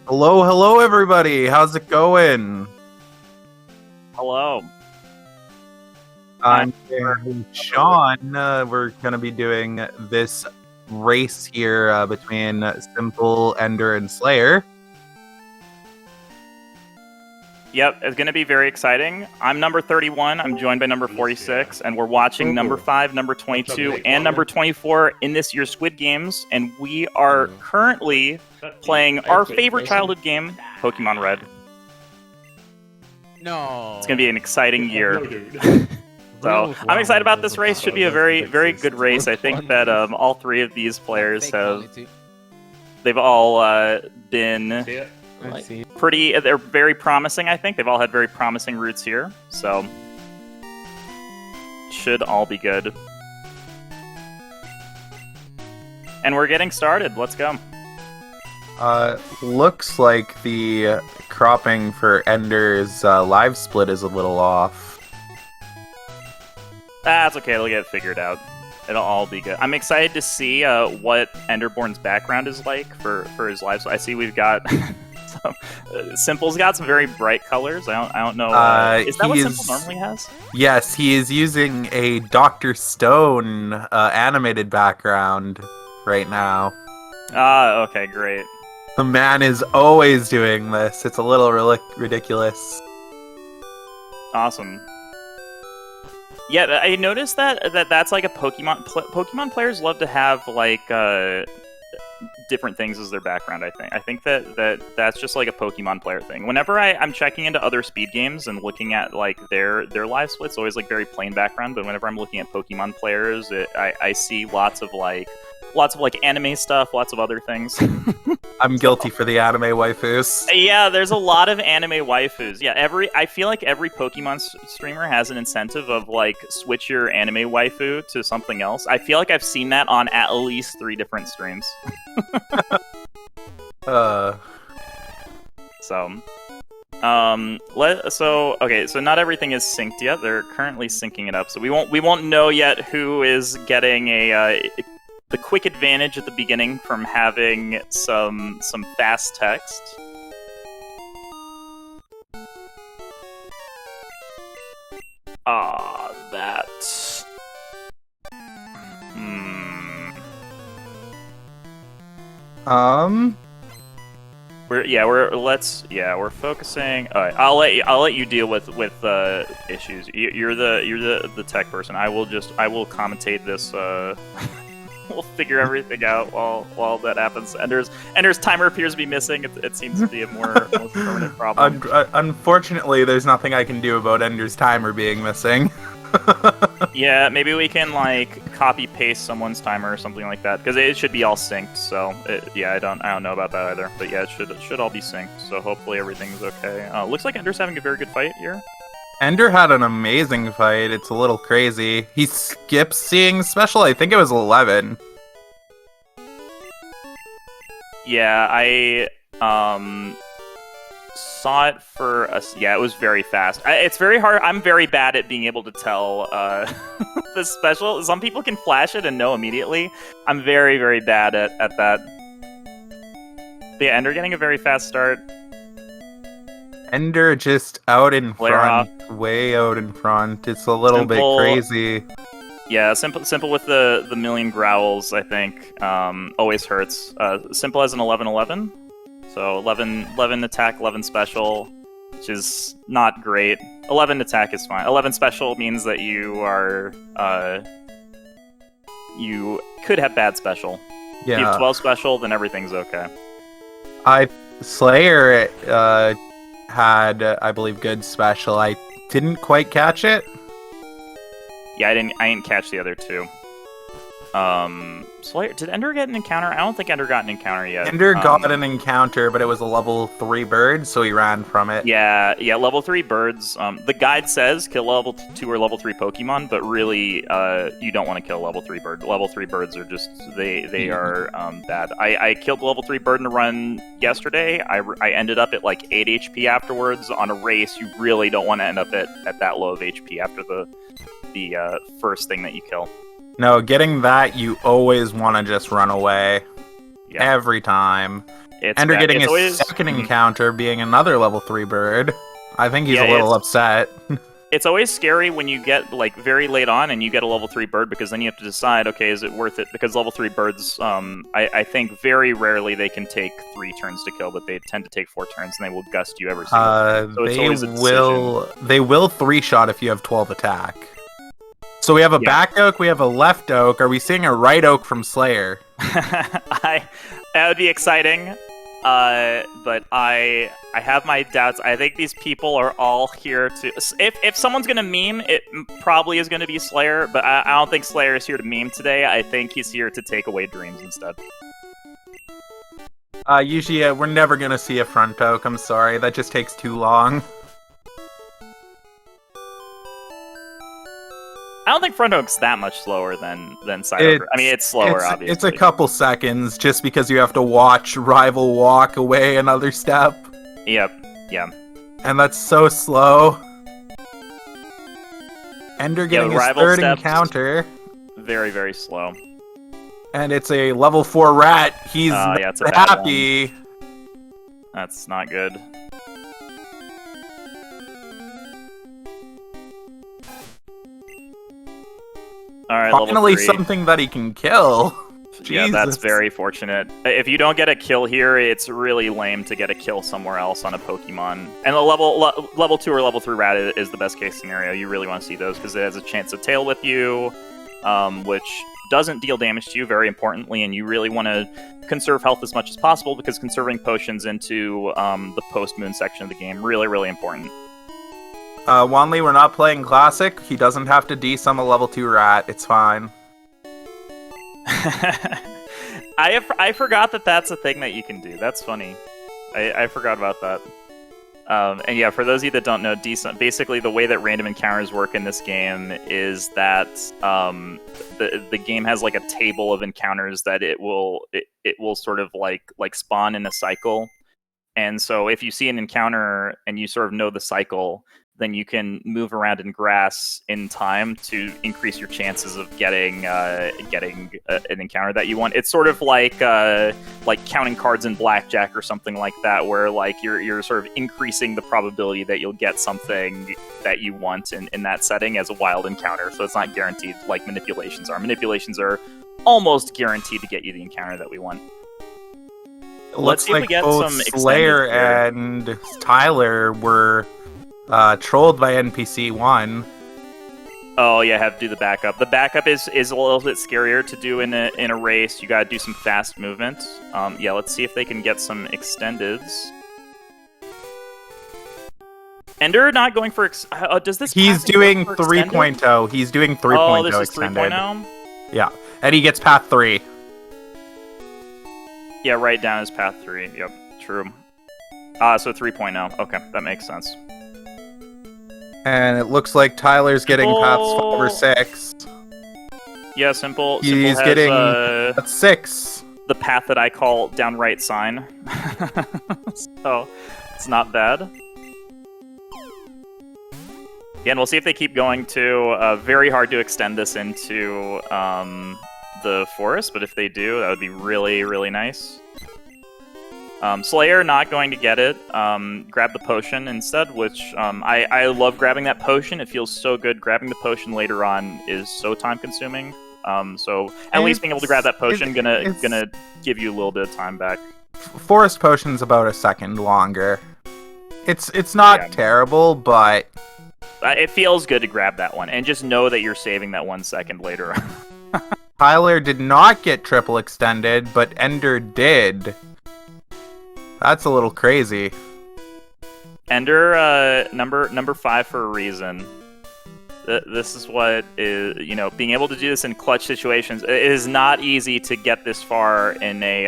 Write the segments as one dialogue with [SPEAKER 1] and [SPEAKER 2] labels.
[SPEAKER 1] Hello, hello, everybody. How's it going?
[SPEAKER 2] Hello.
[SPEAKER 1] I'm Sean. We're going to be doing this race here between Simple, Ender, and Slayer.
[SPEAKER 2] Yep, it's going to be very exciting. I'm number 31. I'm joined by number 46, and we're watching number 5, number 22, and number 24 in this year's Squid Games, and we are currently playing our favorite childhood game, Pokemon Red.
[SPEAKER 3] No.
[SPEAKER 2] It's going to be an exciting year. So I'm excited about this race. Should be a very, very good race. I think that all three of these players they've all been they're very promising, I think. They've all had very promising routes here, so should all be good. And we're getting started. Let's go.
[SPEAKER 1] Looks like the cropping for Ender's live split is a little off.
[SPEAKER 2] That's okay, it'll get figured out. It'll all be good. I'm excited to see what Enderborn's background is like for his live. So I see we've got Simple's got some very bright colors. I don't know. Is that what Simple normally has?
[SPEAKER 1] Yes, he is using a Dr. Stone animated background right now.
[SPEAKER 2] Okay, great.
[SPEAKER 1] The man is always doing this. It's a little ridiculous.
[SPEAKER 2] Awesome. Yeah, I noticed that's like a Pokemon. Pokemon players love to have like different things as their background. I think that's just like a Pokemon player thing. Whenever I'm checking into other speed games and looking at like their live splits, always like very plain background. But whenever I'm looking at Pokemon players, I see lots of like anime stuff, lots of other things.
[SPEAKER 1] I'm guilty for the anime waifus.
[SPEAKER 2] Yeah, there's a lot of anime waifus. Yeah, I feel like every Pokemon streamer has an incentive of like switch your anime waifu to something else. I feel like I've seen that on at least 3 different streams. So not everything is synced yet. They're currently syncing it up, so we won't know yet who is getting the quick advantage at the beginning from having some fast text. We're focusing. All right, I'll let you deal with issues. You're the tech person. I will commentate this. We'll figure everything out while that happens. Ender's timer appears to be missing. It seems to be a more permanent problem.
[SPEAKER 1] Unfortunately, there's nothing I can do about Ender's timer being missing.
[SPEAKER 2] Yeah, maybe we can like copy paste someone's timer or something like that, because it should be all synced. So I don't know about that either. But yeah, it should all be synced. So hopefully everything's okay. Looks like Ender's having a very good fight here.
[SPEAKER 1] Ender had an amazing fight. It's a little crazy. He skips seeing special. I think it was 11.
[SPEAKER 2] Yeah, I saw it for us. Yeah, it was very fast. It's very hard. I'm very bad at being able to tell the special. Some people can flash it and know immediately. I'm very, very bad at that. But yeah, Ender getting a very fast start.
[SPEAKER 1] Ender just out in front, way out in front. It's a little bit crazy.
[SPEAKER 2] Yeah, Simple with the million growls, I think, always hurts. Simple has an 11-11, so 11 attack, 11 special, which is not great. 11 attack is fine. 11 special means that you are you could have bad special.
[SPEAKER 1] Yeah.
[SPEAKER 2] If you have 12 special, then everything's okay.
[SPEAKER 1] Slayer had, I believe, good special. I didn't quite catch it.
[SPEAKER 2] Yeah, I didn't catch the other 2. Slayer, did Ender get an encounter? I don't think Ender got an encounter yet.
[SPEAKER 1] Ender got an encounter, but it was a level 3 bird, so he ran from it.
[SPEAKER 2] Yeah, level 3 birds. The guide says kill level 2 or level 3 Pokemon, but really, you don't want to kill a level 3 bird. Level 3 birds are just, they are bad. I killed the level 3 bird in a run yesterday. I ended up at like 8 HP afterwards. On a race, you really don't want to end up at that low of HP after the first thing that you kill.
[SPEAKER 1] No, getting that, you always want to just run away.
[SPEAKER 2] Yeah.
[SPEAKER 1] Every time. Ender getting his
[SPEAKER 2] always,
[SPEAKER 1] second encounter being another level 3 bird. I think he's a little upset.
[SPEAKER 2] It's always scary when you get like very late on and you get a level 3 bird, because then you have to decide, okay, is it worth it? Because level 3 birds, I think very rarely they can take 3 turns to kill, but they tend to take 4 turns and they will gust you every single time. So it's always a decision.
[SPEAKER 1] They will 3-shot if you have 12 attack. So we have a back oak, we have a left oak. Are we seeing a right oak from Slayer?
[SPEAKER 2] That would be exciting. But I have my doubts. I think these people are all here to... If someone's going to meme, it probably is going to be Slayer, but I don't think Slayer is here to meme today. I think he's here to take away dreams instead.
[SPEAKER 1] Usually, we're never going to see a front oak. I'm sorry. That just takes too long.
[SPEAKER 2] I don't think front oak's that much slower than side oak. I mean, it's slower, obviously.
[SPEAKER 1] It's a couple seconds, just because you have to watch rival walk away another step.
[SPEAKER 2] Yep, yeah.
[SPEAKER 1] And that's so slow. Ender getting his third encounter.
[SPEAKER 2] Very, very slow.
[SPEAKER 1] And it's a level 4 rat. He's
[SPEAKER 2] it's
[SPEAKER 1] never happy.
[SPEAKER 2] One. That's not good. All right,
[SPEAKER 1] finally something that he can kill.
[SPEAKER 2] Yeah, that's very fortunate. If you don't get a kill here, it's really lame to get a kill somewhere else on a Pokemon. And the level 2 or level 3 rat is the best case scenario. You really want to see those because it has a chance to tail with you, which doesn't deal damage to you, very importantly, and you really want to conserve health as much as possible, because conserving potions into the post-moon section of the game, really, really important.
[SPEAKER 1] Wanli, we're not playing Classic. He doesn't have to D-sum a level 2 rat. It's fine.
[SPEAKER 2] I forgot that that's a thing that you can do. That's funny. I forgot about that. And yeah, for those of you that don't know, basically the way that random encounters work in this game is that the game has like a table of encounters that it will sort of like spawn in a cycle. And so if you see an encounter and you sort of know the cycle, then you can move around in grass in time to increase your chances of getting an encounter that you want. It's sort of like counting cards in blackjack or something like that, where like you're sort of increasing the probability that you'll get something that you want in that setting as a wild encounter. So it's not guaranteed like manipulations are. Manipulations are almost guaranteed to get you the encounter that we want. Let's see if we get some
[SPEAKER 1] Slayer and Tyler were trolled by NPC 1.
[SPEAKER 2] Oh yeah, have to do the backup. The backup is a little bit scarier to do in a race. You gotta do some fast movement. Yeah, let's see if they can get some extendeds. Ender not going for does this?
[SPEAKER 1] He's doing 3.0. He's doing 3.0
[SPEAKER 2] oh, this is
[SPEAKER 1] extended.
[SPEAKER 2] 3.0?
[SPEAKER 1] Yeah, and he gets path 3.
[SPEAKER 2] Yeah, right down his path 3. Yep, true. So 3.0. Okay, that makes sense.
[SPEAKER 1] And it looks like Tyler's getting paths 5 or 6.
[SPEAKER 2] Yeah, Simple.
[SPEAKER 1] He's
[SPEAKER 2] has,
[SPEAKER 1] getting path 6.
[SPEAKER 2] The path that I call downright sign. So it's not bad. Yeah, and we'll see if they keep going to. Very hard to extend this into the forest, but if they do, that would be really, really nice. Slayer not going to get it. Grab the potion instead, which I love grabbing that potion. It feels so good. Grabbing the potion later on is so time consuming. So at least being able to grab that potion gonna give you a little bit of time back.
[SPEAKER 1] Forest potion's about a second longer. It's not terrible, but
[SPEAKER 2] it feels good to grab that one and just know that you're saving that 1 second later on.
[SPEAKER 1] Tyler did not get triple extended, but Ender did. That's a little crazy.
[SPEAKER 2] Ender, number 5 for a reason. This is what is, being able to do this in clutch situations. It is not easy to get this far in a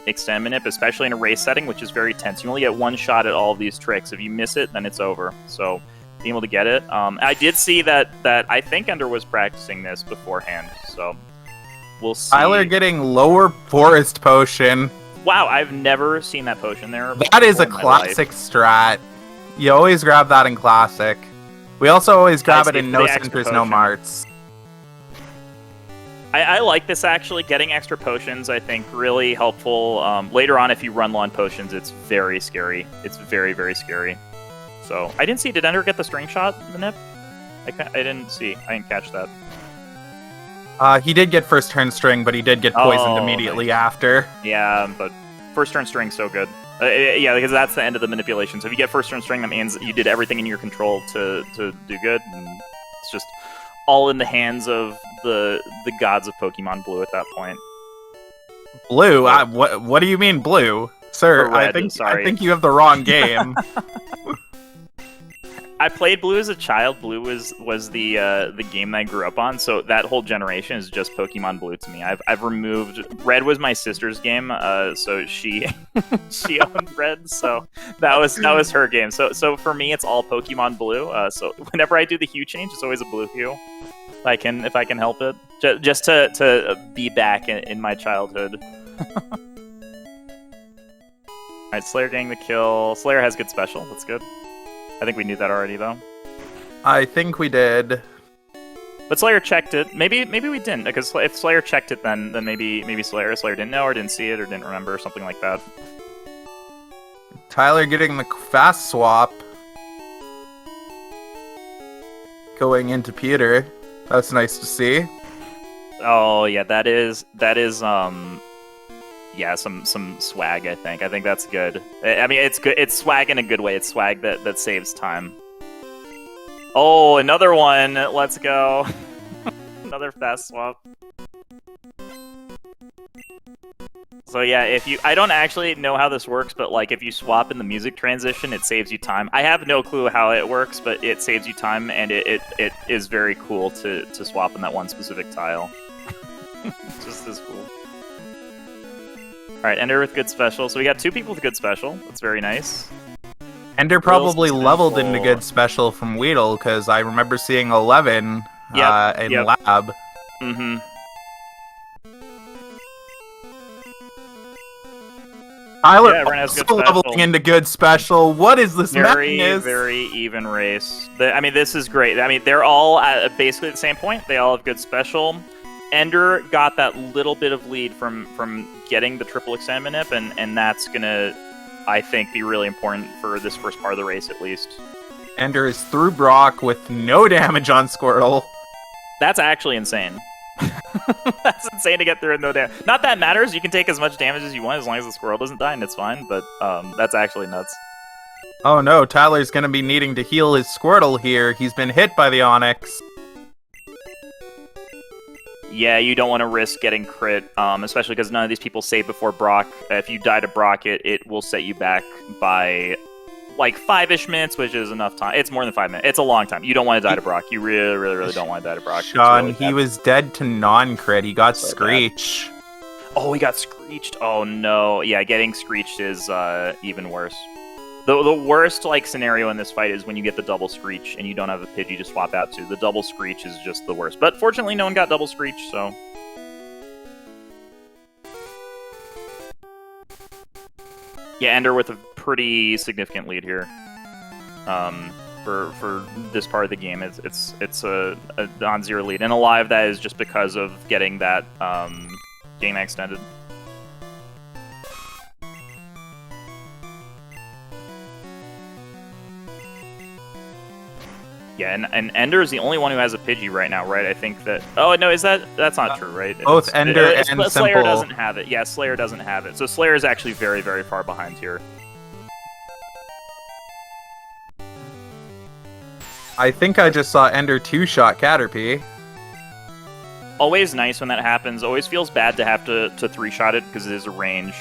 [SPEAKER 2] extend manip, especially in a race setting, which is very tense. You only get one shot at all of these tricks. If you miss it, then it's over. So being able to get it. I did see that I think Ender was practicing this beforehand. So we'll see.
[SPEAKER 1] Tyler getting lower forest potion.
[SPEAKER 2] Wow, I've never seen that potion there.
[SPEAKER 1] That is a classic strat. You always grab that in classic. We also always grab it in no centers, no marts.
[SPEAKER 2] I like this actually. Getting extra potions, I think, really helpful. Later on, if you run low on potions, it's very scary. It's very, very scary. So I didn't see. Did Ender get the string shot? The nip? I didn't see. I didn't catch that.
[SPEAKER 1] He did get first turn string, but he did get poisoned immediately after.
[SPEAKER 2] Yeah, but first turn string's so good. Yeah, because that's the end of the manipulation. So if you get first turn string, that means you did everything in your control to do good. And it's just all in the hands of the gods of Pokemon Blue at that point.
[SPEAKER 1] Blue? What do you mean blue? Sir,
[SPEAKER 2] Red,
[SPEAKER 1] I think you have the wrong game.
[SPEAKER 2] I played Blue as a child. Blue was the game that I grew up on, so that whole generation is just Pokemon Blue to me. I've removed Red was my sister's game, so she she owned Red, so that was her game. So for me, it's all Pokemon Blue. So whenever I do the hue change, it's always a blue hue. If I can help it, just to be back in my childhood. All right, Slayer getting the kill. Slayer has good special. That's good. I think we knew that already, though.
[SPEAKER 1] I think we did.
[SPEAKER 2] But Slayer checked it. Maybe we didn't, because if Slayer checked it, then maybe Slayer didn't know or didn't see it or didn't remember or something like that.
[SPEAKER 1] Tyler getting the fast swap. Going into Peter. That's nice to see.
[SPEAKER 2] Oh yeah, that is yeah, some swag, I think. I think that's good. I mean, it's good. It's swag in a good way. It's swag that saves time. Oh, another one. Let's go. Another fast swap. So yeah, I don't actually know how this works, but like if you swap in the music transition, it saves you time. I have no clue how it works, but it saves you time, and it is very cool to swap in that one specific tile. It's just as cool. Alright, Ender with good special. So we got two people with good special. That's very nice.
[SPEAKER 1] Ender probably leveled into good special from Weedle, because I remember seeing 11 in lab.
[SPEAKER 2] Mm-hmm.
[SPEAKER 1] Tyler also leveling into good special. What is this madness?
[SPEAKER 2] Very even race. I mean, this is great. I mean, they're all at basically the same point. They all have good special. Ender got that little bit of lead from getting the triple extendment nip, and that's gonna, I think, be really important for this first part of the race at least.
[SPEAKER 1] Ender is through Brock with no damage on Squirtle.
[SPEAKER 2] That's actually insane. That's insane to get through with no damage. Not that matters. You can take as much damage as you want as long as the Squirrel doesn't die, and it's fine. But that's actually nuts.
[SPEAKER 1] Oh no, Tyler's gonna be needing to heal his Squirtle here. He's been hit by the Onix.
[SPEAKER 2] Yeah, you don't want to risk getting crit, especially because none of these people save before Brock. If you die to Brock, it will set you back by like 5-ish minutes, which is enough time. It's more than 5 minutes. It's a long time. You don't want to die to Brock. You really, really, really don't want to die to Brock.
[SPEAKER 1] Sean, he was dead to non-crit. He got Screech.
[SPEAKER 2] Oh, he got Screeched. Oh no. Yeah, getting Screeched is even worse. The worst like scenario in this fight is when you get the double Screech and you don't have a Pidgey to swap out to. The double Screech is just the worst. But fortunately, no one got double Screech, so. Yeah, Ender with a pretty significant lead here. For this part of the game, it's a non-zero lead, and a lot of that is just because of getting that game extended. Yeah, and Ender is the only one who has a Pidgey right now, right? I think that... Oh, no, that's not true, right?
[SPEAKER 1] Both Ender and Simple.
[SPEAKER 2] Slayer doesn't have it. Yeah, Slayer doesn't have it. So Slayer is actually very, very far behind here.
[SPEAKER 1] I think I just saw Ender two-shot Caterpie.
[SPEAKER 2] Always nice when that happens. Always feels bad to have to three-shot it because it is a range.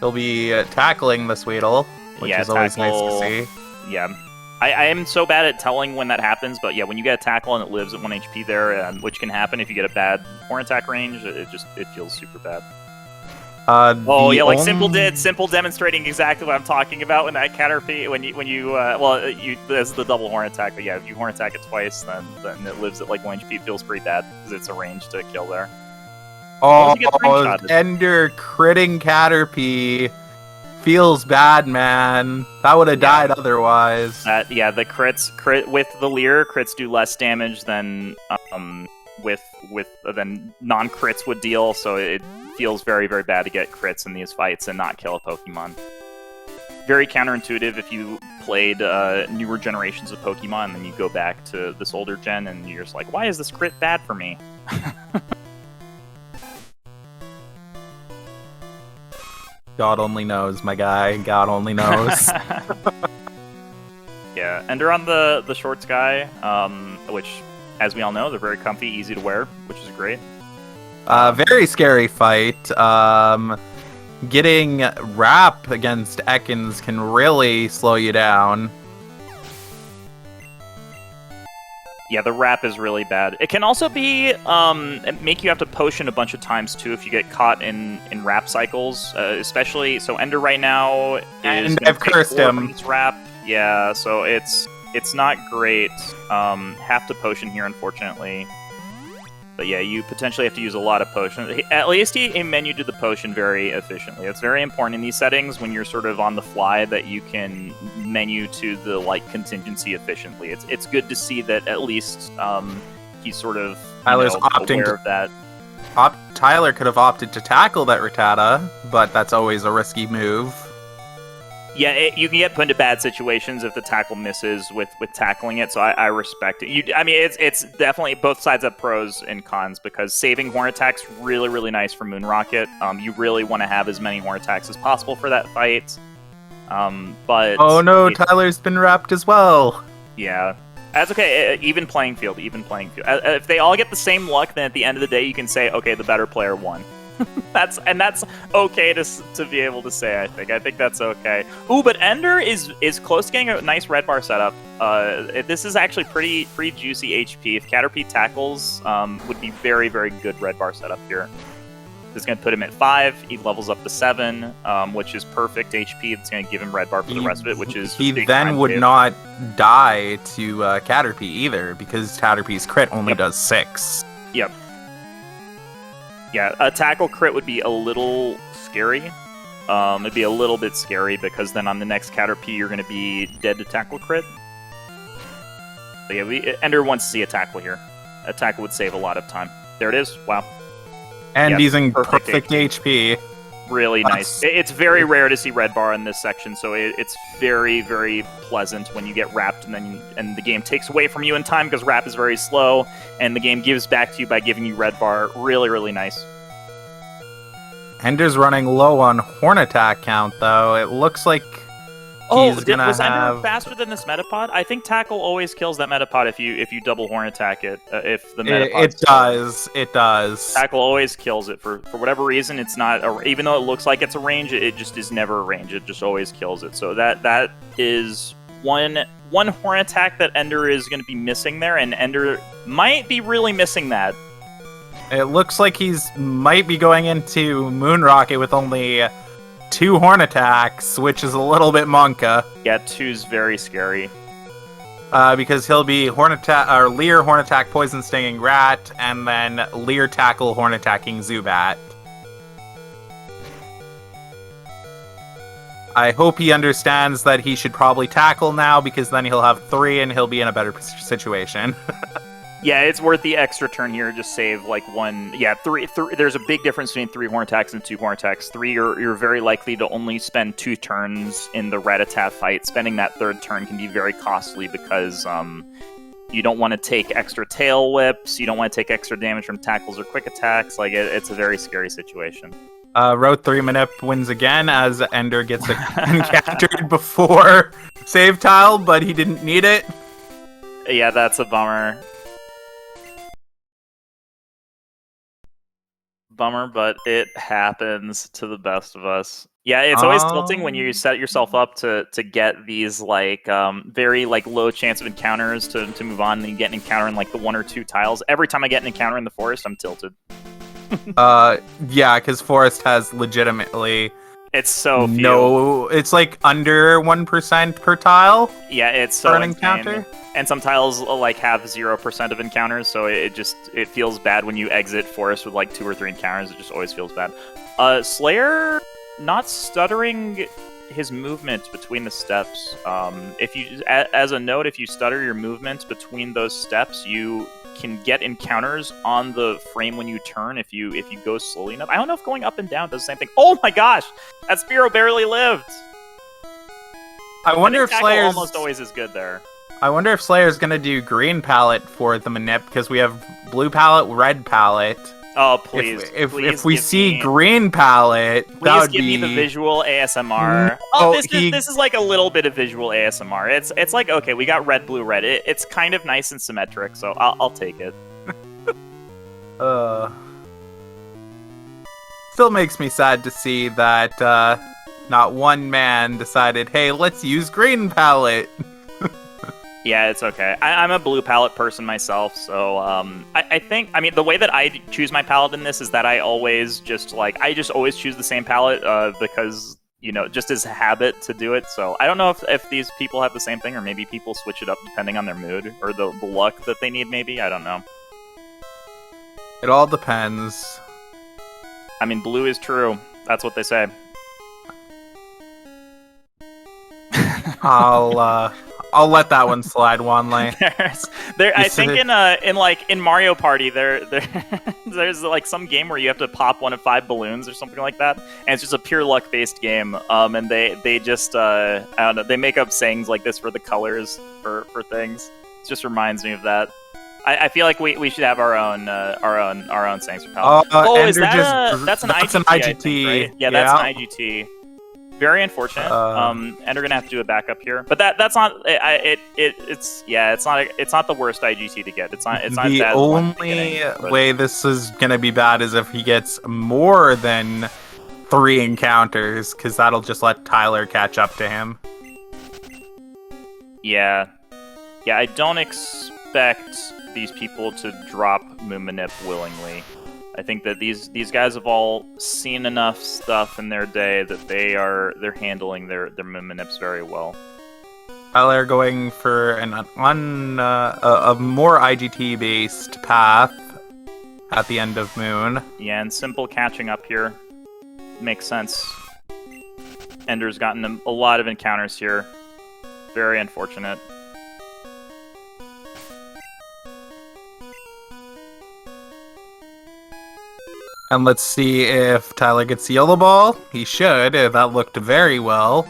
[SPEAKER 1] He'll be tackling the Weedle, which is always nice to see.
[SPEAKER 2] Yeah. I am so bad at telling when that happens, but yeah, when you get a tackle and it lives at 1 HP there, which can happen if you get a bad horn attack range, it feels super bad. Oh yeah, like Simple did. Simple demonstrating exactly what I'm talking about when that Caterpie, when you there's the double horn attack, but yeah, if you horn attack it twice, then it lives at like 1 HP. It feels pretty bad because it's a range to kill there.
[SPEAKER 1] Oh, Ender critting Caterpie. Feels bad, man. That would have died otherwise.
[SPEAKER 2] Yeah, the crit with the Leer, crits do less damage than with then non-crits would deal, so it feels very, very bad to get crits in these fights and not kill a Pokemon. Very counterintuitive if you played newer generations of Pokemon, and then you go back to this older gen, and you're just like, why is this crit bad for me?
[SPEAKER 1] God only knows, my guy. God only knows.
[SPEAKER 2] Yeah, Ender on the shorts guy, which, as we all know, they're very comfy, easy to wear, which is great.
[SPEAKER 1] Very scary fight. Getting Wrap against Ekans can really slow you down.
[SPEAKER 2] Yeah, the Wrap is really bad. It can also be make you have to potion a bunch of times too if you get caught in Wrap cycles, especially. So Ender right now is
[SPEAKER 1] and I've cursed him.
[SPEAKER 2] Wrap, yeah. So it's not great. Have to potion here, unfortunately. But yeah, you potentially have to use a lot of potions. At least he menued the potion very efficiently. It's very important in these settings when you're sort of on the fly that you can menu to the contingency efficiently. It's good to see that at least he's sort of
[SPEAKER 1] Tyler's opting
[SPEAKER 2] aware of that.
[SPEAKER 1] Tyler could have opted to tackle that Rattata, but that's always a risky move.
[SPEAKER 2] Yeah, you can get put into bad situations if the tackle misses with tackling it, so I respect it. I mean, it's definitely both sides have pros and cons, because saving horn attacks really, really nice for Moon Rocket. You really want to have as many horn attacks as possible for that fight. But
[SPEAKER 1] oh no, Tyler's been wrapped as well.
[SPEAKER 2] Yeah, that's okay. Even playing field, even playing field. If they all get the same luck, then at the end of the day, you can say, okay, the better player won. that's okay to be able to say. I think that's okay. Ooh, but Ender is close to getting a nice red bar setup. This is actually pretty juicy HP. If Caterpie tackles, would be very, very good red bar setup here. This is going to put him at 5. He levels up to 7, which is perfect HP. It's going to give him red bar for the rest of it, which is
[SPEAKER 1] he then would not die to Caterpie either, because Caterpie's crit only does 6.
[SPEAKER 2] Yep. Yeah, a tackle crit would be a little scary. It'd be a little bit scary, because then on the next Caterpie, you're going to be dead to tackle crit. But yeah, Ender wants to see a tackle here. A tackle would save a lot of time. There it is. Wow.
[SPEAKER 1] And
[SPEAKER 2] yeah,
[SPEAKER 1] he's in perfect HP.
[SPEAKER 2] Really nice. It's very rare to see red bar in this section, so it's very, very pleasant when you get wrapped and the game takes away from you in time, because wrap is very slow, and the game gives back to you by giving you red bar. Really, really nice.
[SPEAKER 1] Ender's running low on horn attack count, though. It looks like he's gonna
[SPEAKER 2] was
[SPEAKER 1] have...
[SPEAKER 2] Ender faster than this Metapod? I think Tackle always kills that Metapod if you double horn attack it. If the Metapod
[SPEAKER 1] it does.
[SPEAKER 2] Tackle always kills it for whatever reason. It's not even though it looks like it's a range, it just is never a range. It just always kills it. So that is one horn attack that Ender is going to be missing there, and Ender might be really missing that.
[SPEAKER 1] It looks like might be going into Moon Rocket with only 2 horn attacks, which is a little bit monka.
[SPEAKER 2] Yeah, 2's very scary.
[SPEAKER 1] Because he'll be horn attack or Leer horn attack poison stinging Rat, and then Leer tackle horn attacking Zubat. I hope he understands that he should probably tackle now, because then he'll have 3 and he'll be in a better situation.
[SPEAKER 2] Yeah, it's worth the extra turn here. Just save one. Yeah, three. There's a big difference between 3 horn attacks and 2 horn attacks. 3, you're very likely to only spend 2 turns in the Rattata fight. Spending that 3rd turn can be very costly, because you don't want to take extra tail whips. You don't want to take extra damage from tackles or quick attacks. It's a very scary situation.
[SPEAKER 1] Route 3 Manip wins again, as Ender gets encountered before save tile, but he didn't need it.
[SPEAKER 2] Yeah, that's a bummer. Bummer, but it happens to the best of us. Yeah, it's always tilting when you set yourself up to get these very low chance of encounters to move on, and you get an encounter in the 1 or 2 tiles. Every time I get an encounter in the forest, I'm tilted.
[SPEAKER 1] Yeah, because forest has legitimately
[SPEAKER 2] it's so few.
[SPEAKER 1] No, it's under 1% per tile.
[SPEAKER 2] Yeah, it's so
[SPEAKER 1] for an
[SPEAKER 2] insane.
[SPEAKER 1] encounter.
[SPEAKER 2] And some tiles have 0% of encounters, so it feels bad when you exit forest with 2 or 3 encounters. It just always feels bad. Slayer not stuttering his movement between the steps. If you, as a note, if you stutter your movement between those steps, you can get encounters on the frame when you turn if you go slowly enough. I don't know if going up and down does the same thing. Oh my gosh, that Spearow barely lived.
[SPEAKER 1] I wonder if Slayer's
[SPEAKER 2] almost always is good there.
[SPEAKER 1] I wonder if Slayer's gonna do green palette for the manip because we have blue palette, red palette.
[SPEAKER 2] Oh please!
[SPEAKER 1] If we see green palette, that would
[SPEAKER 2] give me the visual ASMR. This is like a little bit of visual ASMR. It's like, okay, we got red, blue, red. It's kind of nice and symmetric, so I'll take it.
[SPEAKER 1] Still makes me sad to see that not one man decided, hey, let's use green palette.
[SPEAKER 2] Yeah, it's okay. I'm a blue palette person myself, so I think, I mean, the way that I choose my palette in this is that I always just always choose the same palette because, you know, just as a habit to do it. So I don't know if these people have the same thing, or maybe people switch it up depending on their mood or the luck that they need, maybe. I don't know.
[SPEAKER 1] It all depends.
[SPEAKER 2] I mean, blue is true. That's what they say.
[SPEAKER 1] I'll let that one slide, Wanley.
[SPEAKER 2] I think in Mario Party there's like some game where you have to pop one of 5 balloons or something like that, and it's just a pure luck based game. And they just I don't know, they make up sayings like this for the colors for things. It just reminds me of that. I feel like we should have our own sayings for palette. That's an IGT. I think, right? Yeah, that's an IGT. Very unfortunate. Ender gonna have to do a backup here, but that's not. It's not the worst IGT to get. It's not
[SPEAKER 1] the
[SPEAKER 2] bad
[SPEAKER 1] only way this is gonna be bad is if he gets more than 3 encounters, because that'll just let Tyler catch up to him.
[SPEAKER 2] Yeah. I don't expect these people to drop Moomanip willingly. I think that these guys have all seen enough stuff in their day that they're handling their Moomanips very well.
[SPEAKER 1] Tyler going for a more IGT based path at the end of Moon.
[SPEAKER 2] Yeah, and Simple catching up here makes sense. Ender's gotten a lot of encounters here. Very unfortunate.
[SPEAKER 1] And let's see if Tyler gets the yellow ball. He should. That looked very well.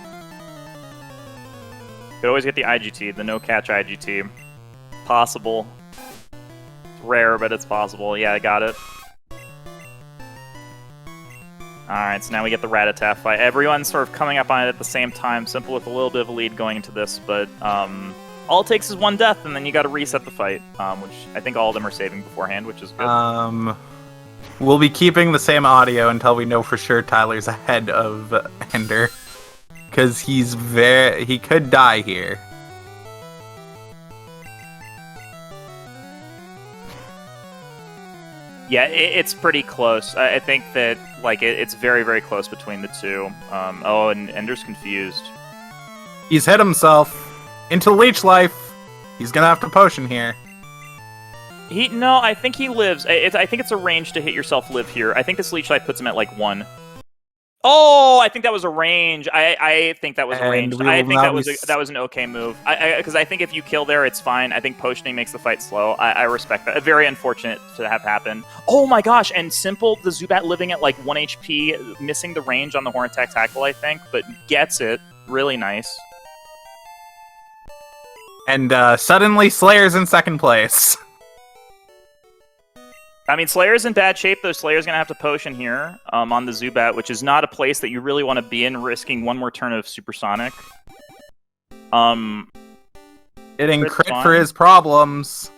[SPEAKER 2] Could always get the IGT, the no-catch IGT. Possible. It's rare, but it's possible. Yeah, I got it. Alright, so now we get the Rat-a-Tat fight. Everyone's sort of coming up on it at the same time. Simple with a little bit of a lead going into this, but all it takes is 1 death, and then you gotta reset the fight, which I think all of them are saving beforehand, which is good.
[SPEAKER 1] We'll be keeping the same audio until we know for sure Tyler's ahead of Ender. Because he could die here.
[SPEAKER 2] Yeah, it's pretty close. I think that it's very, very close between the two. And Ender's confused.
[SPEAKER 1] He's hit himself into Leech Life. He's gonna have to potion here.
[SPEAKER 2] No, I think he lives. I think it's a range to hit yourself live here. I think this Leech Life puts him at 1. Oh, I think that was a range. I think that was a range. I think that was an okay move. Because I think if you kill there, it's fine. I think potioning makes the fight slow. I respect that. Very unfortunate to have happen. Oh my gosh! And Simple, the Zubat living at 1 HP, missing the range on the Horn Attack Tackle, I think, but gets it. Really nice.
[SPEAKER 1] And suddenly Slayer's in second place.
[SPEAKER 2] I mean, Slayer's in bad shape, though. Slayer's going to have to potion here on the Zubat, which is not a place that you really want to be in, risking 1 more turn of Supersonic.
[SPEAKER 1] Getting crit for his problems.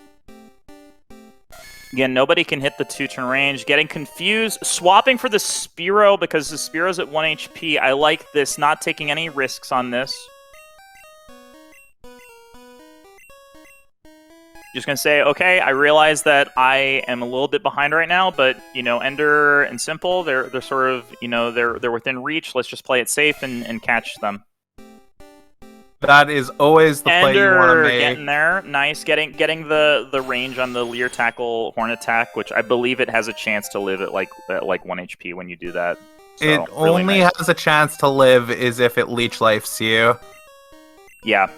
[SPEAKER 2] Again, nobody can hit the 2-turn range. Getting confused. Swapping for the Spearow because the Spearow's at 1 HP. I like this, not taking any risks on this. Just gonna say, okay, I realize that I am a little bit behind right now, but Ender and Simple, they're sort of they're within reach. Let's just play it safe and catch them.
[SPEAKER 1] That is always the play you want to make.
[SPEAKER 2] Getting there, nice. Getting the range on the Leer Tackle Horn Attack, which I believe it has a chance to live at 1 HP when you do that. So,
[SPEAKER 1] it
[SPEAKER 2] really
[SPEAKER 1] only
[SPEAKER 2] nice.
[SPEAKER 1] has a chance to live is if it Leech Lifes you.
[SPEAKER 2] Yeah.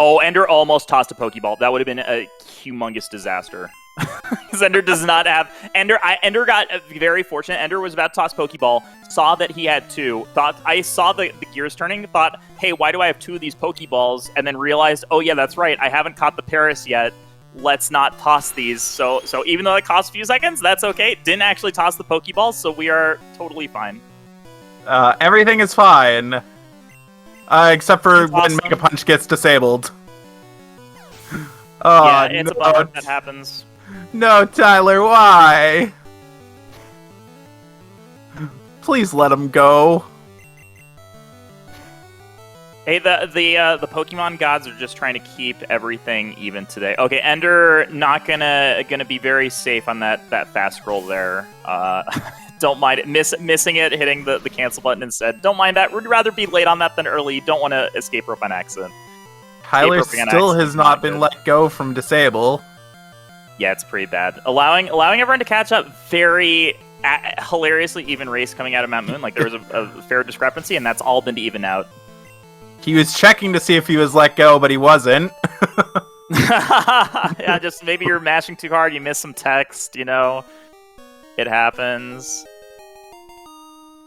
[SPEAKER 2] Oh, Ender almost tossed a Pokeball. That would have been a humongous disaster. Because Ender does not have... Ender got very fortunate. Ender was about to toss Pokeball, saw that he had two, I saw the gears turning, thought, hey, why do I have two of these Pokeballs? And then realized, oh yeah, that's right, I haven't caught the Paris yet. Let's not toss these. So even though it cost a few seconds, that's okay. Didn't actually toss the Pokeballs, so we are totally fine.
[SPEAKER 1] Everything is fine. Except for when Mega Punch gets disabled. Oh,
[SPEAKER 2] yeah, it's a bummer that happens.
[SPEAKER 1] No, Tyler, why? Please let him go.
[SPEAKER 2] Hey, the Pokemon gods are just trying to keep everything even today. Okay, Ender not gonna be very safe on that fast scroll there. Don't mind it. Missing it, hitting the cancel button instead. Don't mind that. Would rather be late on that than early. You don't want to escape rope on accident.
[SPEAKER 1] Tyler still has not been let go from disable.
[SPEAKER 2] Yeah, it's pretty bad. Allowing everyone to catch up. Very hilariously even race coming out of Mount Moon. Like there was a fair discrepancy, and that's all been to even out.
[SPEAKER 1] He was checking to see if he was let go, but he wasn't.
[SPEAKER 2] Yeah, just maybe you're mashing too hard. You miss some text. You know, it happens.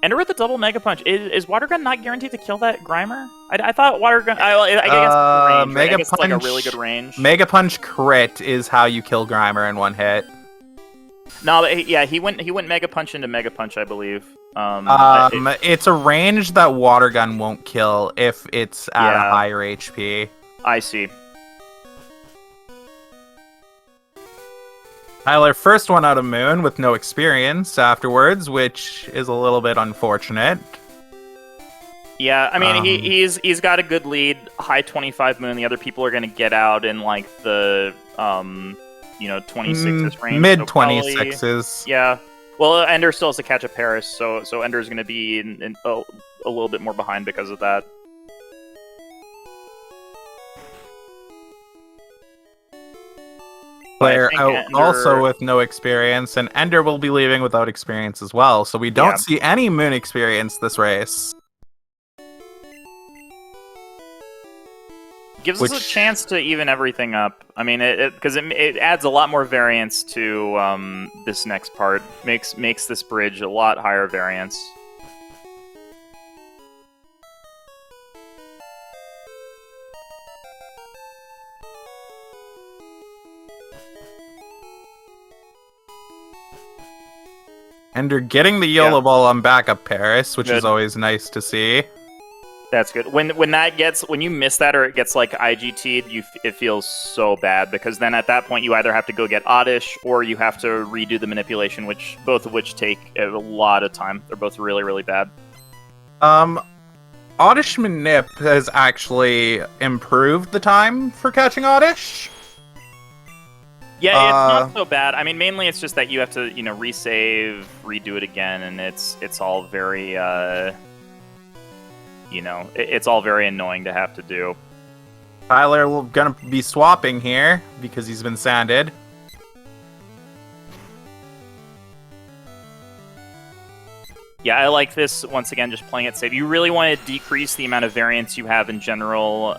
[SPEAKER 2] Ender with the double Mega Punch. Is Water Gun not guaranteed to kill that Grimer? I thought Water Gun... I guess range,
[SPEAKER 1] Mega
[SPEAKER 2] right? I guess
[SPEAKER 1] Punch,
[SPEAKER 2] it's like a really good range.
[SPEAKER 1] Mega Punch crit is how you kill Grimer in one hit.
[SPEAKER 2] No, but yeah, he went Mega Punch into Mega Punch, I believe.
[SPEAKER 1] It's a range that Water Gun won't kill if it's at a higher HP.
[SPEAKER 2] I see.
[SPEAKER 1] Tyler first one out of Moon with no experience afterwards, which is a little bit unfortunate.
[SPEAKER 2] Yeah, I mean, he's got a good lead, high 25 Moon. The other people are going to get out in like the 26s range.
[SPEAKER 1] Mid 26s.
[SPEAKER 2] So yeah. Well, Ender still has to catch a Paris, so Ender's going to be in a little bit more behind because of that.
[SPEAKER 1] Player out also with no experience, and Ender will be leaving without experience as well, so we don't see any Moon experience this race.
[SPEAKER 2] Gives us a chance to even everything up. I mean, because it adds a lot more variance to this next part. Makes this bridge a lot higher variance.
[SPEAKER 1] Ender getting the YOLO ball on backup Paris, which is always nice to see.
[SPEAKER 2] That's good. When you miss that or it gets like IGT'd, it feels so bad because then at that point you either have to go get Oddish or you have to redo the manipulation, both of which take a lot of time. They're both really, really bad.
[SPEAKER 1] Oddish Manip has actually improved the time for catching Oddish.
[SPEAKER 2] Yeah, it's not so bad. I mean, mainly it's just that you have to, resave, redo it again, and it's all very, it's all very annoying to have to do.
[SPEAKER 1] Tyler gonna be swapping here because he's been sanded.
[SPEAKER 2] Yeah, I like this, once again, just playing it safe. You really want to decrease the amount of variance you have in general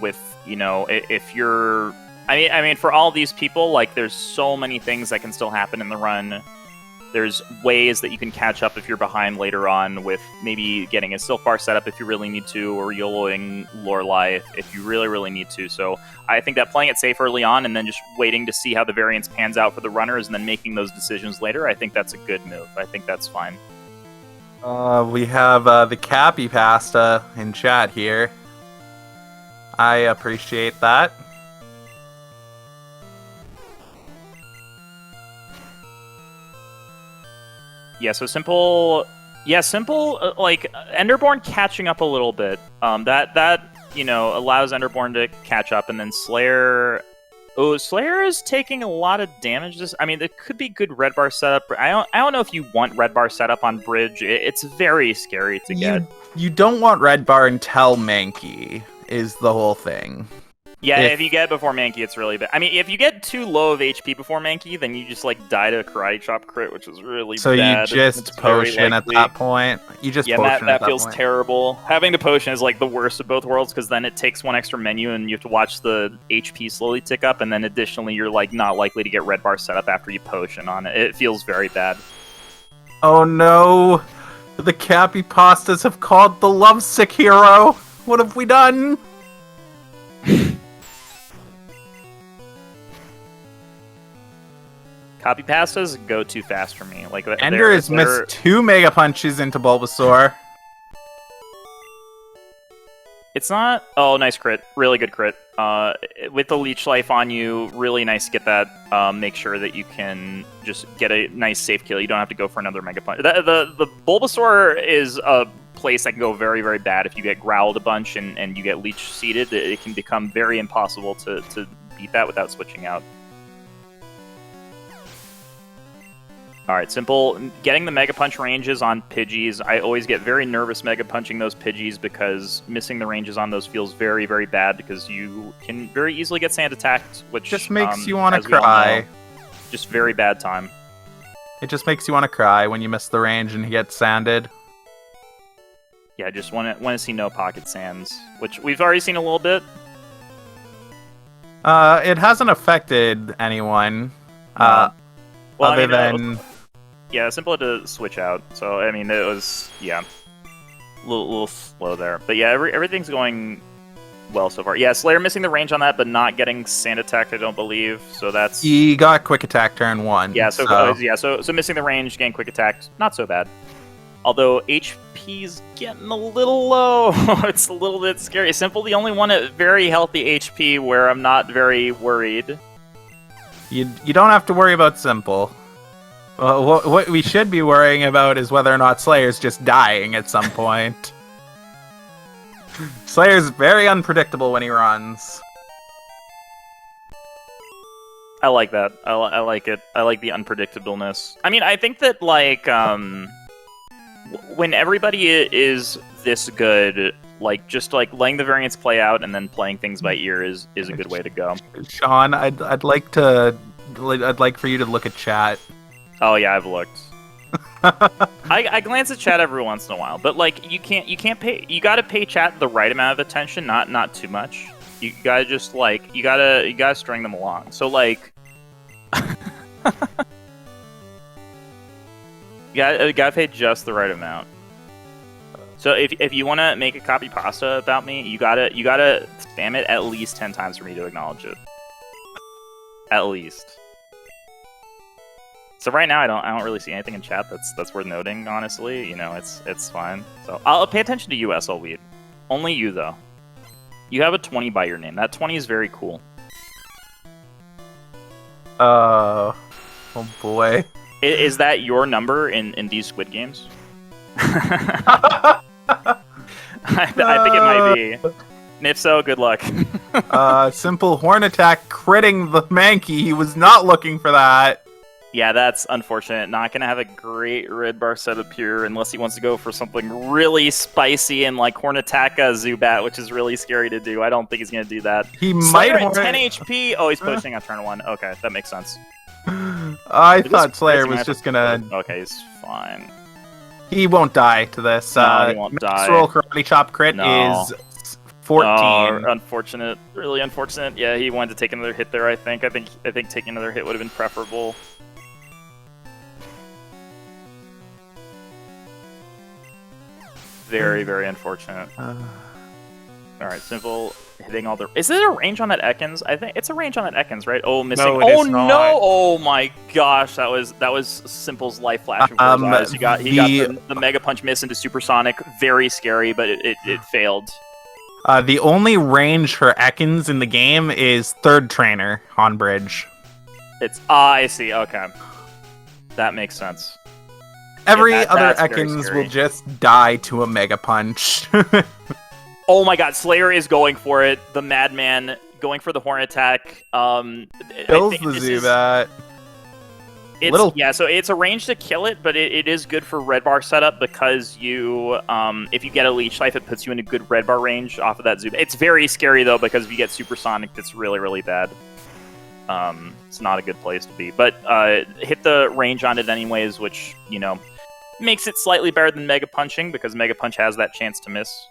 [SPEAKER 2] with, if you're... I mean, for all these people, like, there's so many things that can still happen in the run. There's ways that you can catch up if you're behind later on with maybe getting a Silk Bar setup if you really need to, or YOLOing Lorelei if you really, really need to. So I think that playing it safe early on and then just waiting to see how the variance pans out for the runners and then making those decisions later, I think that's a good move. I think that's fine.
[SPEAKER 1] We have the Cappy Pasta in chat here. I appreciate that.
[SPEAKER 2] Yeah, so Simple, like, Enderborn catching up a little bit. That allows Enderborn to catch up, and then Slayer... Oh, Slayer is taking a lot of damage. I mean, it could be good red bar setup. I don't know if you want red bar setup on Bridge. It's very scary to get.
[SPEAKER 1] You don't want red bar until Mankey, is the whole thing.
[SPEAKER 2] Yeah, if you get before Mankey, it's really bad. I mean, if you get too low of HP before Mankey, then you just like die to a karate chop crit, which is really
[SPEAKER 1] so
[SPEAKER 2] bad.
[SPEAKER 1] So you just potion at that point? You just potion at that point?
[SPEAKER 2] That feels terrible. Having to potion is like the worst of both worlds, because then it takes one extra menu and you have to watch the HP slowly tick up, and then additionally you're like not likely to get red bar set up after you potion on it. It feels very bad.
[SPEAKER 1] Oh no! The Cappy Pastas have called the lovesick hero! What have we done?
[SPEAKER 2] Copy pastas go too fast for me. Like
[SPEAKER 1] Ender has missed 2 Mega Punches into Bulbasaur.
[SPEAKER 2] It's not... Oh, nice crit. Really good crit. With the Leech Life on you, really nice to get that. Make sure that you can just get a nice safe kill. You don't have to go for another Mega Punch. The Bulbasaur is a place that can go very, very bad if you get growled a bunch and you get Leech seeded. It can become very impossible to beat that without switching out. Alright, Simple. Getting the Mega Punch ranges on Pidgeys. I always get very nervous Mega Punching those Pidgeys because missing the ranges on those feels very, very bad because you can very easily get sand attacked, which
[SPEAKER 1] just makes you want to cry.
[SPEAKER 2] Just very bad time.
[SPEAKER 1] It just makes you want to cry when you miss the range and he gets sanded.
[SPEAKER 2] Yeah, I just want to see no pocket sands, which we've already seen a little bit.
[SPEAKER 1] It hasn't affected anyone. Other than...
[SPEAKER 2] Yeah, Simple had to switch out, so, I mean, it was, yeah, a little slow there. But yeah, everything's going well so far. Yeah, Slayer missing the range on that, but not getting sand attacked, I don't believe, so that's...
[SPEAKER 1] He got quick attack turn 1.
[SPEAKER 2] Yeah, so missing the range, getting quick attacked, not so bad. Although HP's getting a little low, it's a little bit scary. Simple, the only one at very healthy HP where I'm not very worried.
[SPEAKER 1] You don't have to worry about Simple. What we should be worrying about is whether or not Slayer's just dying at some point. Slayer's very unpredictable when he runs.
[SPEAKER 2] I like that. I like it. I like the unpredictableness. I mean, I think that, like, when everybody is this good, like, just, like, letting the variants play out and then playing things by ear is a good way to go.
[SPEAKER 1] Sean, I'd like for you to look at chat.
[SPEAKER 2] Oh yeah, I've looked. I glance at chat every once in a while, but like you gotta pay chat the right amount of attention, not too much. You gotta just like you gotta string them along. So like you gotta pay just the right amount. So if you wanna make a copy pasta about me, you gotta spam it at least 10 times for me to acknowledge it. At least. So right now I don't really see anything in chat that's worth noting, honestly. You know, it's fine. So I'll pay attention to you, SL Weed. Only you though. You have a 20 by your name. That 20 is very cool.
[SPEAKER 1] Oh boy.
[SPEAKER 2] Is that your number in these Squid Games? I think it might be. And if so, good luck.
[SPEAKER 1] Simple Horn Attack critting the Mankey. He was not looking for that.
[SPEAKER 2] Yeah, that's unfortunate. Not going to have a great red bar setup here unless he wants to go for something really spicy and like Horn Attack Zubat, which is really scary to do. I don't think he's going to do that.
[SPEAKER 1] He might
[SPEAKER 2] at 10 HP. Oh, he's pushing on turn 1. Okay, that makes sense.
[SPEAKER 1] I thought Slayer was just going to...
[SPEAKER 2] Okay, he's fine.
[SPEAKER 1] He won't die to this.
[SPEAKER 2] No, he won't die.
[SPEAKER 1] Roll Karate Chop crit is 14.
[SPEAKER 2] Oh, unfortunate. Really unfortunate. Yeah, he wanted to take another hit there, I think. I think taking another hit would have been preferable. Very, very unfortunate. Alright, Simple hitting all the... Is there a range on that Ekans? I think it's a range on that Ekans, right? Oh, missing...
[SPEAKER 1] No,
[SPEAKER 2] oh, no! Oh my gosh, that was Simple's life flashing before his eyes. He got the Mega Punch miss into Supersonic. Very scary, but it failed.
[SPEAKER 1] The only range for Ekans in the game is third trainer on bridge.
[SPEAKER 2] It's... I see, okay. That makes sense.
[SPEAKER 1] Every other Ekans will just die to a Mega Punch.
[SPEAKER 2] Oh my god, Slayer is going for it. The Madman going for the Horn Attack.
[SPEAKER 1] Kills the Zubat.
[SPEAKER 2] So it's a range to kill it, but it is good for red bar setup because you, if you get a leech life, it puts you in a good red bar range off of that zoom. It's very scary though because if you get supersonic, it's really really bad. It's not a good place to be, but hit the range on it anyways, which makes it slightly better than Mega Punching because Mega Punch has that chance to miss.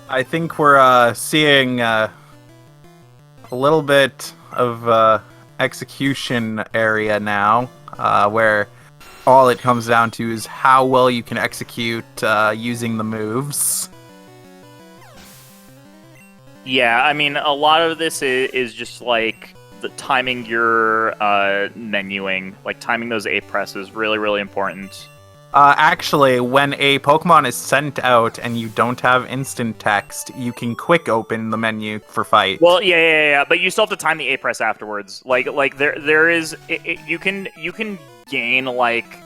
[SPEAKER 1] I think we're seeing a little bit of execution area now, where all it comes down to is how well you can execute using the moves.
[SPEAKER 2] Yeah, I mean, a lot of this is just like the timing your menuing, like timing those A presses, really, really important.
[SPEAKER 1] Actually, when a Pokemon is sent out and you don't have instant text, you can quick open the menu for fight.
[SPEAKER 2] Well, yeah, but you still have to time the A press afterwards. Like there is, you can gain like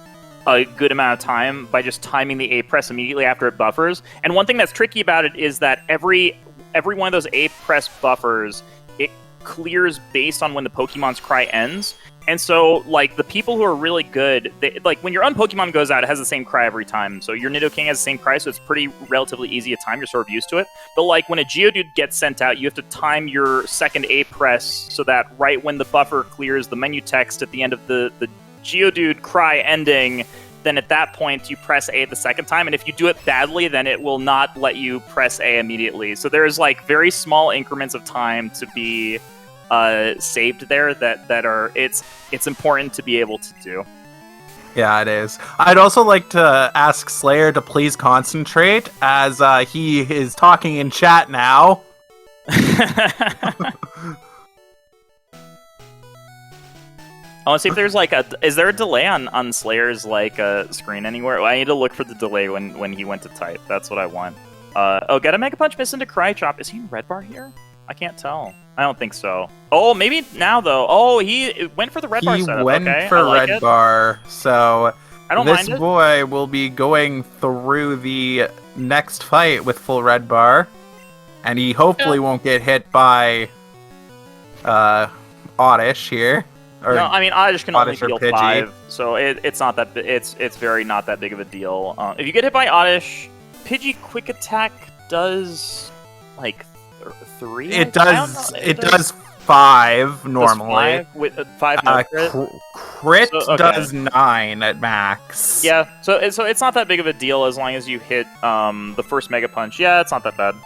[SPEAKER 2] a good amount of time by just timing the A press immediately after it buffers. And one thing that's tricky about it is that every one of those A press buffers, it clears based on when the Pokemon's cry ends. And so, like, the people who are really good, like, when your Pokemon goes out, it has the same cry every time. So your Nidoking has the same cry, so it's pretty relatively easy to time. You're sort of used to it. But, like, when a Geodude gets sent out, you have to time your second A press so that right when the buffer clears the menu text at the end of the Geodude cry ending, then at that point you press A the second time. And if you do it badly, then it will not let you press A immediately. So there's, like, very small increments of time to be saved there that are it's important to be able to do.
[SPEAKER 1] Yeah, it is. I'd also like to ask Slayer to please concentrate as he is talking in chat now.
[SPEAKER 2] I want to see if there's like is there a delay on Slayer's like screen anywhere? I need to look for the delay when he went to type. That's what I want. Get a Mega Punch miss into Cry Chop. Is he in red bar here? I can't tell. I don't think so. Oh, maybe now though. Oh, he went for the red bar setup.
[SPEAKER 1] He went
[SPEAKER 2] okay,
[SPEAKER 1] for
[SPEAKER 2] like
[SPEAKER 1] red bar, so
[SPEAKER 2] I don't
[SPEAKER 1] this
[SPEAKER 2] mind it.
[SPEAKER 1] boy will be going through the next fight with full red bar, and he hopefully won't get hit by Oddish here.
[SPEAKER 2] No, I mean Oddish can only
[SPEAKER 1] Oddish or
[SPEAKER 2] deal
[SPEAKER 1] Pidgey.
[SPEAKER 2] 5, so it's not that it's very not that big of a deal. If you get hit by Oddish, Pidgey quick attack does like 3.
[SPEAKER 1] It does 5 normally.
[SPEAKER 2] Does 5 with 5 no crit.
[SPEAKER 1] Crit
[SPEAKER 2] So, okay.
[SPEAKER 1] does 9 at max.
[SPEAKER 2] Yeah, so it's not that big of a deal as long as you hit the first Mega Punch. Yeah, it's not that bad.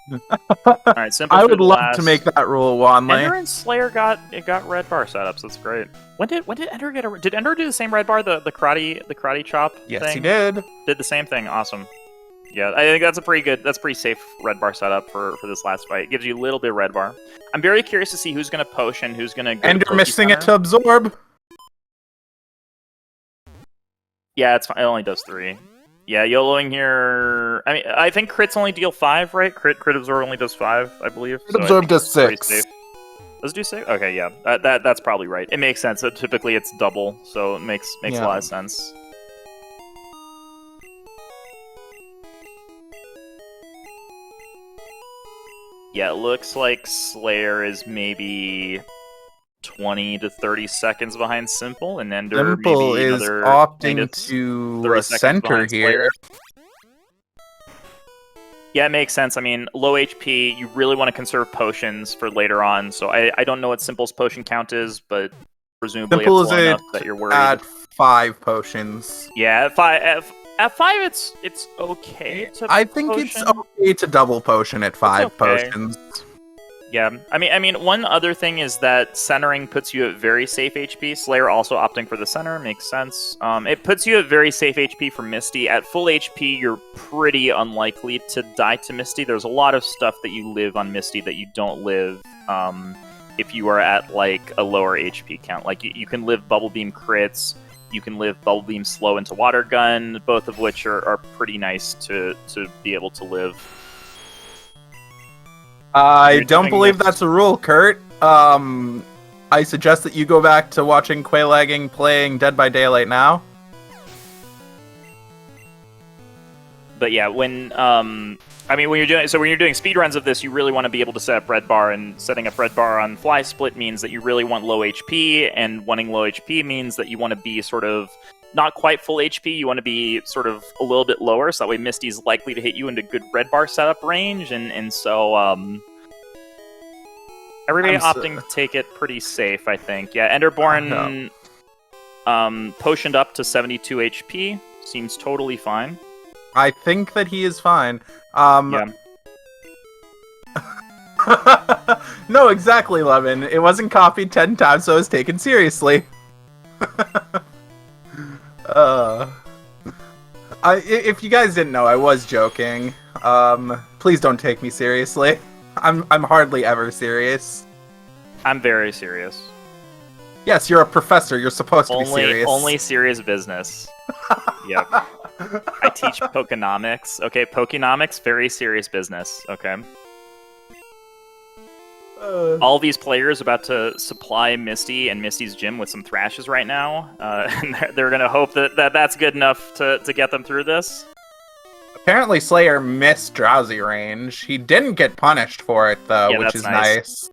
[SPEAKER 2] All right, simple.
[SPEAKER 1] I would love to make that rule, Wanley.
[SPEAKER 2] Ender and Slayer got red bar setups. That's great. When did Ender get a? Did Ender do the same red bar? The karate chop.
[SPEAKER 1] Yes,
[SPEAKER 2] thing?
[SPEAKER 1] he did.
[SPEAKER 2] Did the same thing. Awesome. Yeah, I think that's pretty safe red bar setup for this last fight. It gives you a little bit of red bar. I'm very curious to see who's going to potion, who's going to go.
[SPEAKER 1] Ender missing it to absorb.
[SPEAKER 2] Yeah, it's fine. It only does 3. Yeah, YOLOing here. I mean, I think crits only deal 5, right? Crit absorb only does 5, I believe.
[SPEAKER 1] Crit absorb does 6.
[SPEAKER 2] Does it do 6? Okay, yeah, that's probably right. It makes sense. Typically, it's double, so it makes a lot of sense. Yeah, it looks like Slayer is maybe 20 to 30 seconds behind Simple, and Ender
[SPEAKER 1] Simple
[SPEAKER 2] maybe
[SPEAKER 1] is
[SPEAKER 2] another
[SPEAKER 1] opting to a center here.
[SPEAKER 2] Yeah, it makes sense. I mean, low HP, you really want to conserve potions for later on, so I don't know what Simple's potion count is, but presumably
[SPEAKER 1] Simple
[SPEAKER 2] it's low enough that you're worried.
[SPEAKER 1] At 5 potions.
[SPEAKER 2] Yeah, at 5 it's okay to
[SPEAKER 1] I think
[SPEAKER 2] potion.
[SPEAKER 1] it's okay to double potion at 5 potions.
[SPEAKER 2] Yeah, I mean, one other thing is that centering puts you at very safe HP. Slayer also opting for the center makes sense. It puts you at very safe HP for Misty. At full HP, you're pretty unlikely to die to Misty. There's a lot of stuff that you live on Misty that you don't live if you are at like a lower HP count. Like you can live Bubble Beam crits, you can live Bubble Beam slow into Water Gun, both of which are pretty nice to be able to live.
[SPEAKER 1] I don't believe that's a rule, Kurt. I suggest that you go back to watching Quailagging playing Dead by Daylight now.
[SPEAKER 2] But yeah, when when you're doing speedruns of this, you really want to be able to set up red bar, and setting up red bar on fly split means that you really want low HP, and wanting low HP means that you want to be sort of not quite full HP. You want to be sort of a little bit lower, so that way Misty's likely to hit you into good red bar setup range, and so everybody opting to take it pretty safe, I think. Yeah, Enderborn potioned up to 72 HP. Seems totally fine.
[SPEAKER 1] I think that he is fine.
[SPEAKER 2] Yeah.
[SPEAKER 1] No, exactly, Lemon. It wasn't copied 10 times, so it was taken seriously. If you guys didn't know, I was joking. Please don't take me seriously. I'm hardly ever serious.
[SPEAKER 2] I'm very serious.
[SPEAKER 1] Yes, you're a professor. You're supposed to be serious.
[SPEAKER 2] Only serious business. Yep. I teach Pokenomics. Okay, Pokenomics, very serious business. Okay. All these players about to supply Misty and Misty's gym with some thrashes right now. And they're going to hope that that's good enough to get them through this.
[SPEAKER 1] Apparently Slayer missed Drowsy range. He didn't get punished for it, though, which is nice.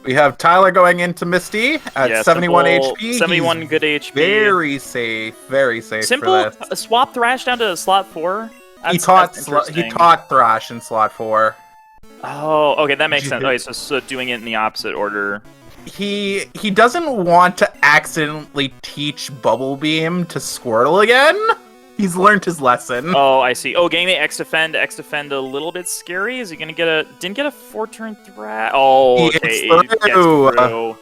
[SPEAKER 1] We have Tyler going into Misty at 71 HP.
[SPEAKER 2] 71 good HP.
[SPEAKER 1] Very safe
[SPEAKER 2] Simple
[SPEAKER 1] for this.
[SPEAKER 2] Swap Thrash down to slot 4.
[SPEAKER 1] He taught Thrash in slot 4.
[SPEAKER 2] Oh, okay, that makes sense. Okay, so doing it in the opposite order.
[SPEAKER 1] He doesn't want to accidentally teach Bubble Beam to Squirtle again. He's learned his lesson.
[SPEAKER 2] Oh, I see. Oh, getting the X defend a little bit scary. Is he gonna didn't get a 4-turn thrash? Oh, okay, it gets through.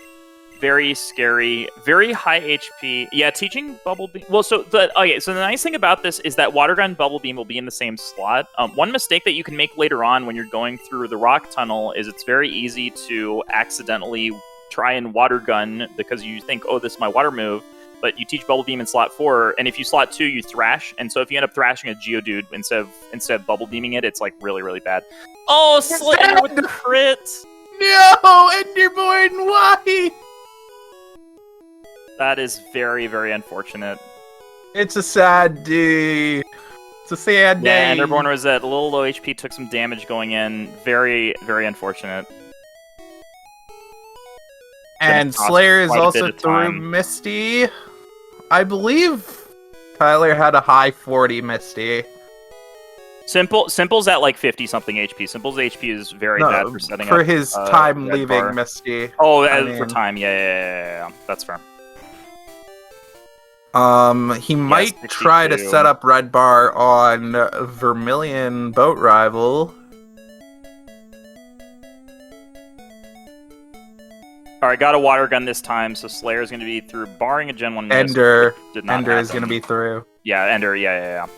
[SPEAKER 2] Very scary. Very high HP. Yeah, teaching Bubble Beam. Well, so the nice thing about this is that Water Gun Bubble Beam will be in the same slot. One mistake that you can make later on when you're going through the rock tunnel is it's very easy to accidentally try and Water Gun because you think, oh, this is my water move. But you teach Bubble Beam in slot 4, and if you slot 2, you thrash. And so if you end up thrashing a Geodude instead of Bubble Beaming it, it's like really, really bad. Oh, Slayer with the crit!
[SPEAKER 1] No, Enderborn, why?
[SPEAKER 2] That is very, very unfortunate.
[SPEAKER 1] It's a sad day. It's a sad day.
[SPEAKER 2] Yeah, Enderborn was at a little low HP, took some damage going in. Very, very unfortunate.
[SPEAKER 1] And Slayer is also through Misty. I believe Tyler had a high 40 Misty.
[SPEAKER 2] Simple's at like 50-something HP. Simple's HP is very bad for setting up.
[SPEAKER 1] For his time leaving Misty.
[SPEAKER 2] Oh, for time. Yeah. That's fair.
[SPEAKER 1] He might try to set up red bar on Vermilion Boat Rival.
[SPEAKER 2] Alright, got a water gun this time, so Slayer's going to be through, barring a Gen 1 miss.
[SPEAKER 1] Ender is going to be through.
[SPEAKER 2] Yeah, Ender, yeah.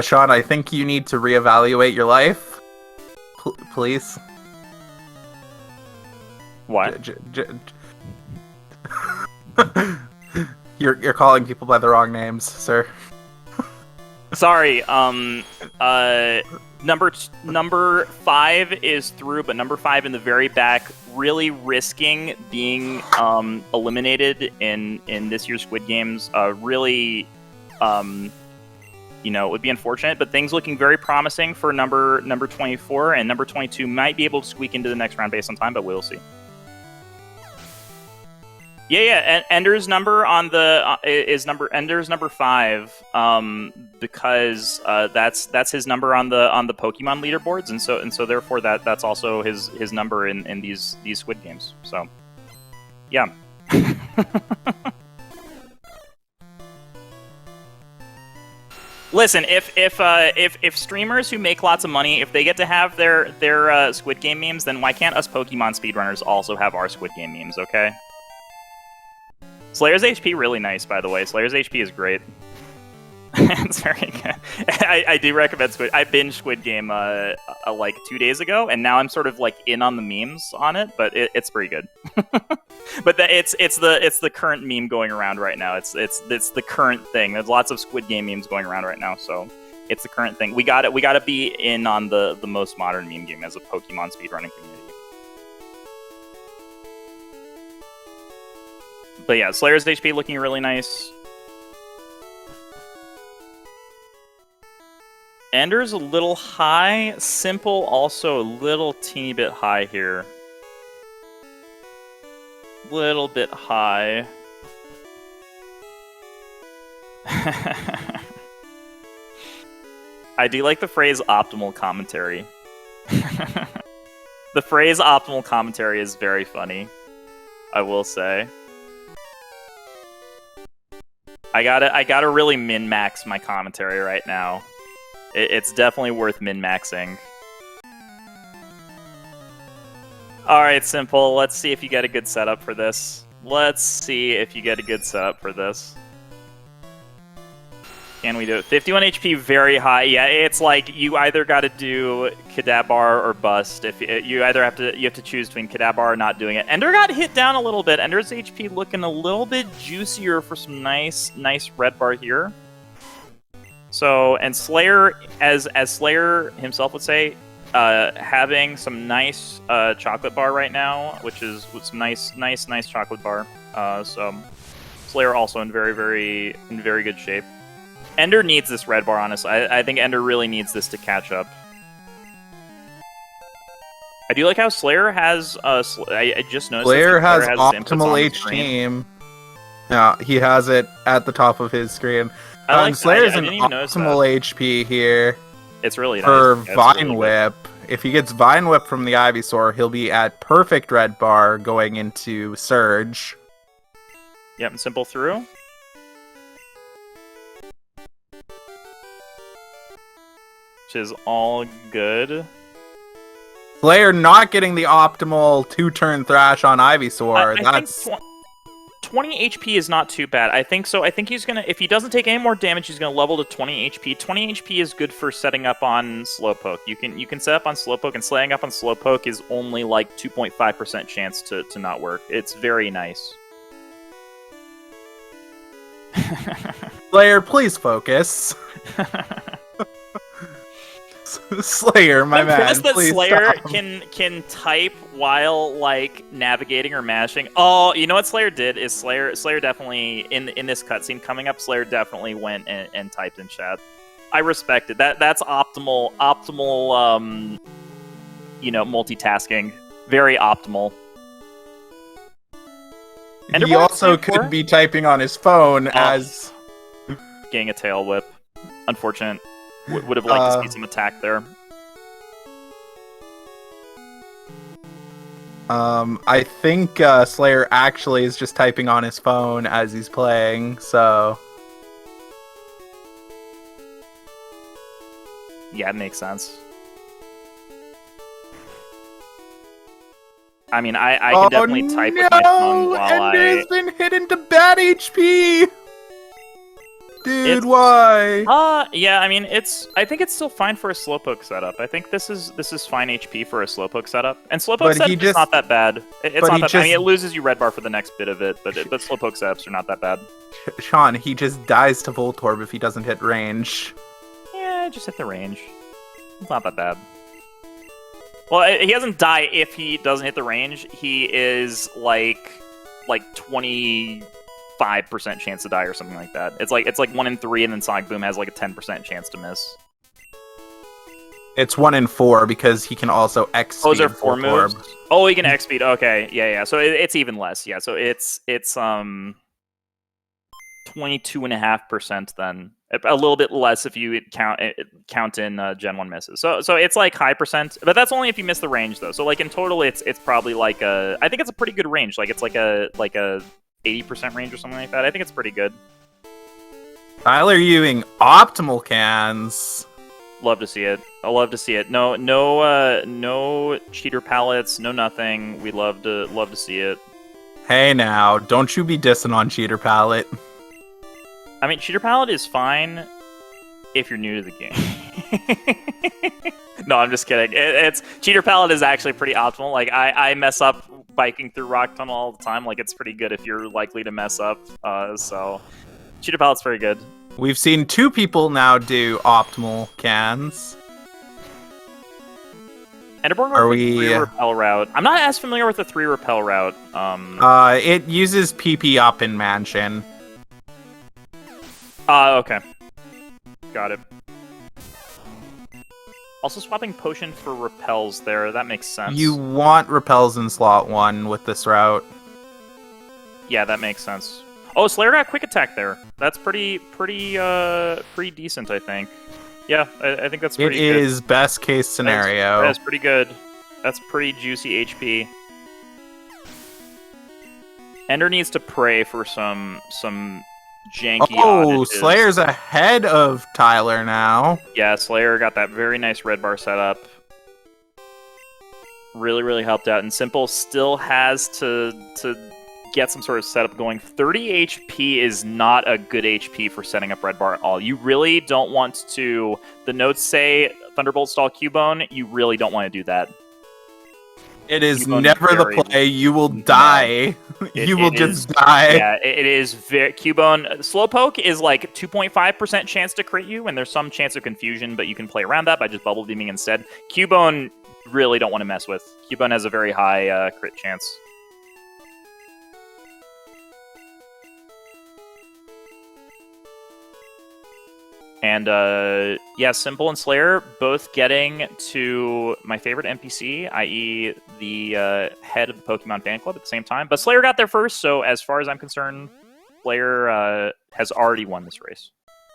[SPEAKER 1] Sean, I think you need to reevaluate your life. Please.
[SPEAKER 2] What?
[SPEAKER 1] You're calling people by the wrong names, sir.
[SPEAKER 2] Sorry, Number 5 is through, but number 5 in the very back, really risking being eliminated in this year's Squid Games. Really, it would be unfortunate, but things looking very promising for number 24, and number 22 might be able to squeak into the next round based on time, but we'll see. Yeah. Ender's number on the Ender's number 5, because that's his number on the Pokemon leaderboards, and so therefore that's also his number in these Squid Games. So, yeah. Listen, if streamers who make lots of money, if they get to have their Squid Game memes, then why can't us Pokemon speedrunners also have our Squid Game memes? Okay. Slayer's HP really nice, by the way. Slayer's HP is great. It's very good. I do recommend Squid. I binged Squid Game like 2 days ago, and now I'm sort of like in on the memes on it, but it's pretty good. But it's the current meme going around right now. It's the current thing. There's lots of Squid Game memes going around right now, so it's the current thing. We got to be in on the most modern meme game as a Pokemon speedrunning community. But yeah, Slayer's HP looking really nice. Ender's a little high. Simple also a little teeny bit high here. Little bit high. I do like the phrase optimal commentary. The phrase optimal commentary is very funny, I will say. I gotta really min-max my commentary right now. It's definitely worth min-maxing. Alright, Simple, let's see if you get a good setup for this. Let's see if you get a good setup for this. Can we do it? 51 HP, very high. Yeah, it's like you either got to do Kadabar or bust. If you have to choose between Kadabar or not doing it. Ender got hit down a little bit. Ender's HP looking a little bit juicier for some nice red bar here. So, and Slayer, as Slayer himself would say, having some nice chocolate bar right now, which is some nice chocolate bar. So, Slayer also in very good shape. Ender needs this red bar, honestly. I think Ender really needs this to catch up. I do like how Slayer has... I just noticed
[SPEAKER 1] Slayer has optimal HP. Yeah, he has it at the top of his screen. Slayer's an optimal HP here.
[SPEAKER 2] It's really nice.
[SPEAKER 1] For Vine Whip. If he gets Vine Whip from the Ivysaur, he'll be at perfect red bar going into Surge.
[SPEAKER 2] Yep, and Simple through. Is all good.
[SPEAKER 1] Slayer not getting the optimal 2-turn thrash on Ivysaur.
[SPEAKER 2] That's 20 HP is not too bad. I think so. I think he's gonna, if he doesn't take any more damage, he's gonna level to 20 HP. 20 HP is good for setting up on Slowpoke. You can set up on Slowpoke, and slaying up on Slowpoke is only like 2.5% chance to not work. It's very nice.
[SPEAKER 1] Slayer, please focus. Slayer, my man.
[SPEAKER 2] Impressed that
[SPEAKER 1] please
[SPEAKER 2] Slayer
[SPEAKER 1] stop.
[SPEAKER 2] can type while like navigating or mashing. Oh, you know what Slayer did is Slayer definitely in this cutscene coming up. Slayer definitely went and typed in chat. I respect it. That's optimal. You know, multitasking. Very optimal.
[SPEAKER 1] Enderborn he also could be typing on his phone as
[SPEAKER 2] getting a tail whip. Unfortunate. Would have liked to see some attack there.
[SPEAKER 1] I think Slayer actually is just typing on his phone as he's playing, so...
[SPEAKER 2] Yeah, it makes sense. I mean, I can definitely type with my phone while
[SPEAKER 1] Ender's been hit into bad HP! Dude, why?
[SPEAKER 2] Yeah, I mean, I think it's still fine for a Slowpoke setup. I think this is fine HP for a Slowpoke setup. And Slowpoke setup is not that bad. It's not that bad. I mean, it loses you red bar for the next bit of it, but Slowpoke setups are not that bad.
[SPEAKER 1] Sean, he just dies to Voltorb if he doesn't hit range.
[SPEAKER 2] Yeah, just hit the range. It's not that bad. Well, he doesn't die if he doesn't hit the range. He is like 25% chance to die or something like that. It's like 1 in 3, and then Sonic Boom has like a 10% chance to miss.
[SPEAKER 1] It's 1 in 4 because he can also X speed.
[SPEAKER 2] Oh, is there 4 moves? Oh, he can X speed. Okay, yeah. So it's even less. Yeah, so it's 22.5% then. A little bit less if you count in Gen 1 misses. So it's like high percent, but that's only if you miss the range though. So like in total, it's probably like I think it's a pretty good range. Like it's like a 80% range or something like that. I think it's pretty good.
[SPEAKER 1] Tyler using optimal cans.
[SPEAKER 2] Love to see it. I love to see it. No cheater palettes, no nothing. We love to see it.
[SPEAKER 1] Hey now, don't you be dissing on cheater palette.
[SPEAKER 2] I mean, cheater palette is fine if you're new to the game. No, I'm just kidding. It's cheater palette is actually pretty optimal. Like I mess up biking through Rock Tunnel all the time. Like it's pretty good if you're likely to mess up. So cheater palette's very good.
[SPEAKER 1] We've seen 2 people now do optimal cans.
[SPEAKER 2] Enderborn with the 3 repel route. I'm not as familiar with the 3 repel route.
[SPEAKER 1] It uses PP up in Mansion.
[SPEAKER 2] Okay. Got it. Also swapping potion for repels there, that makes sense.
[SPEAKER 1] You want repels in slot 1 with this route.
[SPEAKER 2] Yeah, that makes sense. Oh, Slayer got quick attack there. That's pretty decent, I think. Yeah, I think that's pretty good.
[SPEAKER 1] It is best case scenario.
[SPEAKER 2] That's pretty good. That's pretty juicy HP. Ender needs to pray for some janky
[SPEAKER 1] Oh,
[SPEAKER 2] oddages.
[SPEAKER 1] Slayer's ahead of Tyler now.
[SPEAKER 2] Yeah, Slayer got that very nice red bar setup. Really, really helped out. And Simple still has to get some sort of setup going. 30 HP is not a good HP for setting up red bar at all. You really don't want to... The notes say Thunderbolt stall Cubone. You really don't want to do that.
[SPEAKER 1] It is
[SPEAKER 2] Cubone
[SPEAKER 1] never
[SPEAKER 2] very...
[SPEAKER 1] the play. You will die. You will just die.
[SPEAKER 2] Yeah, it is very... Cubone... Slowpoke is like 2.5% chance to crit you, and there's some chance of confusion, but you can play around that by just bubble beaming instead. Cubone, really don't want to mess with. Cubone has a very high crit chance. And, yeah, Simple and Slayer both getting to my favorite NPC, i.e. the head of the Pokemon fan club at the same time. But Slayer got there first, so as far as I'm concerned, Slayer has already won this race.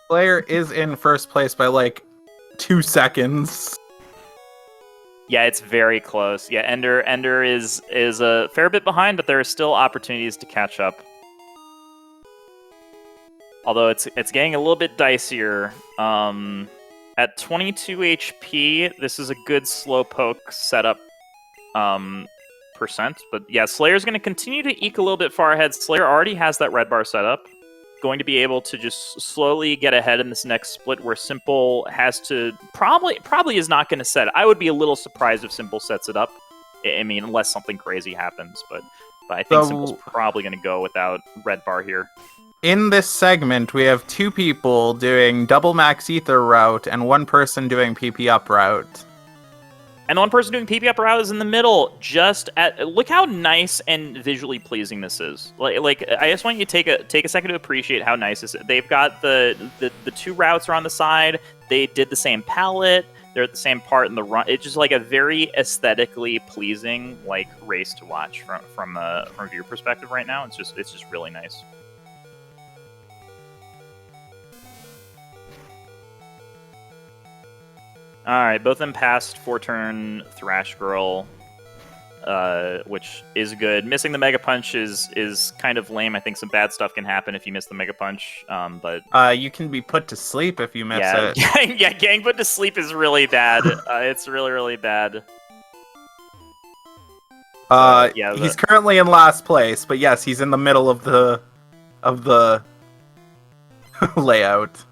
[SPEAKER 1] Slayer is in first place by, like, 2 seconds.
[SPEAKER 2] Yeah, it's very close. Yeah, Ender is a fair bit behind, but there are still opportunities to catch up. Although it's getting a little bit dicier. At 22 HP, this is a good Slowpoke setup percent. But yeah, Slayer's going to continue to eke a little bit far ahead. Slayer already has that red bar setup. Going to be able to just slowly get ahead in this next split where Simple has to... Probably is not going to set it. I would be a little surprised if Simple sets it up. I mean, unless something crazy happens. But I think Simple's probably going to go without red bar here.
[SPEAKER 1] In this segment, we have 2 people doing double max ether route and 1 person doing PP up route.
[SPEAKER 2] And the 1 person doing PP up route is in the middle. Look how nice and visually pleasing this is. Like I just want you to take a second to appreciate how nice this is. They've got the 2 routes are on the side. They did the same palette. They're at the same part in the run. It's just like a very aesthetically pleasing like race to watch from a viewer perspective right now. It's just really nice. Alright, both of them passed 4-turn Thrash Girl, which is good. Missing the Mega Punch is kind of lame. I think some bad stuff can happen if you miss the Mega Punch, but...
[SPEAKER 1] you can be put to sleep if you miss it.
[SPEAKER 2] Yeah, getting put to sleep is really bad. It's really, really bad.
[SPEAKER 1] He's currently in last place, but yes, he's in the middle of the layout.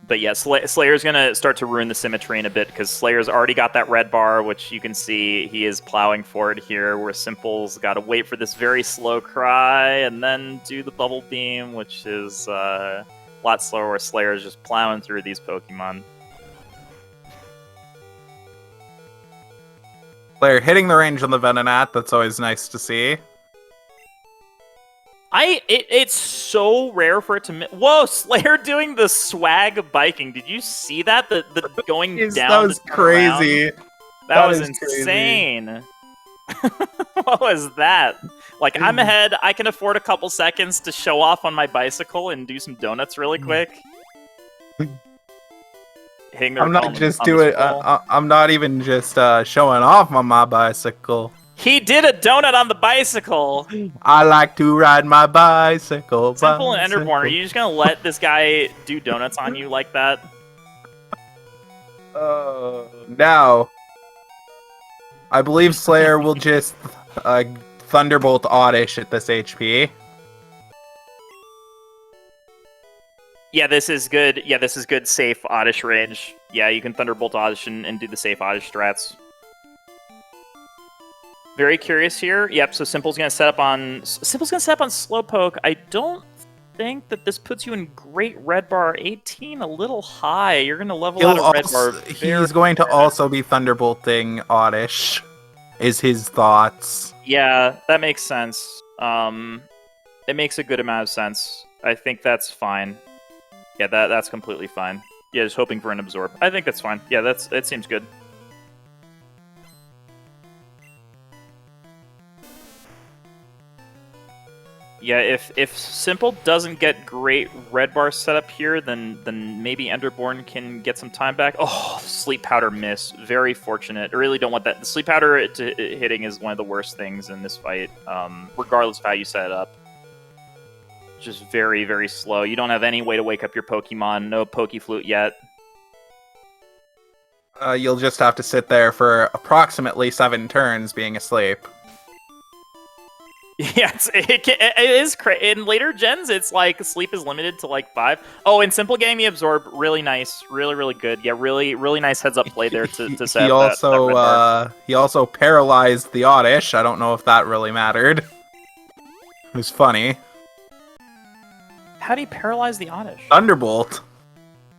[SPEAKER 2] But yeah, Slayer's going to start to ruin the symmetry in a bit, because Slayer's already got that red bar, which you can see he is plowing forward here, where Simple's got to wait for this very slow cry, and then do the bubble beam, which is a lot slower, where Slayer's just plowing through these Pokemon.
[SPEAKER 1] Slayer hitting the range on the Venonat, that's always nice to see.
[SPEAKER 2] It's so rare for it to miss. Whoa, Slayer doing the swag biking. Did you see that? The going down.
[SPEAKER 1] That was crazy.
[SPEAKER 2] That was insane. What was that? Like, I'm ahead. I can afford a couple seconds to show off on my bicycle and do some donuts really quick.
[SPEAKER 1] I'm not even just showing off on my bicycle.
[SPEAKER 2] He did a donut on the bicycle.
[SPEAKER 1] I like to ride my bicycle.
[SPEAKER 2] Simple and Enderborn, are you just gonna let this guy do donuts on you like that?
[SPEAKER 1] Now, I believe Slayer will just Thunderbolt Oddish at this HP.
[SPEAKER 2] Yeah, this is good. Yeah, this is good safe Oddish range. Yeah, you can Thunderbolt Oddish and do the safe Oddish strats. Very curious here. Yep, so Simple's gonna set up on Slowpoke. I don't think that this puts you in great red bar. 18, a little high. You're gonna level out a red bar.
[SPEAKER 1] He's going to also be Thunderbolting Oddish, is his thoughts.
[SPEAKER 2] Yeah, that makes sense. It makes a good amount of sense. I think that's fine. Yeah, that's completely fine. Yeah, just hoping for an absorb. I think that's fine. Yeah, that seems good. Yeah, if Simple doesn't get great red bar setup here, then maybe Enderborn can get some time back. Oh, sleep powder miss. Very fortunate. I really don't want that. The sleep powder hitting is one of the worst things in this fight, regardless of how you set it up. Just very, very slow. You don't have any way to wake up your Pokemon. No Pokeflute yet.
[SPEAKER 1] You'll just have to sit there for approximately 7 turns being asleep.
[SPEAKER 2] Yeah, it is crazy. In later gens, it's like sleep is limited to like 5. Oh, in Simple Game, he absorb really nice, really good. Yeah, really nice heads up play there to set that.
[SPEAKER 1] He also paralyzed the Oddish. I don't know if that really mattered. It was funny.
[SPEAKER 2] How do you paralyze the Oddish?
[SPEAKER 1] Thunderbolt.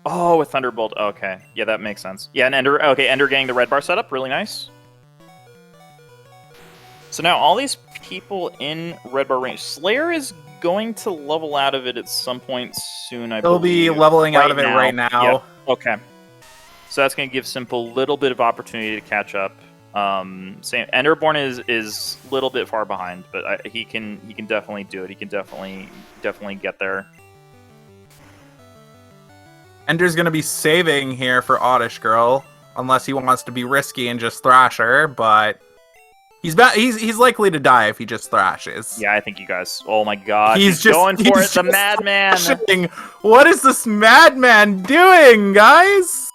[SPEAKER 2] Oh, with Thunderbolt. Okay, yeah, that makes sense. Yeah, and Ender getting the red bar setup, really nice. So now all these people in red bar range. Slayer is going to level out of it at some point soon, I believe.
[SPEAKER 1] He'll be leveling out of it right now.
[SPEAKER 2] Yep. Okay. So that's going to give Simple a little bit of opportunity to catch up. Same. Enderborn is a little bit far behind, but he can definitely do it. He can definitely get there.
[SPEAKER 1] Ender's going to be saving here for Oddish Girl, unless he wants to be risky and just thrash her, but he's likely to die if he just thrashes.
[SPEAKER 2] Yeah, I think you guys. Oh my god,
[SPEAKER 1] he's just
[SPEAKER 2] going for it. The madman.
[SPEAKER 1] What is this madman doing, guys?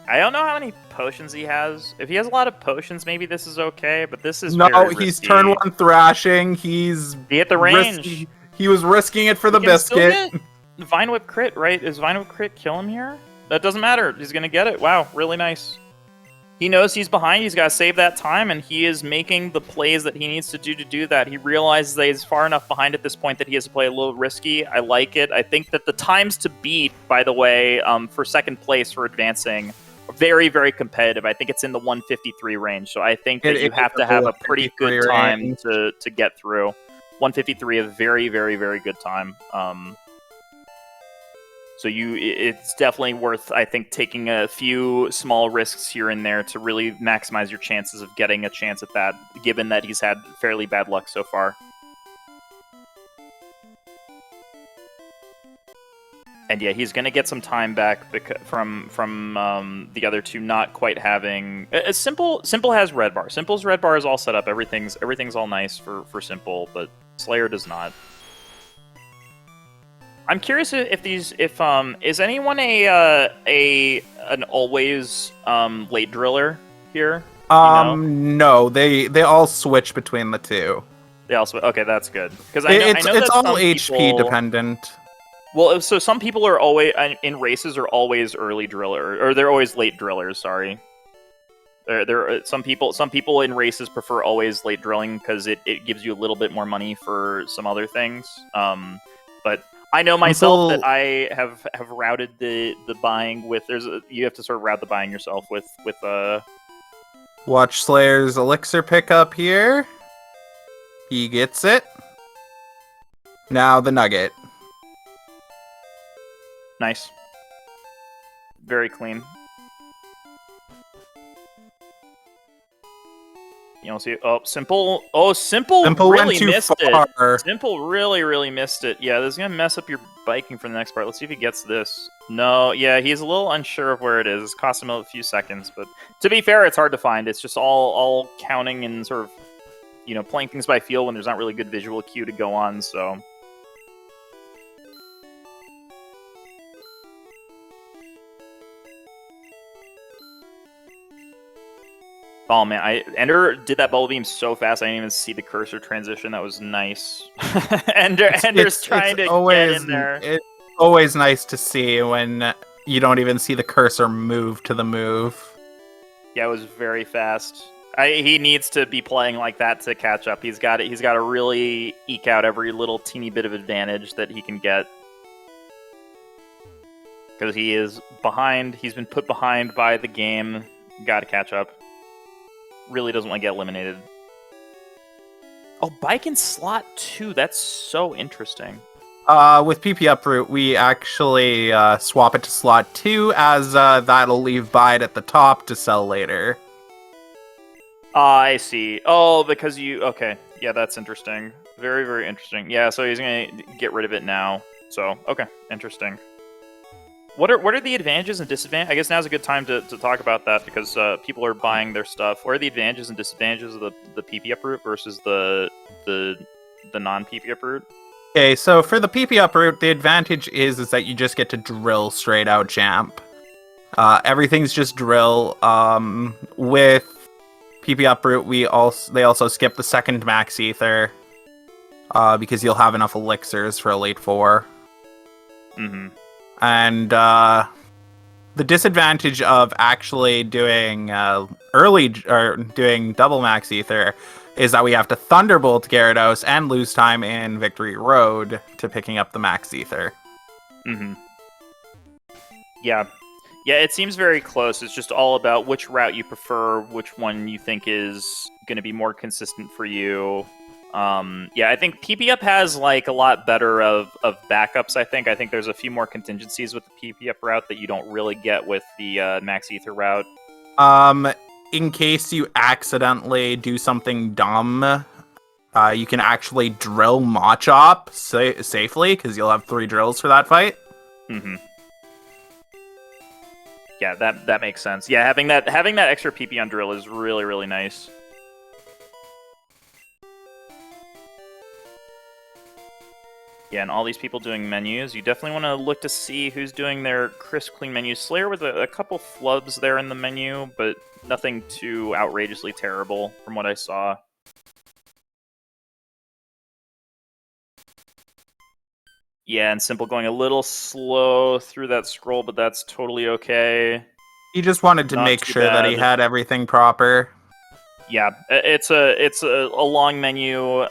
[SPEAKER 2] I don't know how many potions he has. If he has a lot of potions, maybe this is okay. But this is
[SPEAKER 1] no.
[SPEAKER 2] Very
[SPEAKER 1] He's
[SPEAKER 2] risky.
[SPEAKER 1] turn 1 thrashing. He's
[SPEAKER 2] at the range.
[SPEAKER 1] He was risking it for the biscuit.
[SPEAKER 2] Vine Whip crit, right? Is Vine Whip crit kill him here? That doesn't matter. He's gonna get it. Wow, really nice. He knows he's behind. He's got to save that time, and he is making the plays that he needs to do that. He realizes that he's far enough behind at this point that he has to play a little risky. I like it. I think that the times to beat, by the way, for second place for advancing, are very, very competitive. I think it's in the 153 range, so I think that you have to have a pretty good time to get through. 153, a very, very, very good time. So it's definitely worth, I think, taking a few small risks here and there to really maximize your chances of getting a chance at that, given that he's had fairly bad luck so far. And yeah, he's going to get some time back from the other two not quite having... Simple has red bar. Simple's red bar is all set up. Everything's all nice for Simple, but Slayer does not. I'm curious if is anyone an always late driller here?
[SPEAKER 1] No, they all switch between the two.
[SPEAKER 2] They all switch. Okay, that's good because
[SPEAKER 1] it's all HP dependent.
[SPEAKER 2] Well, so some people are always in races are always early driller, or they're always late drillers. Sorry. Some people in races prefer always late drilling because it gives you a little bit more money for some other things. But I know myself that I have routed the buying with you have to sort of route the buying yourself with
[SPEAKER 1] Watch Slayer's elixir pickup here. He gets it. Now the nugget.
[SPEAKER 2] Nice. Very clean. You don't see. Oh, Simple. Oh, Simple really missed it. Simple really missed it. Yeah, this is gonna mess up your biking for the next part. Let's see if he gets this. No, yeah, he's a little unsure of where it is. It's cost him a few seconds, but to be fair, it's hard to find. It's just all counting and sort of, playing things by feel when there's not really good visual cue to go on. So. Oh man, Ender did that bubble beam so fast I didn't even see the cursor transition. That was nice. Ender's trying to get in there.
[SPEAKER 1] It's always nice to see when you don't even see the cursor move to the move.
[SPEAKER 2] Yeah, it was very fast. He needs to be playing like that to catch up. He's got to really eke out every little teeny bit of advantage that he can get. Because he is behind. He's been put behind by the game. Got to catch up. Really doesn't want to get eliminated. Oh, bike in slot 2. That's so interesting.
[SPEAKER 1] With PP Uproot, we actually swap it to slot 2, as that'll leave Bide at the top to sell later.
[SPEAKER 2] I see. Oh, because you... Okay. Yeah, that's interesting. Very, very interesting. Yeah, so he's going to get rid of it now. So, okay. Interesting. What are the advantages and disadvantages? I guess now's a good time to talk about that, because people are buying their stuff. What are the advantages and disadvantages of the PP Uproot versus the non-PP Uproot?
[SPEAKER 1] Okay, so for the PP Uproot, the advantage is that you just get to drill straight out Champ. Everything's just drill. With PP Uproot, they also skip the second Max Ether, because you'll have enough elixirs for Elite Four.
[SPEAKER 2] Mm-hmm.
[SPEAKER 1] And the disadvantage of actually doing doing double Max Ether is that we have to Thunderbolt Gyarados and lose time in Victory Road to picking up the Max Ether.
[SPEAKER 2] Mm-hmm. Yeah. Yeah, it seems very close. It's just all about which route you prefer, which one you think is going to be more consistent for you. Yeah, I think PP Up has like a lot better of backups. I think there's a few more contingencies with the PP Up route that you don't really get with the Max Ether route.
[SPEAKER 1] In case you accidentally do something dumb, you can actually drill Machop safely, because you'll have 3 drills for that fight.
[SPEAKER 2] Mm-hmm. Yeah, that makes sense. Yeah, having that extra PP on drill is really, really nice. Yeah, and all these people doing menus, you definitely want to look to see who's doing their crisp, clean menus. Slayer with a couple flubs there in the menu, but nothing too outrageously terrible from what I saw. Yeah, and Simple going a little slow through that scroll, but that's totally okay.
[SPEAKER 1] He just wanted to make sure that he had everything proper.
[SPEAKER 2] Yeah, it's a long menu.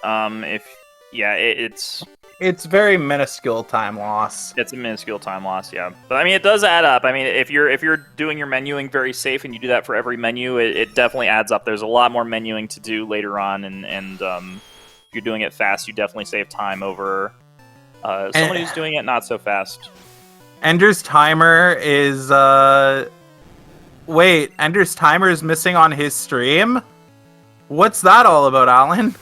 [SPEAKER 1] It's very minuscule time loss.
[SPEAKER 2] It's a minuscule time loss, yeah. But I mean, it does add up. I mean, if you're doing your menuing very safe and you do that for every menu, it definitely adds up. There's a lot more menuing to do later on, and if you're doing it fast, you definitely save time over someone who's doing it not so fast.
[SPEAKER 1] Ender's timer is wait, Ender's timer is missing on his stream? What's that all about, Alan?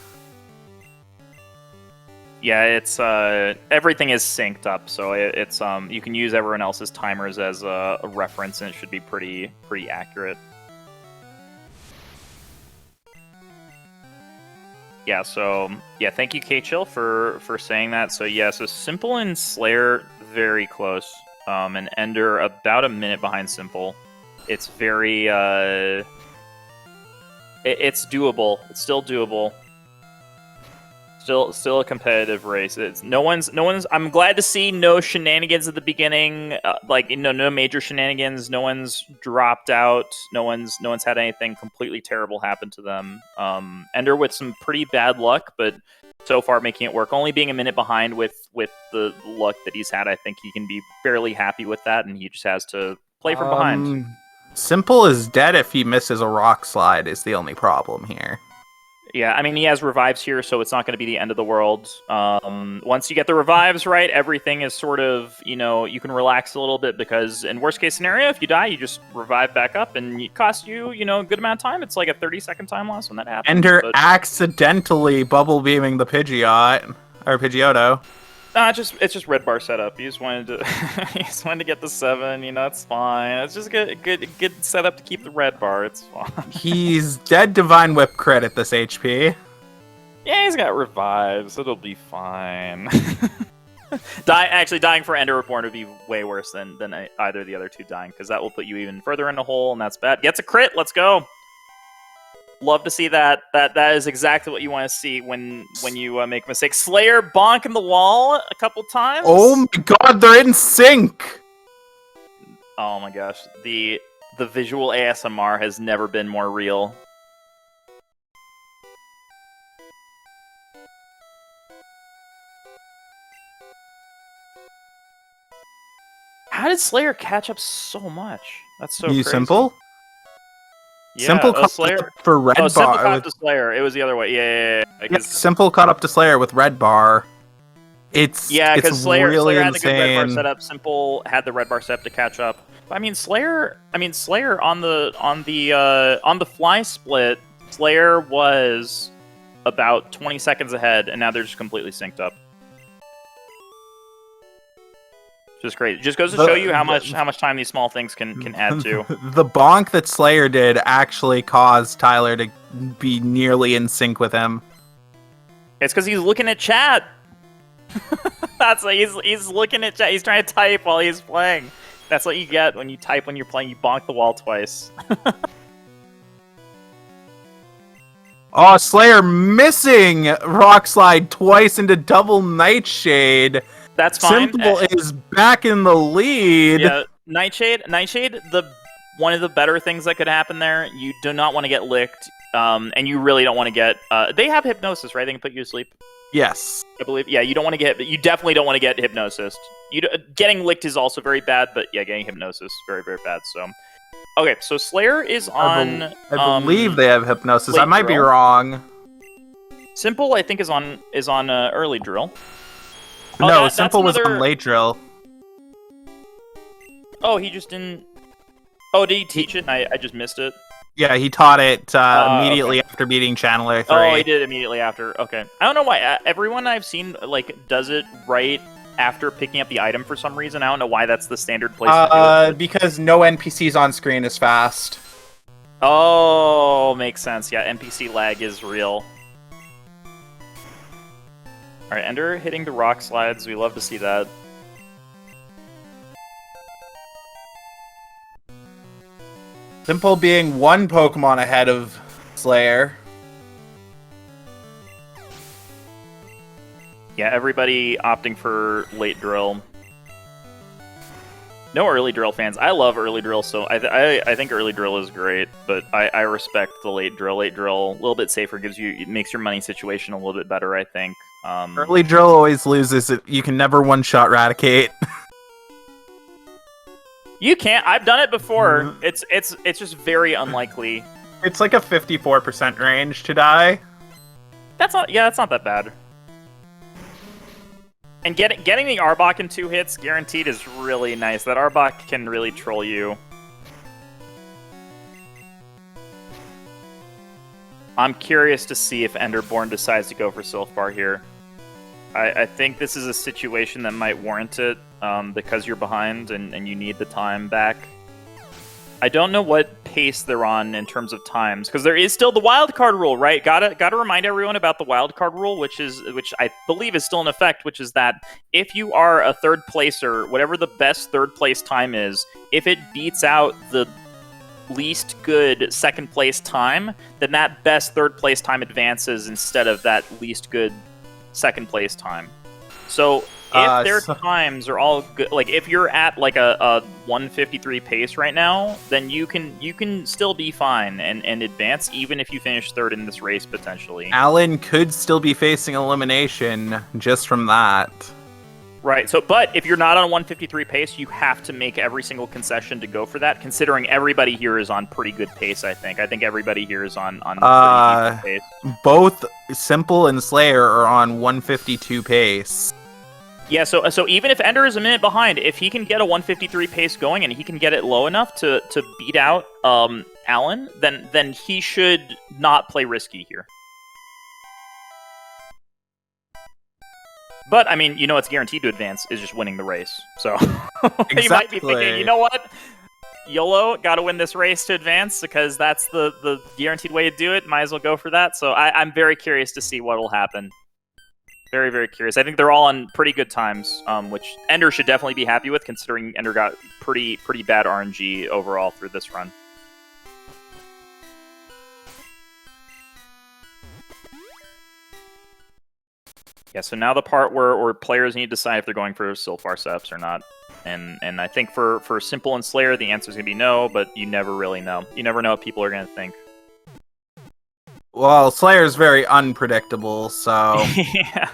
[SPEAKER 2] Yeah, it's everything is synced up, so it's you can use everyone else's timers as a reference, and it should be pretty accurate. Yeah, so yeah, thank you, K-Chill, for saying that. So yeah, so Simple and Slayer very close, and Ender about a minute behind Simple. It's very it's doable. It's still doable. Still a competitive race. It's no one's. I'm glad to see no shenanigans at the beginning. No major shenanigans. No one's dropped out. No one's had anything completely terrible happen to them. Ender with some pretty bad luck, but so far making it work. Only being a minute behind with the luck that he's had, I think he can be fairly happy with that, and he just has to play from behind.
[SPEAKER 1] Simple is dead if he misses a rock slide. Is the only problem here.
[SPEAKER 2] Yeah, I mean, he has revives here, so it's not going to be the end of the world. Once you get the revives right, everything is sort of, you can relax a little bit, because in worst case scenario, if you die, you just revive back up, and it costs you, a good amount of time. It's like a 30-second time loss when that happens.
[SPEAKER 1] Ender accidentally bubble beaming the Pidgeot, or Pidgeotto.
[SPEAKER 2] Nah, it's just red bar setup. You just wanted to get the 7. It's fine. It's just good setup to keep the red bar. It's fine.
[SPEAKER 1] He's dead Divine Whip crit at this HP.
[SPEAKER 2] Yeah, he's got revives. It'll be fine. Dying for Enderborn would be way worse than either of the other two dying, because that will put you even further in the hole, and that's bad. Gets a crit. Let's go. Love to see that. That is exactly what you want to see when you make a mistake. Slayer bonking the wall a couple times.
[SPEAKER 1] Oh my god, they're in sync!
[SPEAKER 2] Oh my gosh. The visual ASMR has never been more real. How did Slayer catch up so much? That's so crazy.
[SPEAKER 1] Simple?
[SPEAKER 2] Yeah,
[SPEAKER 1] Simple caught
[SPEAKER 2] Slayer
[SPEAKER 1] up for red bar.
[SPEAKER 2] Simple caught up to Slayer. It was the other way. Yeah.
[SPEAKER 1] Simple caught up to Slayer with red bar.
[SPEAKER 2] Yeah, because Slayer
[SPEAKER 1] really
[SPEAKER 2] had the good red bar
[SPEAKER 1] insane.
[SPEAKER 2] setup. Simple had the red bar setup to catch up. But, I mean, Slayer on the fly split, Slayer was about 20 seconds ahead, and now they're just completely synced up. Just great. It just goes to show you how much time these small things can add to.
[SPEAKER 1] The bonk that Slayer did actually caused Tyler to be nearly in sync with him.
[SPEAKER 2] It's because he's looking at chat. That's like he's looking at chat. He's trying to type while he's playing. That's what you get when you type when you're playing. You bonk the wall twice.
[SPEAKER 1] Oh, Slayer missing Rock Slide twice into double Nightshade.
[SPEAKER 2] That's fine.
[SPEAKER 1] Simple is back in the lead.
[SPEAKER 2] Yeah, Nightshade. One of the better things that could happen there. You do not want to get licked, and you really don't want to get. They have hypnosis, right? They can put you to sleep.
[SPEAKER 1] Yes,
[SPEAKER 2] I believe. Yeah, you don't want to get. You definitely don't want to get hypnosis. Getting licked is also very bad, but yeah, getting hypnosis very bad. So, okay, so Slayer is on.
[SPEAKER 1] I believe they have hypnosis.
[SPEAKER 2] late
[SPEAKER 1] I might be
[SPEAKER 2] drill.
[SPEAKER 1] wrong.
[SPEAKER 2] Simple, I think, is on early drill.
[SPEAKER 1] No,
[SPEAKER 2] that's
[SPEAKER 1] Simple was
[SPEAKER 2] another-
[SPEAKER 1] on late drill.
[SPEAKER 2] Oh, he just didn't. Oh, did he teach it? And I just missed it.
[SPEAKER 1] Yeah, he taught it immediately
[SPEAKER 2] okay.
[SPEAKER 1] after beating Channeler 3.
[SPEAKER 2] Oh, he did immediately after. Okay, I don't know why everyone I've seen does it right after picking up the item for some reason. I don't know why that's the standard place to do it.
[SPEAKER 1] Because no NPCs on screen is fast.
[SPEAKER 2] Oh, makes sense. Yeah, NPC lag is real. All right, Ender hitting the rock slides. We love to see that.
[SPEAKER 1] Simple being one Pokemon ahead of Slayer.
[SPEAKER 2] Yeah, everybody opting for late drill. No early drill fans. I love early drill, so I think early drill is great, but I respect the late drill. Late drill, a little bit safer, it makes your money situation a little bit better, I think.
[SPEAKER 1] Early drill always loses. You can never one-shot Raticate.
[SPEAKER 2] You can't. I've done it before. It's just very unlikely.
[SPEAKER 1] It's like a 54% range to die.
[SPEAKER 2] That's not that bad. And getting the Arbok in 2 hits guaranteed is really nice. That Arbok can really troll you. I'm curious to see if Enderborn decides to go for Sylphbar here. I think this is a situation that might warrant it, because you're behind and you need the time back. I don't know what pace they're on in terms of times, because there is still the wildcard rule, right? Gotta remind everyone about the wildcard rule, which I believe is still in effect, which is that if you are a third placer, whatever the best third place time is, if it beats out the least good second place time, then that best third place time advances instead of that least good second place time. So if their times are all good, like if you're at like a 153 pace right now, then you can still be fine and advance even if you finish third in this race potentially.
[SPEAKER 1] Alan could still be facing elimination just from that.
[SPEAKER 2] Right. So, but if you're not on a 153 pace, you have to make every single concession to go for that. Considering everybody here is on pretty good pace, I think everybody here is on pretty decent pace.
[SPEAKER 1] Both Simple and Slayer are on 152 pace.
[SPEAKER 2] Yeah, so even if Ender is a minute behind, if he can get a 153 pace going and he can get it low enough to beat out Alan, then he should not play risky here. But, I mean, it's guaranteed to advance is just winning the race. So,
[SPEAKER 1] Exactly.
[SPEAKER 2] You might be thinking, you know what? YOLO, gotta win this race to advance because that's the guaranteed way to do it. Might as well go for that. So, I'm very curious to see what will happen. Very, very curious. I think they're all on pretty good times, which Ender should definitely be happy with, considering Ender got pretty bad RNG overall through this run. Yeah, so now the part where players need to decide if they're going for Sylphar setups or not. And I think for Simple and Slayer, the answer is going to be no, but you never really know. You never know what people are going to think.
[SPEAKER 1] Well, Slayer's very unpredictable, so...
[SPEAKER 2] Yeah.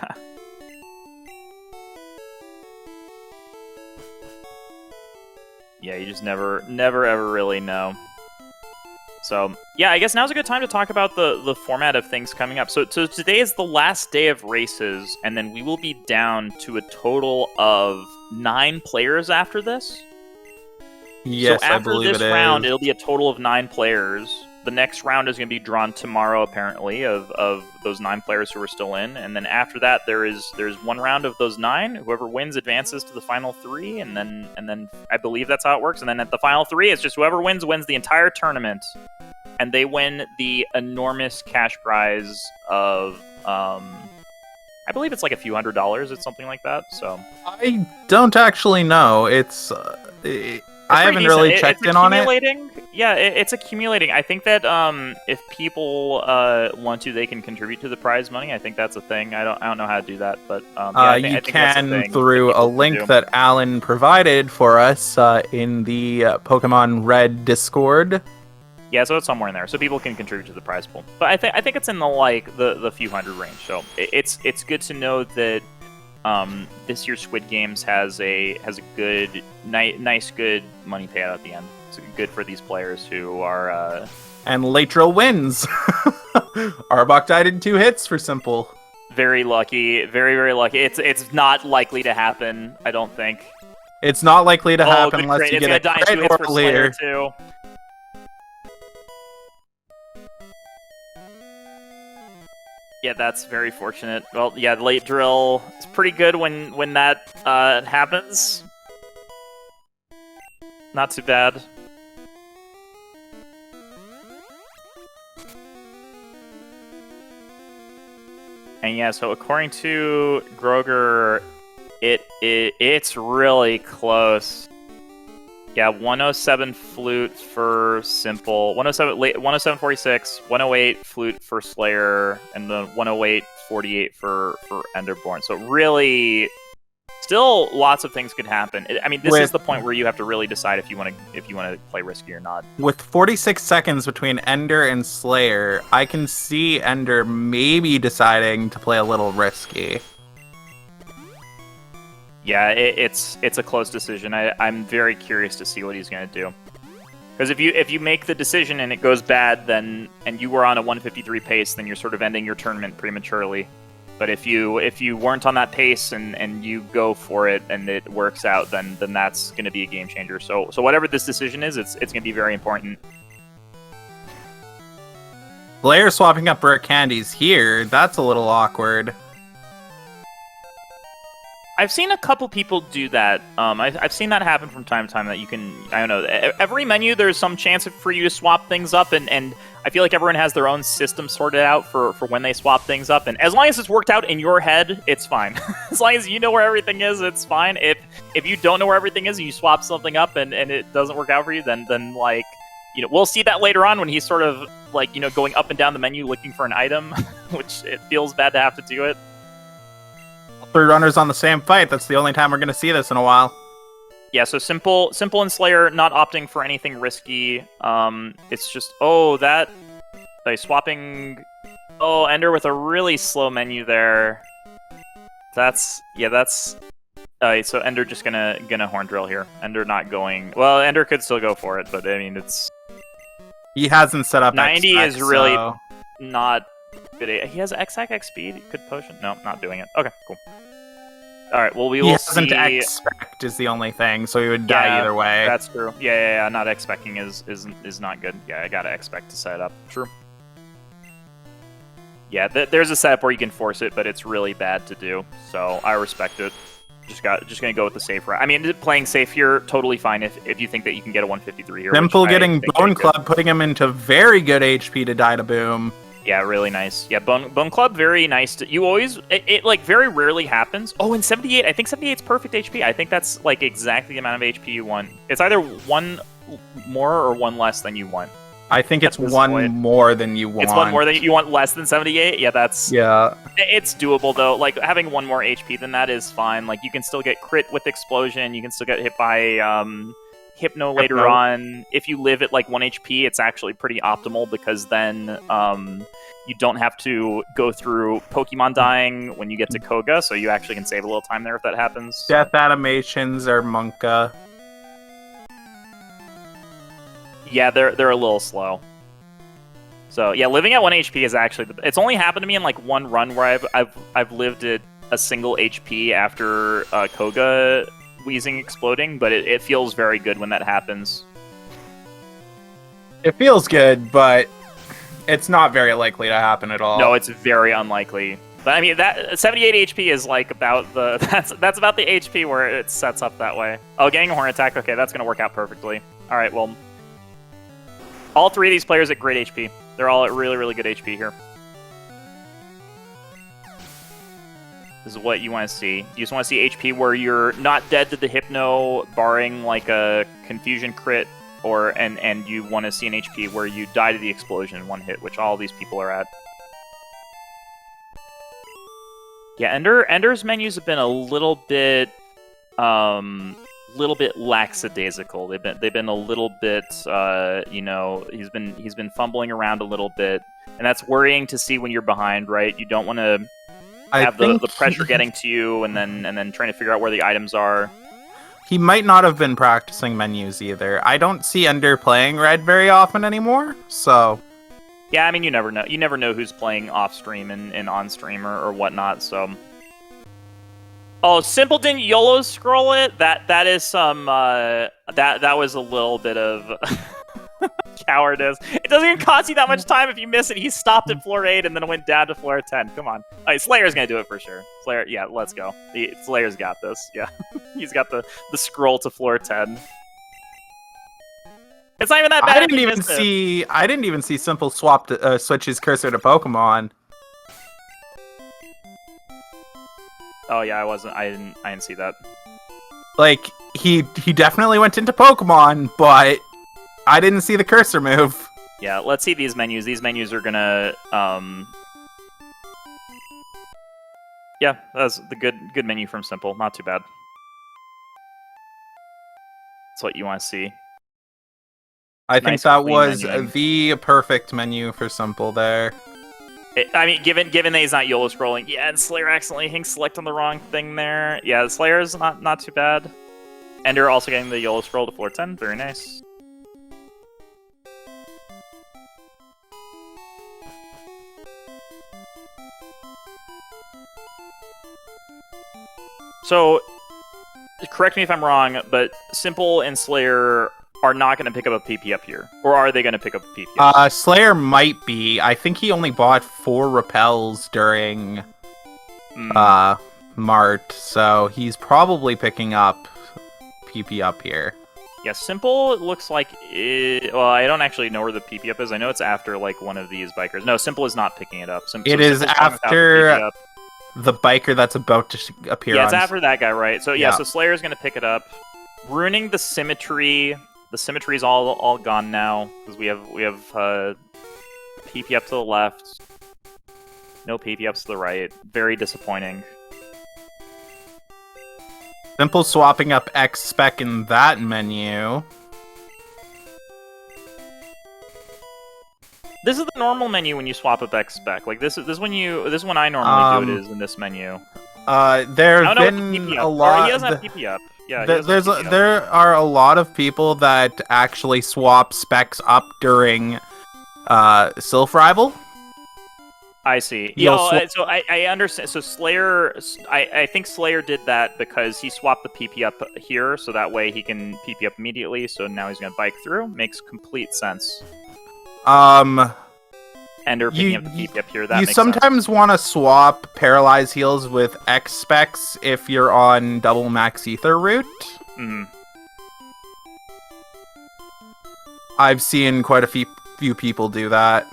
[SPEAKER 2] Yeah, you just never ever really know. So, yeah, I guess now's a good time to talk about the format of things coming up. So today is the last day of races, and then we will be down to a total of 9 players after this.
[SPEAKER 1] Yes,
[SPEAKER 2] so after
[SPEAKER 1] I believe
[SPEAKER 2] this
[SPEAKER 1] it
[SPEAKER 2] round,
[SPEAKER 1] is.
[SPEAKER 2] it'll be a total of 9 players. The next round is going to be drawn tomorrow, apparently, of those 9 players who are still in. And then after that, there's one round of those 9. Whoever wins advances to the final 3, and then I believe that's how it works. And then at the final 3, it's just whoever wins the entire tournament, and they win the enormous cash prize of I believe it's like a few $100s. It's something like that. So
[SPEAKER 1] I don't actually know. I haven't really checked in on it.
[SPEAKER 2] Yeah, it's accumulating. I think that if people want to, they can contribute to the prize money. I think that's a thing. I don't know how to do that, but I think that's a thing
[SPEAKER 1] through a link that Alan provided for us in the Pokemon Red Discord.
[SPEAKER 2] Yeah, so it's somewhere in there, so people can contribute to the prize pool. But I think it's in the few hundred range. So it's good to know that this year's Squid Games has a good, nice, good money payout at the end. It's good for these players who are.
[SPEAKER 1] And Latral wins. Arbok died in 2 hits for Simple.
[SPEAKER 2] Very lucky, very, very lucky. It's not likely to happen. I don't think.
[SPEAKER 1] It's not likely to happen unless you get a crit or a leer.
[SPEAKER 2] Too. Yeah, that's very fortunate. Well, yeah, the late drill is pretty good when that happens. Not too bad. And yeah, so according to Groger, it's really close. Yeah, 107 Flute for Simple, 107.46, 108 Flute for Slayer, and then 108.48 for Enderborn. So really, still lots of things could happen. I mean, this is the point where you have to really decide if you want to play risky or not.
[SPEAKER 1] With 46 seconds between Ender and Slayer, I can see Ender maybe deciding to play a little risky.
[SPEAKER 2] Yeah, it's a close decision. I'm very curious to see what he's going to do. Because if you make the decision and it goes bad, and you were on a 153 pace, then you're sort of ending your tournament prematurely. But if you weren't on that pace and you go for it and it works out, then that's going to be a game changer. So whatever this decision is, it's going to be very important.
[SPEAKER 1] Slayer swapping up rare candies here, that's a little awkward.
[SPEAKER 2] I've seen a couple people do that. I've seen that happen from time to time, that you can, I don't know, every menu there's some chance for you to swap things up, and I feel like everyone has their own system sorted out for when they swap things up, and as long as it's worked out in your head, it's fine. As long as you know where everything is, it's fine. If you don't know where everything is and you swap something up and it doesn't work out for you, then like, you know, we'll see that later on when he's sort of like, you know, going up and down the menu looking for an item, which it feels bad to have to do it.
[SPEAKER 1] 3 runners on the same fight. That's the only time we're going to see this in a while.
[SPEAKER 2] Yeah, so Simple and Slayer not opting for anything risky. It's just, swapping. Oh, Ender with a really slow menu there. So Ender just gonna horn drill here. Ender not going. Well, Ender could still go for it, but I mean it's.
[SPEAKER 1] He hasn't set up
[SPEAKER 2] 90
[SPEAKER 1] X-Pac,
[SPEAKER 2] is really
[SPEAKER 1] so...
[SPEAKER 2] not. He has X speed. Good potion. No, not doing it. Okay, cool. All right. Well, we will see.
[SPEAKER 1] He doesn't expect is the only thing, so he would die either way.
[SPEAKER 2] That's true. Yeah. Not expecting is not good. Yeah, I gotta expect to set up. True. Yeah, there's a setup where you can force it, but it's really bad to do. So I respect it. Just gonna go with the safe route. I mean, playing safe here, totally fine if you think that you can get a 153 here.
[SPEAKER 1] Simple getting Bone Club, putting him into very good HP to die to boom.
[SPEAKER 2] Yeah, really nice. Yeah, Bone Club, very nice. You always, it like very rarely happens. Oh, and 78, I think 78's perfect HP. I think that's like exactly the amount of HP you want. It's either 1 more or 1 less than you want.
[SPEAKER 1] I think it's 1 more than you want.
[SPEAKER 2] It's 1 more than you want, less than 78? Yeah, that's...
[SPEAKER 1] Yeah.
[SPEAKER 2] It's doable, though. Like, having 1 more HP than that is fine. Like, you can still get crit with Explosion. You can still get hit by Hypno later on. If you live at, like, 1 HP, it's actually pretty optimal, because then you don't have to go through Pokemon dying when you get to Koga, so you actually can save a little time there if that happens.
[SPEAKER 1] Death animations are Monka.
[SPEAKER 2] Yeah, they're a little slow. So yeah, living at 1 HP is actually it's only happened to me in like one run where I've lived at a single HP after Koga wheezing exploding, but it feels very good when that happens.
[SPEAKER 1] It feels good, but it's not very likely to happen at all.
[SPEAKER 2] No, it's very unlikely. But I mean, that 78 HP is like about the that's about the HP where it sets up that way. Oh, getting a horn attack. Okay, that's gonna work out perfectly. All right, well, all three of these players at great HP. They're all at really, really good HP here. This is what you want to see. You just want to see HP where you're not dead to the Hypno, barring like a Confusion crit, and you want to see an HP where you die to the explosion in one hit, which all these people are at. Yeah, Ender's menus have been a little bit lackadaisical. They've been a little bit, you know, he's been fumbling around a little bit, and that's worrying to see when you're behind, right? You don't want to have the pressure getting to you, and then trying to figure out where the items are.
[SPEAKER 1] He might not have been practicing menus either. I don't see Ender playing red very often anymore, so...
[SPEAKER 2] Yeah, I mean, you never know. You never know who's playing off-stream and on-stream or whatnot, so... Oh, Simple didn't YOLO scroll it? That is some, that was a little bit of cowardice. It doesn't even cost you that much time if you miss it. He stopped at floor 8 and then went down to floor 10. Come on. All right, Slayer's gonna do it for sure. Slayer, yeah, let's go. Slayer's got this, yeah. He's got the scroll to floor 10. It's not even that bad.
[SPEAKER 1] I didn't even see Simple switch his cursor to Pokemon.
[SPEAKER 2] Oh yeah, I didn't see that.
[SPEAKER 1] Like, he definitely went into Pokemon, but I didn't see the cursor move.
[SPEAKER 2] Yeah, let's see these menus. These menus are gonna yeah, that's the good menu from Simple. Not too bad. That's what you want to see.
[SPEAKER 1] I think that was the perfect menu for Simple there.
[SPEAKER 2] I mean, given that he's not YOLO scrolling, yeah, and Slayer accidentally select on the wrong thing there. Yeah, the Slayer's not too bad. Ender also getting the YOLO scroll to floor 10, very nice. So, correct me if I'm wrong, but Simple and Slayer are not going to pick up a PP up here. Or are they going to pick up a PP up?
[SPEAKER 1] Slayer might be. I think he only bought 4 repels during Mart, so he's probably picking up PP up here.
[SPEAKER 2] Yeah, Simple looks like well, I don't actually know where the PP up is. I know it's after like one of these bikers. No, Simple is not picking it up.
[SPEAKER 1] It is after the biker that's about to appear.
[SPEAKER 2] Yeah, it's after that guy, right? So yeah, so Slayer's going to pick it up, ruining the symmetry. The symmetry's all gone now because we have PP up to the left, no PP ups to the right. Very disappointing.
[SPEAKER 1] Simple swapping up X spec in that menu.
[SPEAKER 2] This is the normal menu when you swap up X spec. Like this is when I normally do it is in this menu.
[SPEAKER 1] There's been a lot.
[SPEAKER 2] He doesn't have PP up. Yeah,
[SPEAKER 1] there are a lot of people that actually swap specs up during Sylph Rival.
[SPEAKER 2] I see. Yeah, so I understand. So Slayer, I think Slayer did that because he swapped the PP up here, so that way he can PP up immediately. So now he's gonna bike through. Makes complete sense. Ender picking up the PP up here. That
[SPEAKER 1] you
[SPEAKER 2] makes
[SPEAKER 1] sometimes want to swap Paralyze Heals with X specs if you're on double max ether route.
[SPEAKER 2] Mm-hmm.
[SPEAKER 1] I've seen quite a few people do that.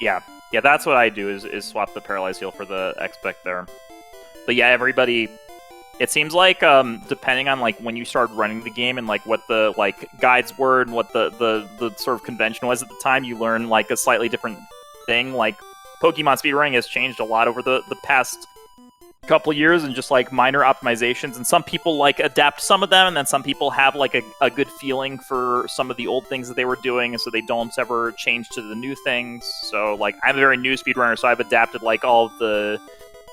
[SPEAKER 2] Yeah, that's what I do is swap the Paralyze Heal for the X spec there. But yeah, everybody. It seems like depending on like when you started running the game and like what the like guides were and what the sort of convention was at the time, you learn like a slightly different thing. Like Pokemon speedrunning has changed a lot over the past couple years and just like minor optimizations, and some people like adapt some of them, and then some people have like a good feeling for some of the old things that they were doing, and so they don't ever change to the new things. So like I'm a very new speedrunner, so I've adapted like all of the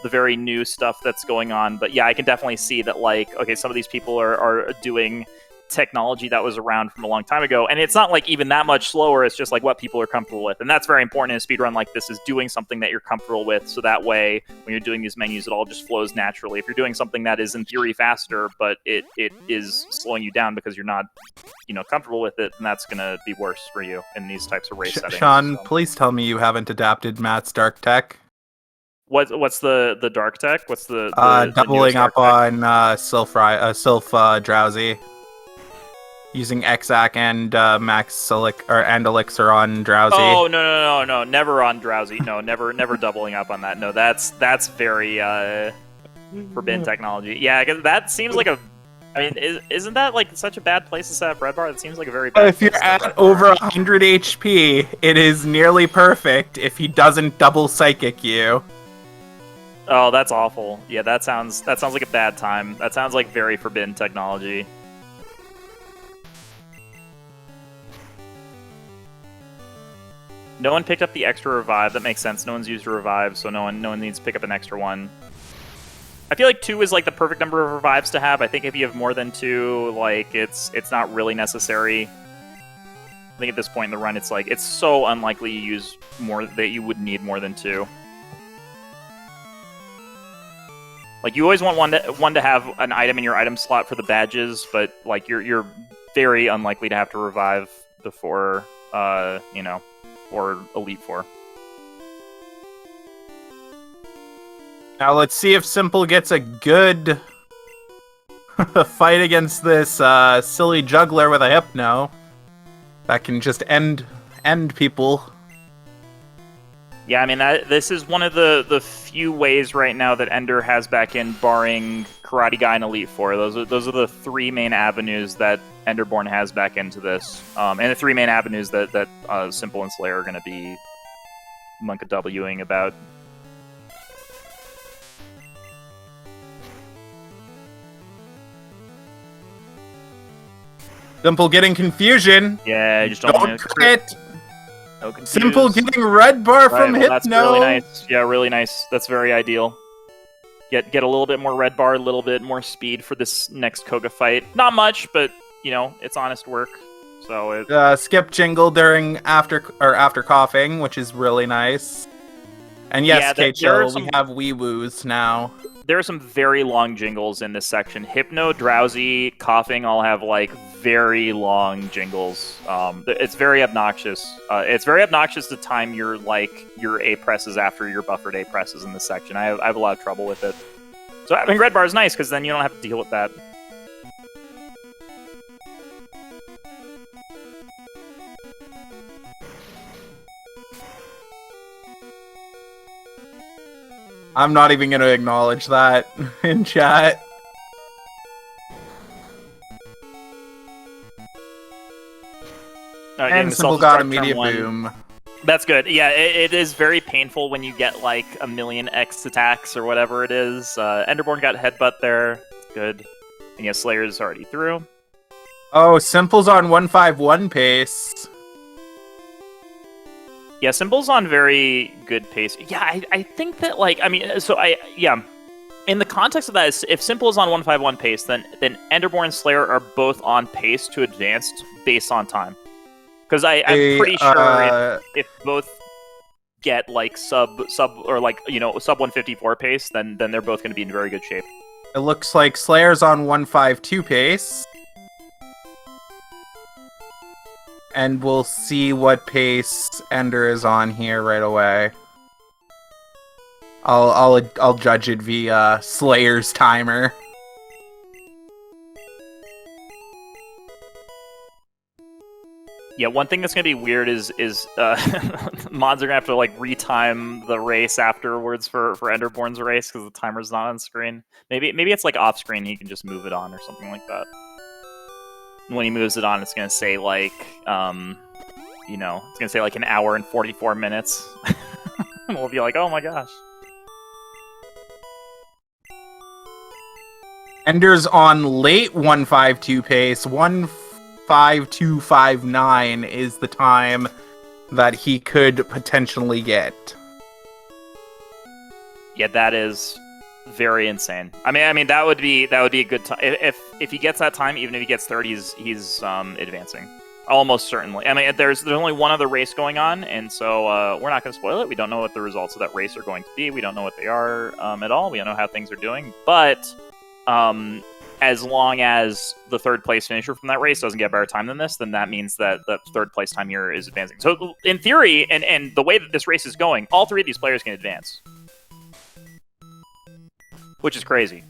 [SPEAKER 2] very new stuff that's going on. But yeah, I can definitely see that like, okay, some of these people are doing technology that was around from a long time ago, and it's not like even that much slower. It's just like what people are comfortable with, and that's very important in a speedrun like this, is doing something that you're comfortable with, so that way when you're doing these menus it all just flows naturally. If you're doing something that is in theory faster but it is slowing you down because you're not comfortable with it, then that's gonna be worse for you in these types of race settings.
[SPEAKER 1] Sean, please tell me you haven't adapted Matt's dark tech.
[SPEAKER 2] What's the dark tech? What's the
[SPEAKER 1] doubling up on Sylph Drowsy, using Exac and Max and Elixir on Drowsy.
[SPEAKER 2] Oh no, never on Drowsy. No, never doubling up on that. No, that's very forbidden technology. Yeah, because that seems like a. I mean, isn't that like such a bad place to set up red bar? It seems like a very bad.
[SPEAKER 1] If you're at over 100 HP, it is nearly perfect if he doesn't double psychic you.
[SPEAKER 2] Oh, that's awful. Yeah, that sounds like a bad time. That sounds like very forbidden technology. No one picked up the extra revive. That makes sense. No one's used a revive, so no one needs to pick up an extra one. I feel like 2 is like the perfect number of revives to have. I think if you have more than 2, like it's not really necessary. I think at this point in the run, it's like it's so unlikely you use more that you would need more than 2. Like you always want one to have an item in your item slot for the badges, but like you're very unlikely to have to revive before or Elite 4.
[SPEAKER 1] Now let's see if Simple gets a good fight against this silly juggler with a Hypno that can just end people.
[SPEAKER 2] Yeah, I mean, this is one of the few ways right now that Ender has back in, barring Karate Guy and Elite 4. Those are the 3 main avenues that Enderborn has back into this, and the 3 main avenues that Simple and Slayer are going to be Monka Wing about.
[SPEAKER 1] Simple getting confusion.
[SPEAKER 2] Yeah, you just don't want to
[SPEAKER 1] crit.
[SPEAKER 2] No confuse.
[SPEAKER 1] Simple getting red bar from Hypno.
[SPEAKER 2] That's really nice. Yeah, really nice. That's very ideal. Get a little bit more red bar, a little bit more speed for this next Koga fight. Not much, but it's honest work. So it
[SPEAKER 1] skip jingle during after coughing, which is really nice. And yes, K-Chill, we have wee woos now.
[SPEAKER 2] There are some very long jingles in this section. Hypno, Drowsy, Coughing all have like very long jingles. It's very obnoxious. It's very obnoxious to time your A presses after your buffered A presses in this section. I have a lot of trouble with it. So having red bar is nice because then you don't have to deal with that.
[SPEAKER 1] I'm not even going to acknowledge that in chat. And Simple got immediate boom.
[SPEAKER 2] That's good. Yeah, it is very painful when you get like a million X attacks or whatever it is. Enderborn got headbutt there. Good. And yeah, Slayer's already through.
[SPEAKER 1] Oh, Simple's on 151 pace.
[SPEAKER 2] Yeah, Simple's on very good pace. Yeah, I think that, in the context of that, if Simple is on 151 pace, then Enderborn and Slayer are both on pace to advanced based on time. Because I'm pretty sure if both get, like, sub 154 pace, then they're both going to be in very good shape.
[SPEAKER 1] It looks like Slayer's on 152 pace. And we'll see what pace Ender is on here right away. I'll judge it via Slayer's timer.
[SPEAKER 2] Yeah, one thing that's gonna be weird is mods are gonna have to like retime the race afterwards for Enderborn's race because the timer's not on screen. Maybe it's like off screen. He can just move it on or something like that. When he moves it on, it's gonna say like, it's gonna say like an hour and 44 minutes. And we'll be like, oh my gosh.
[SPEAKER 1] Ender's on late 152 pace. 15259 is the time that he could potentially get.
[SPEAKER 2] Yeah, that is Very insane. I mean that would be a good time if he gets that time. Even if he gets 30, he's advancing almost certainly. I mean, there's only one other race going on, and so we're not going to spoil it. We don't know what the results of that race are going to be. We don't know what they are at all. We don't know how things are doing. But as long as the third place finisher from that race doesn't get better time than this, then that means that the third place time here is advancing. So in theory, and the way that this race is going, all three of these players can advance. Which is crazy.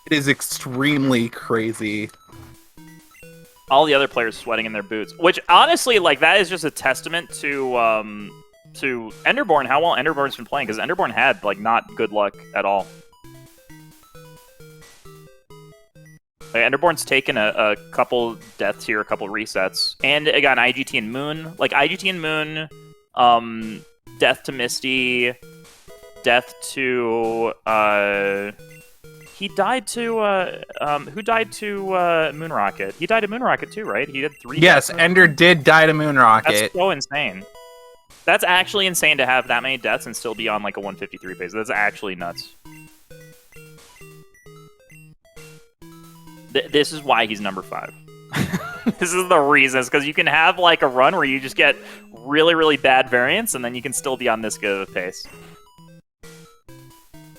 [SPEAKER 1] It is extremely crazy.
[SPEAKER 2] All the other players sweating in their boots. Which, honestly, like, that is just a testament to Enderborn, how well Enderborn's been playing, because Enderborn had, like, not good luck at all. Like, Enderborn's taken a couple deaths here, a couple resets. And, again, IGT and Moon. Like, IGT and Moon, death to Misty... Death to, he died to, who died to, Moonrocket? He died to Moonrocket too, right? He did 3
[SPEAKER 1] Yes,
[SPEAKER 2] deaths.
[SPEAKER 1] Ender did die to Moonrocket.
[SPEAKER 2] That's so insane. That's actually insane to have that many deaths and still be on, like, a 153 pace. That's actually nuts. This is why he's number 5. This is the reason. It's because you can have, like, a run where you just get really, really bad variants, and then you can still be on this good of a pace.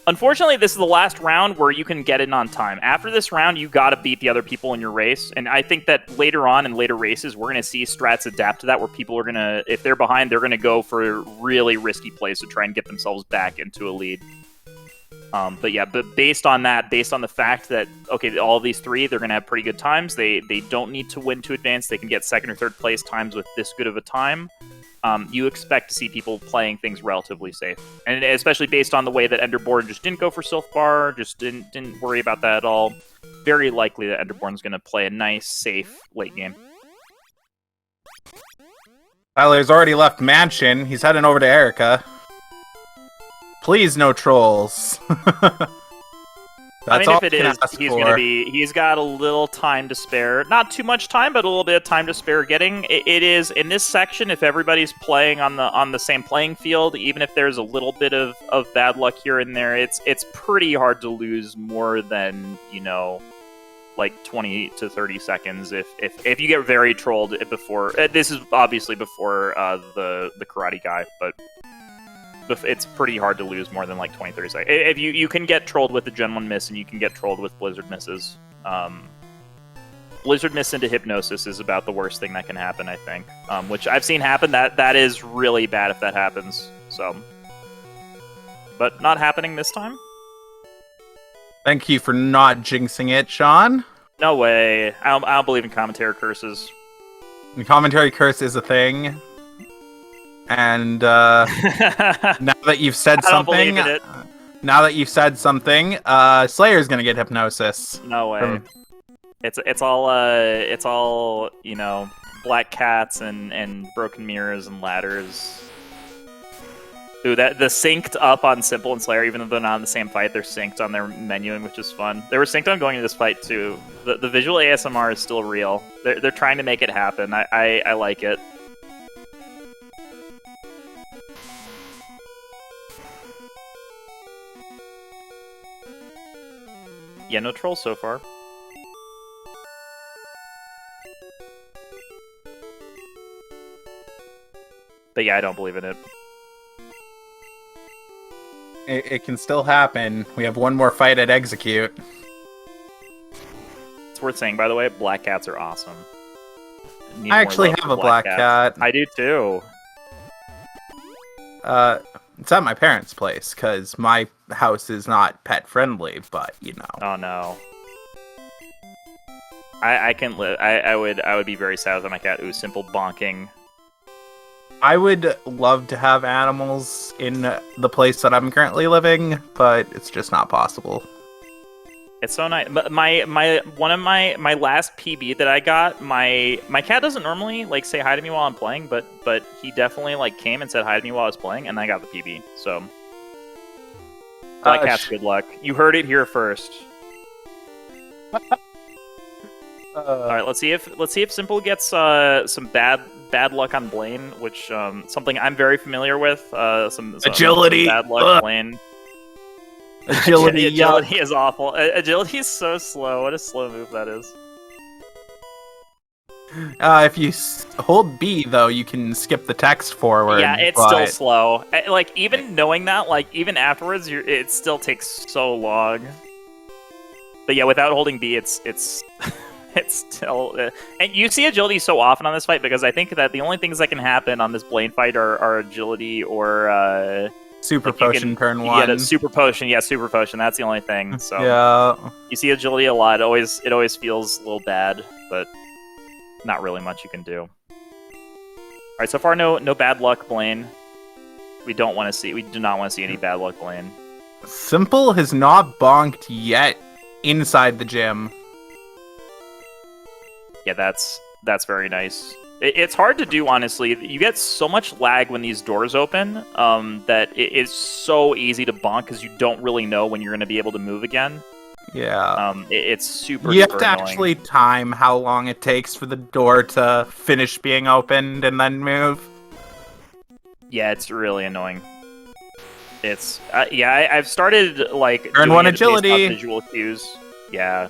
[SPEAKER 2] Unfortunately, this is the last round where you can get in on time. After this round, you gotta beat the other people in your race, and I think that later on in later races, we're gonna see strats adapt to that, where people are gonna, if they're behind, they're gonna go for really risky plays to try and get themselves back into a lead. But yeah, based on that, based on the fact that, okay, all these three, they're gonna have pretty good times. They don't need to win to advance. They can get second or third place times with this good of a time. You expect to see people playing things relatively safe, and especially based on the way that Enderborn just didn't go for Sylph Bar, just didn't worry about that at all. Very likely that Enderborn's going to play a nice, safe late game.
[SPEAKER 1] Tyler's already left Mansion. He's heading over to Erica. Please, no trolls.
[SPEAKER 2] I mean, if it is, he's got a little time to spare. Not too much time, but a little bit of time to spare getting. It is, in this section, if everybody's playing on the same playing field, even if there's a little bit of bad luck here and there, it's pretty hard to lose more than, you know, like 20 to 30 seconds if you get very trolled before. This is obviously before the karate guy, but it's pretty hard to lose more than like 20, 30 seconds. If you can get trolled with the Gen 1 miss, and you can get trolled with Blizzard misses. Blizzard miss into Hypnosis is about the worst thing that can happen, I think. Which I've seen happen. That is really bad if that happens. So, but not happening this time.
[SPEAKER 1] Thank you for not jinxing it, Sean.
[SPEAKER 2] No way. I don't believe in commentary curses.
[SPEAKER 1] The commentary curse is a thing. And now that you've said something, Slayer's gonna get Hypnosis.
[SPEAKER 2] No way. It's all you know, black cats and broken mirrors and ladders. Ooh, the synced up on Simple and Slayer, even though they're not in the same fight, they're synced on their menuing, which is fun. They were synced on going into this fight too. The visual ASMR is still real. They're trying to make it happen. I like it. Yeah, no trolls so far. But yeah, I don't believe in it.
[SPEAKER 1] It can still happen. We have one more fight at Execute.
[SPEAKER 2] It's worth saying, by the way, black cats are awesome.
[SPEAKER 1] I actually have a black cat.
[SPEAKER 2] I do too.
[SPEAKER 1] It's at my parents' place, because my house is not pet-friendly, but, you know.
[SPEAKER 2] Oh, no. I can live. I would be very sad with my cat. Ooh, Simple bonking.
[SPEAKER 1] I would love to have animals in the place that I'm currently living, but it's just not possible.
[SPEAKER 2] It's so nice. But my last PB that I got, my cat doesn't normally like say hi to me while I'm playing, but he definitely like came and said hi to me while I was playing, and I got the PB. So black cat's good luck. You heard it here first. All right, let's see if Simple gets some bad luck on Blaine, which something I'm very familiar with. Some
[SPEAKER 1] agility.
[SPEAKER 2] Bad luck, Blaine.
[SPEAKER 1] Agility,
[SPEAKER 2] Agility is awful. Agility is so slow. What a slow move that is.
[SPEAKER 1] If you hold B, though, you can skip the text forward.
[SPEAKER 2] Yeah, it's still slow. Like, even knowing that, like, even afterwards, it still takes so long. But yeah, without holding B, it's it's still... and you see agility so often on this fight, because I think that the only things that can happen on this Blaine fight are agility or...
[SPEAKER 1] Super Potion turn 1.
[SPEAKER 2] Yeah, Super Potion. Yeah, Super Potion. That's the only thing. So
[SPEAKER 1] yeah.
[SPEAKER 2] You see agility a lot. It always feels a little bad, but not really much you can do. All right, so far no bad luck, Blaine. We do not want to see any bad luck, Blaine.
[SPEAKER 1] Simple has not bonked yet inside the gym.
[SPEAKER 2] Yeah, that's very nice. It's hard to do, honestly. You get so much lag when these doors open that it's so easy to bonk because you don't really know when you're going to be able to move again.
[SPEAKER 1] Yeah.
[SPEAKER 2] It's super
[SPEAKER 1] You have to
[SPEAKER 2] annoying.
[SPEAKER 1] actually time how long it takes for the door to finish being opened and then move.
[SPEAKER 2] Yeah, it's really annoying. It's I've started like
[SPEAKER 1] Turn
[SPEAKER 2] doing
[SPEAKER 1] 1
[SPEAKER 2] it based off
[SPEAKER 1] agility.
[SPEAKER 2] visual cues. Yeah.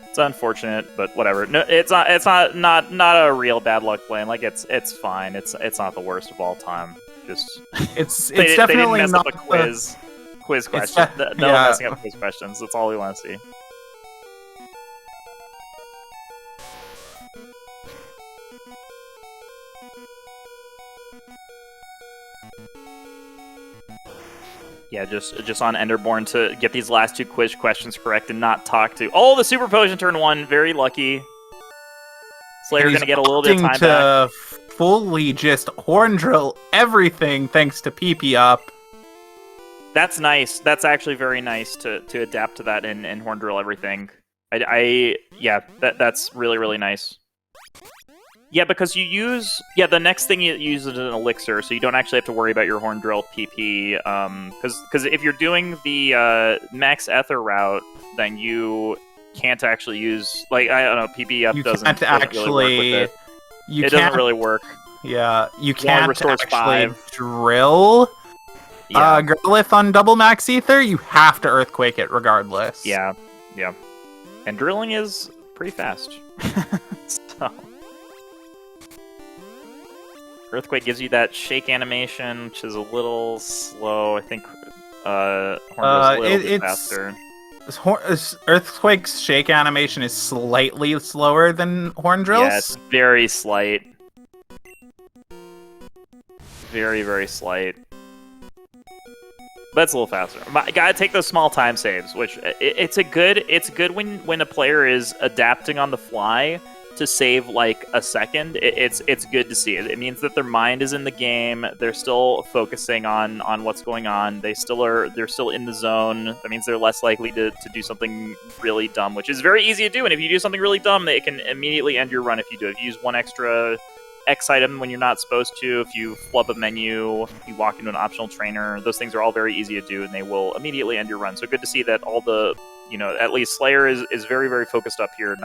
[SPEAKER 2] It's unfortunate, but whatever. No, it's not a real bad luck Blaine. Like it's fine. It's not the worst of all time. Just
[SPEAKER 1] It's
[SPEAKER 2] they
[SPEAKER 1] definitely
[SPEAKER 2] didn't mess
[SPEAKER 1] not
[SPEAKER 2] up a quiz question. No
[SPEAKER 1] yeah.
[SPEAKER 2] messing up quiz questions. That's all we want to see. Yeah, just on Enderborn to get these last 2 quiz questions correct and not talk to... Oh, the Super Potion turn 1. Very lucky. Slayer going to get a little bit of time back.
[SPEAKER 1] Fully just horn drill everything thanks to PP up.
[SPEAKER 2] That's nice. That's actually very nice to adapt to that and horn drill everything. Yeah, that's really, really nice. Yeah, because you use... Yeah, the next thing you use is an elixir, so you don't actually have to worry about your horn drill PP. Because if you're doing the max ether route, then you can't actually use... Like, I don't know, PP up doesn't really work with it. It doesn't really work.
[SPEAKER 1] Yeah, you can't
[SPEAKER 2] restores
[SPEAKER 1] actually
[SPEAKER 2] 5.
[SPEAKER 1] drill
[SPEAKER 2] Yeah.
[SPEAKER 1] Growlithe on double max ether. You have to earthquake it regardless.
[SPEAKER 2] Yeah. And drilling is pretty fast. So... Earthquake gives you that shake animation, which is a little slow. I think Horn goes a little bit faster.
[SPEAKER 1] Earthquake's shake animation is slightly slower than Horn Drill's.
[SPEAKER 2] Yeah, it's very slight. Very, very slight. But it's a little faster. Gotta take those small time saves, which it's good when a player is adapting on the fly to save like a second. It's good to see. It means that their mind is in the game. They're still focusing on what's going on. They're still in the zone. That means they're less likely to do something really dumb, which is very easy to do. And if you do something really dumb, it can immediately end your run if you do it. If you use one extra X item when you're not supposed to, if you flub a menu, if you walk into an optional trainer, those things are all very easy to do, and they will immediately end your run. So good to see that all the, at least Slayer is very, very focused up here,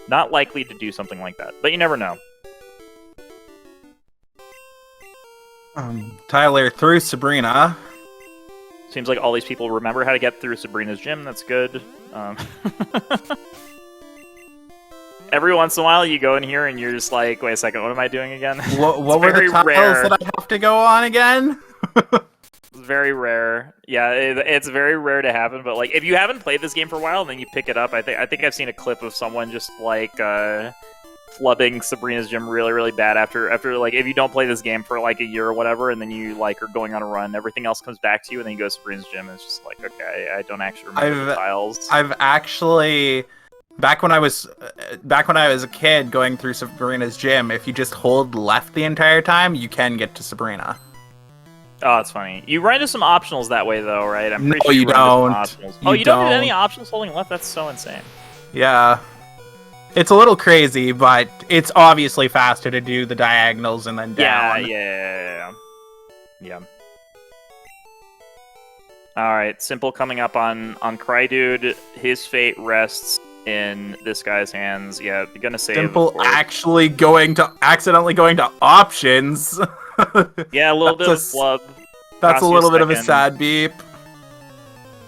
[SPEAKER 2] not likely to do something like that, but you never know.
[SPEAKER 1] Tyler through Sabrina.
[SPEAKER 2] Seems like all these people remember how to get through Sabrina's gym. That's good. Every once in a while, you go in here and you're just like, wait a second, what am I doing again?
[SPEAKER 1] What were the tiles that I have to go on again?
[SPEAKER 2] It's very rare. Yeah, it's very rare to happen. But like, if you haven't played this game for a while, then you pick it up. I think I've seen a clip of someone just like flubbing Sabrina's gym really, really bad after like, if you don't play this game for like a year or whatever, and then you like are going on a run, everything else comes back to you, and then you go to Sabrina's gym, and it's just like, okay, I don't actually remember the tiles.
[SPEAKER 1] I've actually. Back when I was a kid going through Sabrina's gym, if you just hold left the entire time, you can get to Sabrina.
[SPEAKER 2] Oh, it's funny. You run into some optionals that way, though, right? I'm pretty sure
[SPEAKER 1] you don't.
[SPEAKER 2] You don't get any optionals holding left? That's so insane.
[SPEAKER 1] Yeah. It's a little crazy, but it's obviously faster to do the diagonals and then down.
[SPEAKER 2] Yeah. Alright, Simple coming up on Crydude. His fate rests in this guy's hands. Yeah, you're gonna save.
[SPEAKER 1] Simple actually accidentally going to options.
[SPEAKER 2] Yeah, a little bit of flub.
[SPEAKER 1] That's a little bit of a sad beep.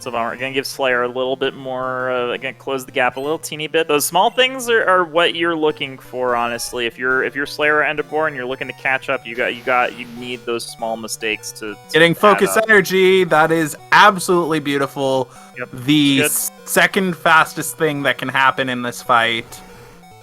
[SPEAKER 2] It's a bummer. Gonna give Slayer a little bit more. Gonna close the gap a little teeny bit. Those small things are what you're looking for, honestly. If you're Slayer or Enderborn, you're looking to catch up. You need those small mistakes to
[SPEAKER 1] getting focus energy. That is absolutely beautiful.
[SPEAKER 2] Yep.
[SPEAKER 1] The second fastest thing that can happen in this fight.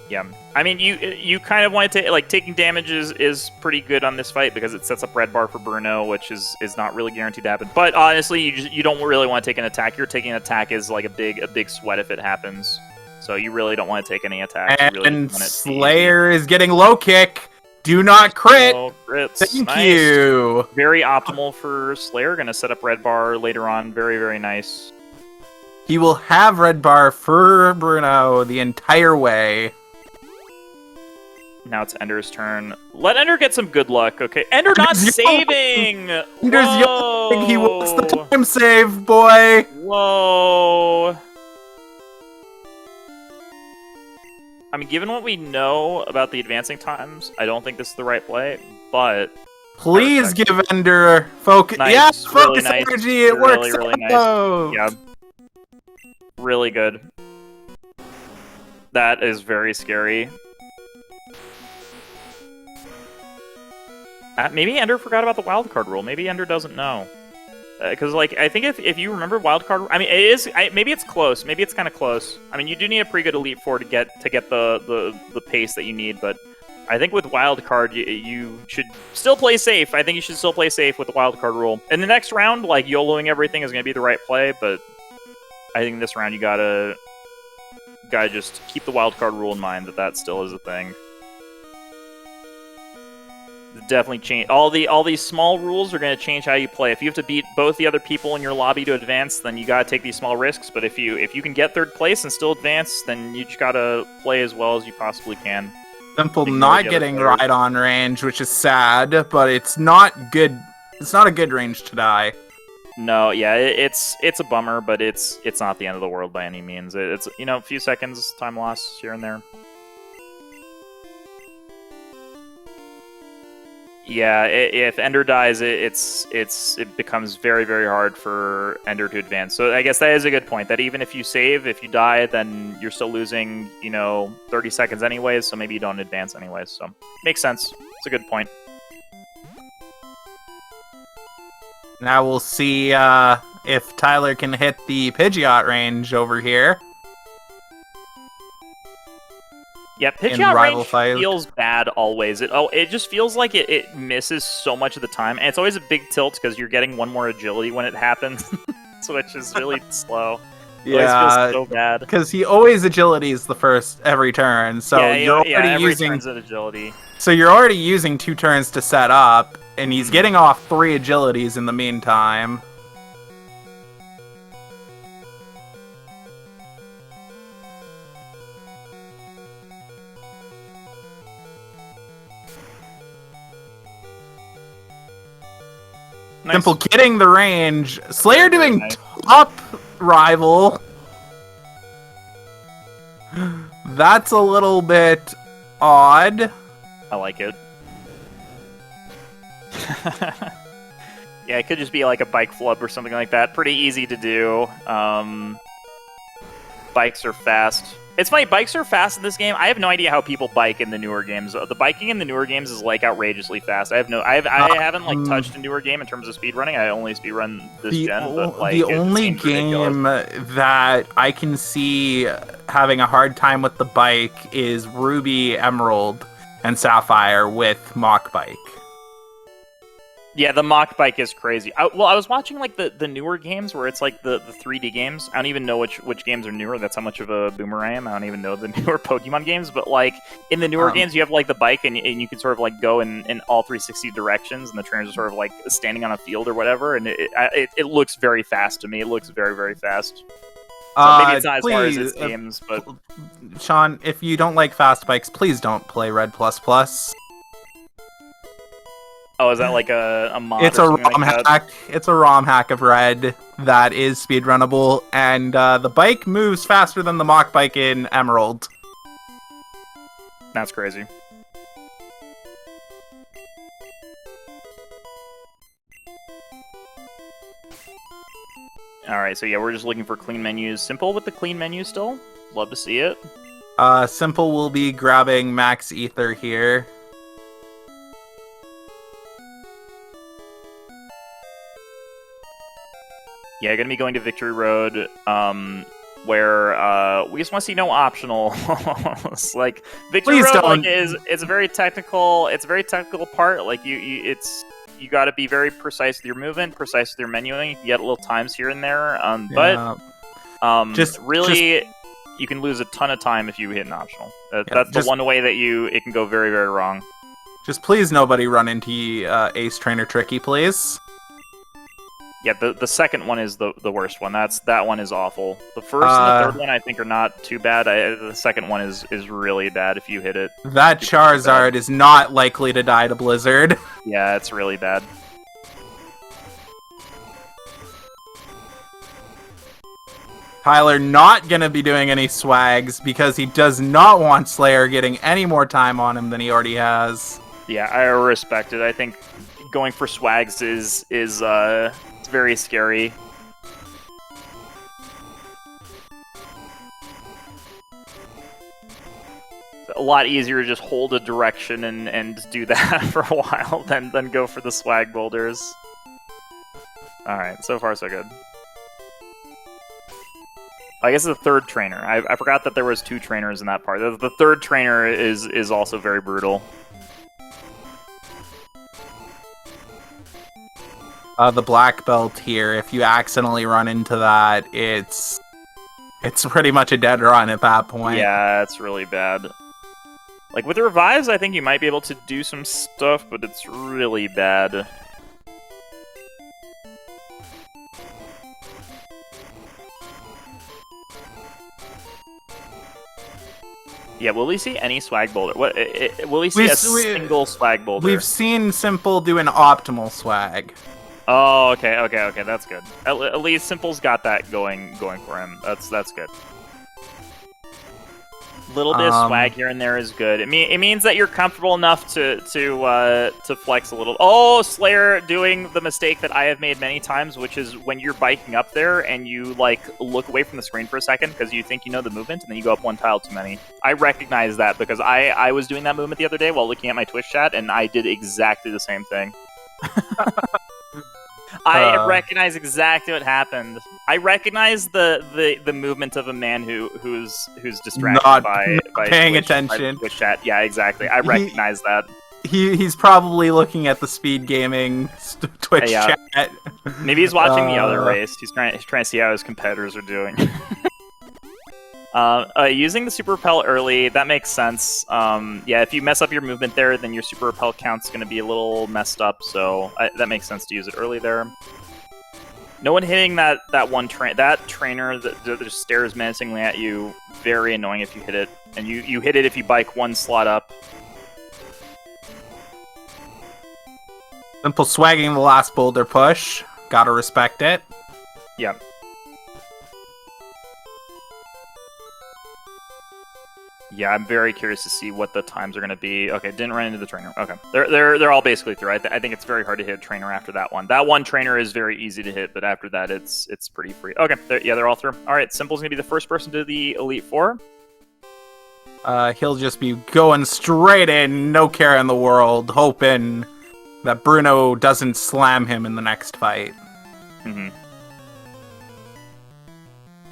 [SPEAKER 2] Yeah, I mean, you kind of want to take, like, taking damage is pretty good on this fight because it sets up red bar for Bruno, which is not really guaranteed to happen. But honestly, you don't really want to take an attack. You're taking an attack is like a big sweat if it happens. So you really don't want to take any attacks.
[SPEAKER 1] And Slayer is getting low kick. Do not crit.
[SPEAKER 2] Oh, crits.
[SPEAKER 1] Thank
[SPEAKER 2] nice.
[SPEAKER 1] you.
[SPEAKER 2] Very optimal for Slayer. Gonna set up red bar later on. Very, very nice.
[SPEAKER 1] He will have red bar for Bruno the entire way.
[SPEAKER 2] Now it's Ender's turn. Let Ender get some good luck, okay? Ender not saving!
[SPEAKER 1] Ender's yelling. He wants the time save, boy!
[SPEAKER 2] Whoa! I mean, given what we know about the advancing times, I don't think this is the right play, but...
[SPEAKER 1] Please give Ender focus.
[SPEAKER 2] Nice,
[SPEAKER 1] Yeah,
[SPEAKER 2] really
[SPEAKER 1] focus
[SPEAKER 2] nice,
[SPEAKER 1] energy. It works.
[SPEAKER 2] Really nice. Yeah. Really good. That is very scary. Maybe Ender forgot about the wildcard rule. Maybe Ender doesn't know. Because, like, I think if you remember wildcard... I mean, it is... maybe it's close. Maybe it's kind of close. I mean, you do need a pretty good Elite Four to get the pace that you need, but I think with wildcard, you should still play safe. I think you should still play safe with the wildcard rule. In the next round, like, YOLOing everything is going to be the right play, but I think this round you gotta just keep the wildcard rule in mind that still is a thing. Definitely change all these small rules are going to change how you play. If you have to beat both the other people in your lobby to advance, then you gotta take these small risks. But if you can get third place and still advance, then you just gotta play as well as you possibly can.
[SPEAKER 1] Simple not getting right on range, which is sad, but it's not good. It's not a good range to die.
[SPEAKER 2] No, yeah, it's a bummer, but it's not the end of the world by any means. It's a few seconds time loss here and there. Yeah, if Ender dies, it becomes very, very hard for Ender to advance. So I guess that is a good point, that even if you save, if you die, then you're still losing, 30 seconds anyways, so maybe you don't advance anyways. So makes sense. It's a good point.
[SPEAKER 1] Now we'll see if Tyler can hit the Pidgeot range over here.
[SPEAKER 2] Yeah, Pidgeot range feels bad always. It just feels like it misses so much of the time, and it's always a big tilt because you're getting one more agility when it happens, which is really slow. It always feels so bad.
[SPEAKER 1] Because he always agilities the first every turn, so you're already
[SPEAKER 2] every
[SPEAKER 1] using
[SPEAKER 2] turn's an agility.
[SPEAKER 1] So you're already using 2 turns to set up, and he's getting off 3 agilities in the meantime.
[SPEAKER 2] Nice.
[SPEAKER 1] Simple getting the range. Slayer doing top rival. That's a little bit odd.
[SPEAKER 2] I like it. Yeah, it could just be like a bike flub or something like that. Pretty easy to do. Bikes are fast. It's funny, bikes are fast in this game. I have no idea how people bike in the newer games. The biking in the newer games is like outrageously fast. I haven't like touched a newer game in terms of speedrunning. I only speedrun this gen. But, like,
[SPEAKER 1] the only game that I can see having a hard time with the bike is Ruby, Emerald, and Sapphire with Mach Bike.
[SPEAKER 2] Yeah, the Mach Bike is crazy. I was watching like the newer games where it's like the 3D games. I don't even know which games are newer. That's how much of a boomer I am. I don't even know the newer Pokemon games. But like in the newer games, you have like the bike and you can sort of like go in all 360 directions, and the trainers are sort of like standing on a field or whatever. And it looks very fast to me. It looks very, very fast. So maybe it's not as far as its games, but
[SPEAKER 1] Sean, if you don't like fast bikes, please don't play Red++.
[SPEAKER 2] Oh, is that like a mod?
[SPEAKER 1] It's a ROM hack. It's a ROM hack of Red that is speedrunnable, and the bike moves faster than the Mach Bike in Emerald.
[SPEAKER 2] That's crazy. All right, so yeah, we're just looking for clean menus. Simple with the clean menu still. Love to see it.
[SPEAKER 1] Simple will be grabbing Max Ether here.
[SPEAKER 2] Yeah, gonna be going to Victory Road, where we just want to see no optionals. Like Victory
[SPEAKER 1] Please
[SPEAKER 2] Road,
[SPEAKER 1] don't.
[SPEAKER 2] like it's a very technical. It's a very technical part. Like you got to be very precise with your movement, precise with your menuing. You get little times here and there,
[SPEAKER 1] Yeah.
[SPEAKER 2] really, you can lose a ton of time if you hit an optional.
[SPEAKER 1] Yeah,
[SPEAKER 2] That's the one way that it can go very, very wrong.
[SPEAKER 1] Just please nobody run into Ace Trainer Tricky, please.
[SPEAKER 2] Yeah, the second one is the worst one. That one is awful. The first and the third one I think are not too bad. The second one is really bad if you hit it.
[SPEAKER 1] That Charizard is not likely to die to Blizzard.
[SPEAKER 2] Yeah, it's really bad.
[SPEAKER 1] Tyler not gonna be doing any swags because he does not want Slayer getting any more time on him than he already has.
[SPEAKER 2] Yeah, I respect it. I think going for swags is it's very scary. It's a lot easier to just hold a direction and do that for a while than go for the swag boulders. Alright, so far so good. I guess the third trainer. I forgot that there was 2 trainers in that part. The third trainer is also very brutal.
[SPEAKER 1] The black belt here, if you accidentally run into that, it's pretty much a dead run at that point.
[SPEAKER 2] Yeah, it's really bad. Like, with the revives, I think you might be able to do some stuff, but it's really bad. Yeah, will we see any swag boulder? Will we see a single swag boulder?
[SPEAKER 1] We've seen Simple do an optimal swag.
[SPEAKER 2] Oh, okay, that's good. At least Simple's got that going for him. That's good. Little bit of swag here and there is good. It means that you're comfortable enough to flex a little. Oh, Slayer doing the mistake that I have made many times, which is when you're biking up there and you like look away from the screen for a second because you think you know the movement, and then you go up one tile too many. I recognize that because I was doing that movement the other day while looking at my Twitch chat, and I did exactly the same thing. I recognize exactly what happened. I recognize the movement of a man who's distracted by
[SPEAKER 1] paying
[SPEAKER 2] Twitch,
[SPEAKER 1] attention.
[SPEAKER 2] By Twitch chat. Yeah, exactly. I recognize that.
[SPEAKER 1] He's probably looking at the SpeedGaming Twitch chat.
[SPEAKER 2] Maybe he's watching the other race. He's trying to see how his competitors are doing. Using the super repel early, that makes sense. Yeah, if you mess up your movement there, then your super repel count's going to be a little messed up, so that makes sense to use it early there. No one hitting that trainer that just stares menacingly at you. Very annoying if you hit it. And you hit it if you bike one slot up.
[SPEAKER 1] Simple swagging the last boulder push. Gotta respect it.
[SPEAKER 2] Yep. Yeah, I'm very curious to see what the times are going to be. Okay, didn't run into the trainer. Okay, they're all basically through. I think it's very hard to hit a trainer after that one. That one trainer is very easy to hit, but after that, it's pretty free. Okay, they're all through. All right, Simple's going to be the first person to the Elite Four.
[SPEAKER 1] He'll just be going straight in, no care in the world, hoping that Bruno doesn't slam him in the next fight.
[SPEAKER 2] Mm-hmm.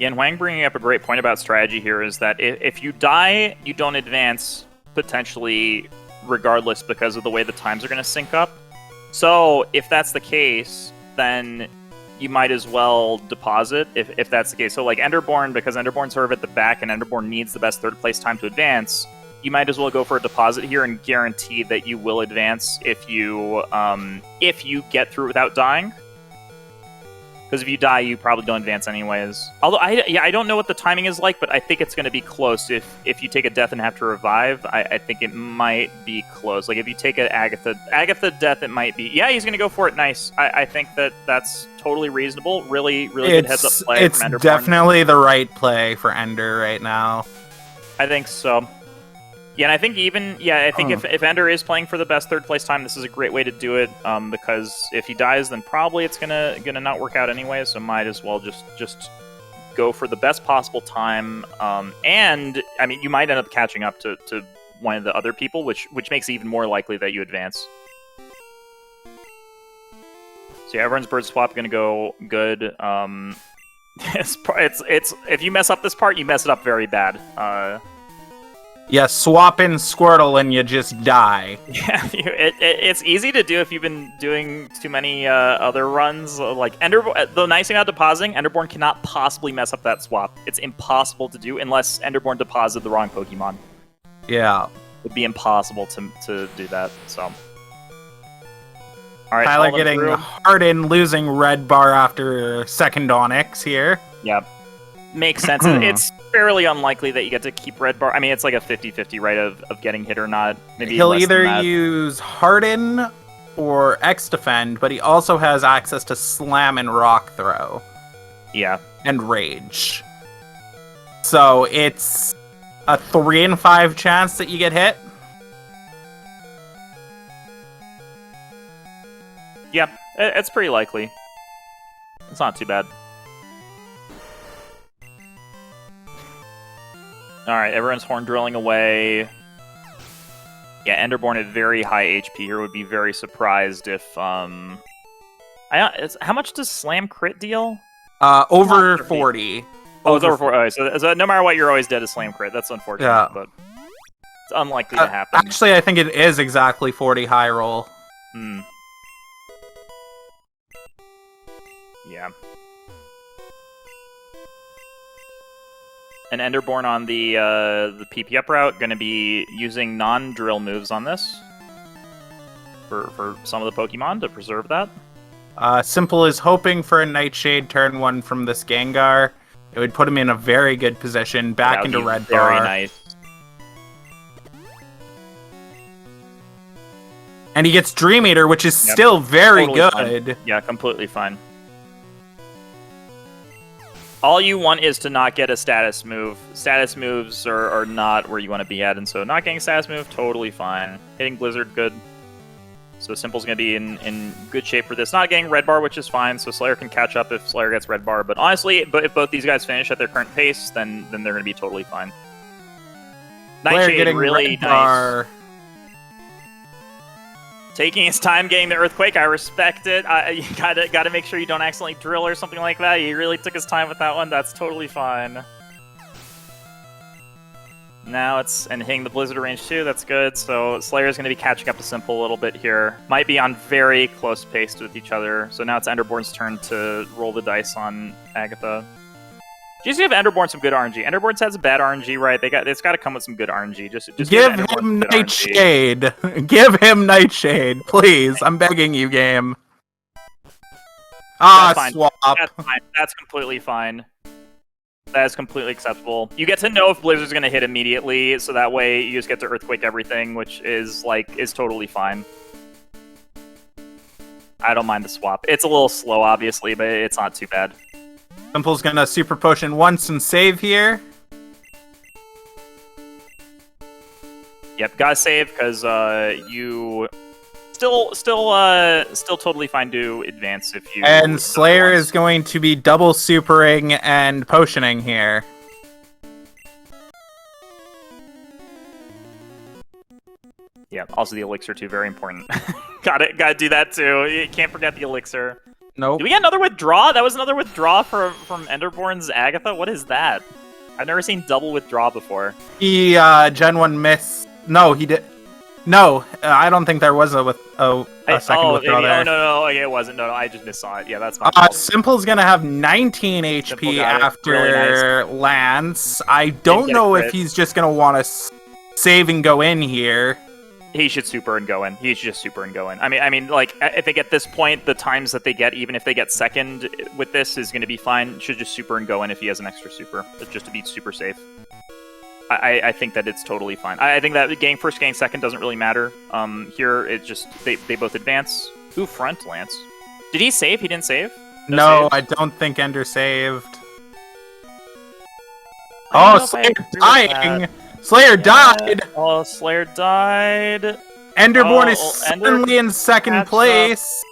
[SPEAKER 2] Yeah, and Huang bringing up a great point about strategy here is that if you die, you don't advance, potentially, regardless, because of the way the times are going to sync up. So, if that's the case, then you might as well deposit, if that's the case. So, like Enderborn, because Enderborn's sort of at the back, and Enderborn needs the best third place time to advance, you might as well go for a deposit here and guarantee that you will advance if you get through without dying. Because if you die, you probably don't advance anyways. Although, I don't know what the timing is like, but I think it's going to be close. If you take a death and have to revive, I think it might be close. Like, if you take an Agatha death, it might be. Yeah, he's going to go for it. Nice. I think that's totally reasonable. Really good heads-up play from Enderborn.
[SPEAKER 1] It's definitely the right play for Ender right now.
[SPEAKER 2] I think so. Yeah, and I think if Ender is playing for the best third place time, this is a great way to do it. Because if he dies, then probably it's gonna not work out anyway. So might as well just go for the best possible time. And I mean, you might end up catching up to one of the other people, which makes it even more likely that you advance. So yeah, everyone's bird swap gonna go good. It's if you mess up this part, you mess it up very bad.
[SPEAKER 1] Yeah, swap in Squirtle and you just die.
[SPEAKER 2] Yeah, it's easy to do if you've been doing too many other runs. Like Enderborn, the nice thing about depositing, Enderborn cannot possibly mess up that swap. It's impossible to do unless Enderborn deposited the wrong Pokemon.
[SPEAKER 1] Yeah.
[SPEAKER 2] It'd be impossible to do that, so. Alright,
[SPEAKER 1] Tyler getting hard in, losing red bar after second Onyx here.
[SPEAKER 2] Yep. Makes sense. It's fairly unlikely that you get to keep red bar. I mean, it's like a 50-50, right, of getting hit or not. Maybe
[SPEAKER 1] he'll either use Harden or X Defend, but he also has access to Slam and Rock Throw.
[SPEAKER 2] Yeah.
[SPEAKER 1] And Rage. So it's a 3 in 5 chance that you get hit.
[SPEAKER 2] Yeah, it's pretty likely. It's not too bad. Alright, everyone's horn drilling away. Yeah, Enderborn at very high HP here. Would be very surprised if, how much does Slam crit deal?
[SPEAKER 1] Over 40.
[SPEAKER 2] Oh, it's over 40. Okay, so no matter what, you're always dead to Slam crit. That's unfortunate, but it's unlikely to happen.
[SPEAKER 1] Actually, I think it is exactly 40 high roll.
[SPEAKER 2] Hmm. Yeah. And Enderborn on the PP up route, going to be using non-drill moves on this for some of the Pokemon to preserve that.
[SPEAKER 1] Simple is hoping for a Nightshade turn 1 from this Gengar. It would put him in a very good position, back into red bar.
[SPEAKER 2] Very nice.
[SPEAKER 1] And he gets Dream Eater, which is still very
[SPEAKER 2] totally
[SPEAKER 1] good.
[SPEAKER 2] Fine. Yeah, completely fine. All you want is to not get a status move. Status moves are not where you want to be at, and so not getting a status move, totally fine. Hitting Blizzard, good. So Simple's going to be in good shape for this. Not getting Red Bar, which is fine, so Slayer can catch up if Slayer gets Red Bar. But honestly, if both these guys finish at their current pace, then they're going to be totally fine.
[SPEAKER 1] Nightshade getting really nice. Bar.
[SPEAKER 2] Taking his time getting the Earthquake, I respect it. You gotta make sure you don't accidentally drill or something like that. He really took his time with that one. That's totally fine. Now and hitting the Blizzard range too. That's good. So Slayer's gonna be catching up to Simple a little bit here. Might be on very close pace with each other. So now it's Enderborn's turn to roll the dice on Agatha. Just give Enderborn some good RNG. Enderborn has bad RNG, right? It's got to come with some good RNG. Just
[SPEAKER 1] give him Nightshade. Give him Nightshade, please. I'm begging you, game. Swap.
[SPEAKER 2] That's fine. That's completely fine. That is completely acceptable. You get to know if Blizzard's going to hit immediately, so that way you just get to Earthquake everything, which is totally fine. I don't mind the swap. It's a little slow, obviously, but it's not too bad.
[SPEAKER 1] Simple's gonna Super Potion once and save here.
[SPEAKER 2] Yep, gotta save because you still totally fine to advance if you.
[SPEAKER 1] And Slayer is going to be double supering and potioning here.
[SPEAKER 2] Yeah, also the elixir too, very important. gotta do that too. You can't forget the elixir.
[SPEAKER 1] Nope.
[SPEAKER 2] Did we get another withdraw? That was another withdraw from Enderborn's Agatha? What is that? I've never seen double withdraw before.
[SPEAKER 1] He, Gen 1 missed... No, he did... No, I don't think there was a second withdraw there.
[SPEAKER 2] No, okay, it wasn't. No, I just missaw it. Yeah, that's my fault.
[SPEAKER 1] Simple's gonna have 19 HP after really nice. Lance. I don't know if he's just gonna want to save and go in here.
[SPEAKER 2] He should super and go in. He should just super and go in. I mean, like, I think at this point, the times that they get, even if they get second with this, is going to be fine. Should just super and go in if he has an extra super, just to be super safe. I think that it's totally fine. I think that getting first, getting second doesn't really matter. Here, it's just, they both advance. Ooh, front Lance. Did he save? He didn't save?
[SPEAKER 1] No, I don't think Ender saved. Oh, Slayer dying! Slayer died!
[SPEAKER 2] Oh, Slayer died.
[SPEAKER 1] Enderborn is suddenly in second place.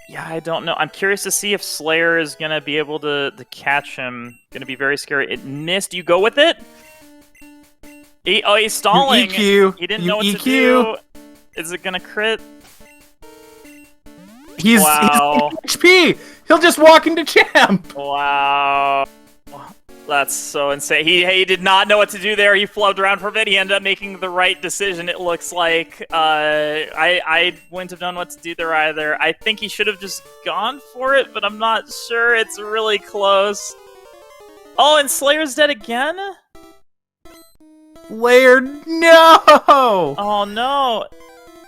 [SPEAKER 2] Yeah, I don't know. I'm curious to see if Slayer is going to be able to catch him. Going to be very scary. It missed. You go with it? He's stalling.
[SPEAKER 1] You EQ.
[SPEAKER 2] He didn't
[SPEAKER 1] you
[SPEAKER 2] know what
[SPEAKER 1] EQ.
[SPEAKER 2] to do. Is it going to crit?
[SPEAKER 1] He's HP! He'll just walk into champ!
[SPEAKER 2] Wow. That's so insane. He did not know what to do there. He flubbed around for a bit. He ended up making the right decision, it looks like. I wouldn't have known what to do there either. I think he should have just gone for it, but I'm not sure. It's really close. Oh, and Slayer's dead again?
[SPEAKER 1] Slayer, no!
[SPEAKER 2] Oh, no.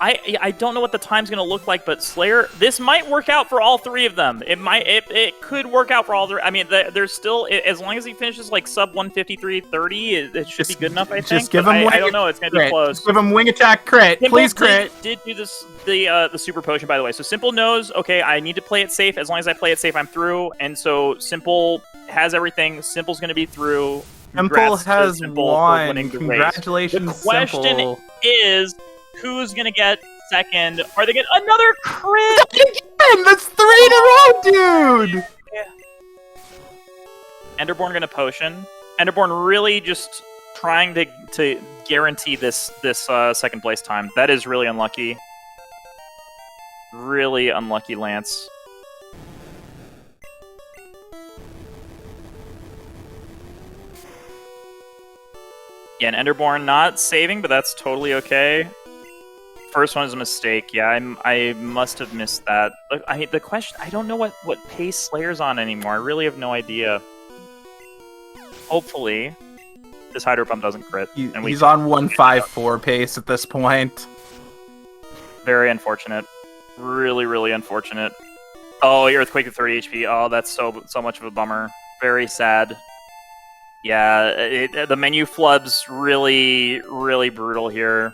[SPEAKER 2] I don't know what the time's gonna look like, but Slayer, this might work out for all three of them. It could work out for all three. I mean, there's still, as long as he finishes like sub 153.30, it should be good enough. I think.
[SPEAKER 1] Just give him.
[SPEAKER 2] I don't know. It's gonna be close.
[SPEAKER 1] Just give him wing attack crit.
[SPEAKER 2] Simple
[SPEAKER 1] Please crit.
[SPEAKER 2] Did do this the super potion, by the way. So Simple knows. Okay, I need to play it safe. As long as I play it safe, I'm through. And so Simple has everything. Simple's gonna be through.
[SPEAKER 1] Simple has won. Congratulations,
[SPEAKER 2] the question
[SPEAKER 1] Simple.
[SPEAKER 2] is, who's gonna get second? Are they getting another crit?
[SPEAKER 1] Again, that's 3 in a row, dude.
[SPEAKER 2] Yeah. Enderborn gonna potion. Enderborn really just trying to guarantee this second place time. That is really unlucky. Really unlucky, Lance. Yeah, and Enderborn not saving, but that's totally okay. First one is a mistake. Yeah, I must have missed that. The question, I don't know what pace Slayer's on anymore. I really have no idea. Hopefully, this Hydro Pump doesn't crit.
[SPEAKER 1] He's on 154 pace at this point.
[SPEAKER 2] Very unfortunate. Really, really unfortunate. Oh, Earthquake at 30 HP. Oh, that's so much of a bummer. Very sad. Yeah, the menu flub's really, really brutal here.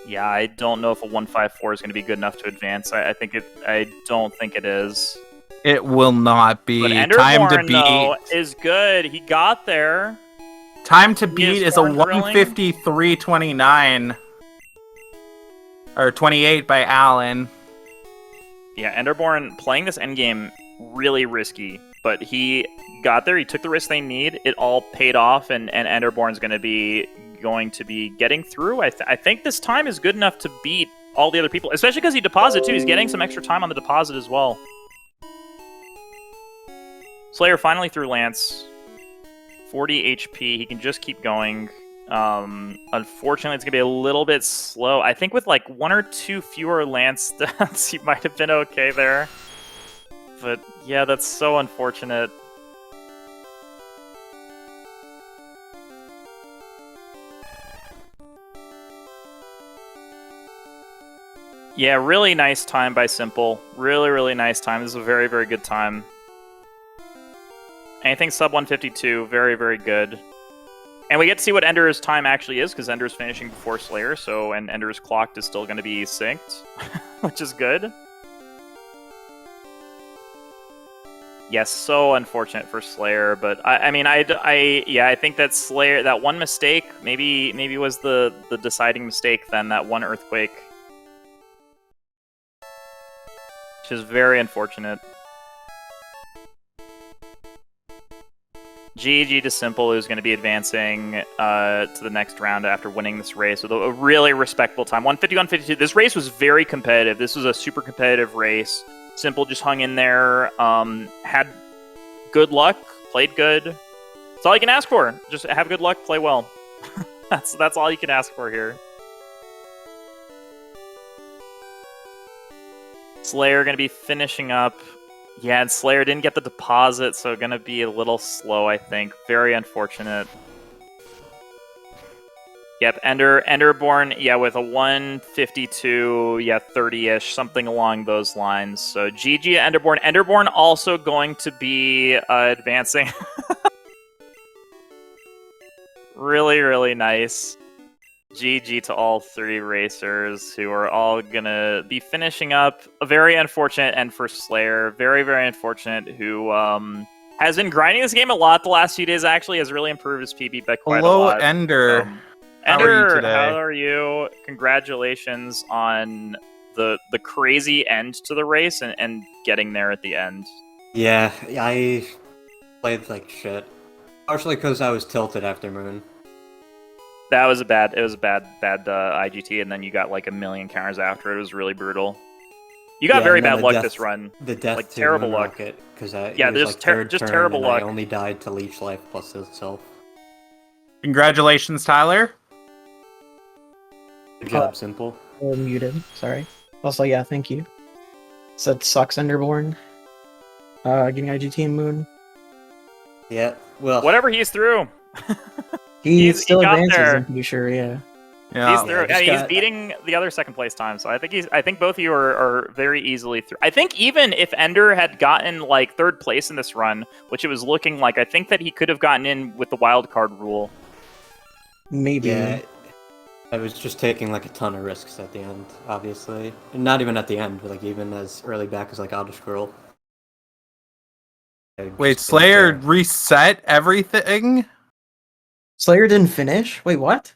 [SPEAKER 2] Yeah, I don't know if a 154 is going to be good enough to advance. I don't think it is.
[SPEAKER 1] It will not be.
[SPEAKER 2] But Enderborn,
[SPEAKER 1] time to beat
[SPEAKER 2] though, is good. He got there.
[SPEAKER 1] Time to beat is a 153.29 or 28 by Alan.
[SPEAKER 2] Yeah, Enderborn playing this endgame really risky, but he got there. He took the risk they need. It all paid off, and Enderborn's going to be getting through. I think this time is good enough to beat all the other people, especially because he deposited too. He's getting some extra time on the deposit as well. Slayer finally through Lance. 40 HP. He can just keep going. Unfortunately, it's going to be a little bit slow. I think with like 1 or 2 fewer Lance stats, he might have been okay there. But yeah, that's so unfortunate. Yeah, really nice time by Simple. Really, really nice time. This is a very, very good time. Anything sub 152, very, very good. And we get to see what Ender's time actually is, because Ender's finishing before Slayer, and Ender's clock is still going to be synced, which is good. Yes, so unfortunate for Slayer, but I think that Slayer, that one mistake, maybe was the deciding mistake then, that one Earthquake. Which is very unfortunate. GG to Simple, who's going to be advancing to the next round after winning this race with a really respectable time. 150-152. This race was very competitive. This was a super competitive race. Simple just hung in there, had good luck, played good. That's all you can ask for. Just have good luck, play well. That's all you can ask for here. Slayer going to be finishing up. Yeah, and Slayer didn't get the deposit, so going to be a little slow, I think. Very unfortunate. Yep, Enderborn, yeah, with a 152, yeah, 30-ish, something along those lines. So GG Enderborn. Enderborn also going to be advancing. Really, really nice. GG to all 3 racers who are all gonna be finishing up. A very unfortunate end for Slayer. Very, very unfortunate who has been grinding this game a lot the last few days. Actually, has really improved his PB by quite a
[SPEAKER 1] Hello,
[SPEAKER 2] lot.
[SPEAKER 1] Ender.
[SPEAKER 2] Ender,
[SPEAKER 1] how are you today?
[SPEAKER 2] how are you? Congratulations on the crazy end to the race and getting there at the end.
[SPEAKER 3] Yeah, I played like shit. Partially because I was tilted after Moon.
[SPEAKER 2] That was a bad. It was a bad IGT, and then you got like a million counters after. It was really brutal. You got very bad luck this run.
[SPEAKER 3] The death
[SPEAKER 2] like
[SPEAKER 3] to
[SPEAKER 2] terrible
[SPEAKER 3] Moon
[SPEAKER 2] luck.
[SPEAKER 3] Rocket, because it
[SPEAKER 2] Yeah,
[SPEAKER 3] was
[SPEAKER 2] there's
[SPEAKER 3] like third
[SPEAKER 2] just
[SPEAKER 3] turn,
[SPEAKER 2] terrible
[SPEAKER 3] and
[SPEAKER 2] luck.
[SPEAKER 3] I only died to leech life plus itself.
[SPEAKER 1] Congratulations, Tyler.
[SPEAKER 3] Good job, Simple.
[SPEAKER 4] Muted. Sorry. Also, yeah, thank you. Said sucks Enderborn. Getting IGT and Moon.
[SPEAKER 3] Yeah, well,
[SPEAKER 2] Whatever he's through.
[SPEAKER 4] He
[SPEAKER 2] He
[SPEAKER 4] still
[SPEAKER 2] got
[SPEAKER 4] advances,
[SPEAKER 2] there.
[SPEAKER 4] I'm pretty sure, yeah.
[SPEAKER 1] Yeah.
[SPEAKER 2] He's through.
[SPEAKER 3] just
[SPEAKER 2] He's
[SPEAKER 3] got-
[SPEAKER 2] beating the other second place time, so I think both of you are very easily through. I think even if Ender had gotten like third place in this run, which it was looking like, I think that he could have gotten in with the wild card rule.
[SPEAKER 4] Maybe.
[SPEAKER 3] yeah, I was just taking like a ton of risks at the end, obviously. And not even at the end, but like even as early back as like auto scroll.
[SPEAKER 1] Wait, Slayer reset everything?
[SPEAKER 4] Slayer didn't finish? Wait, what?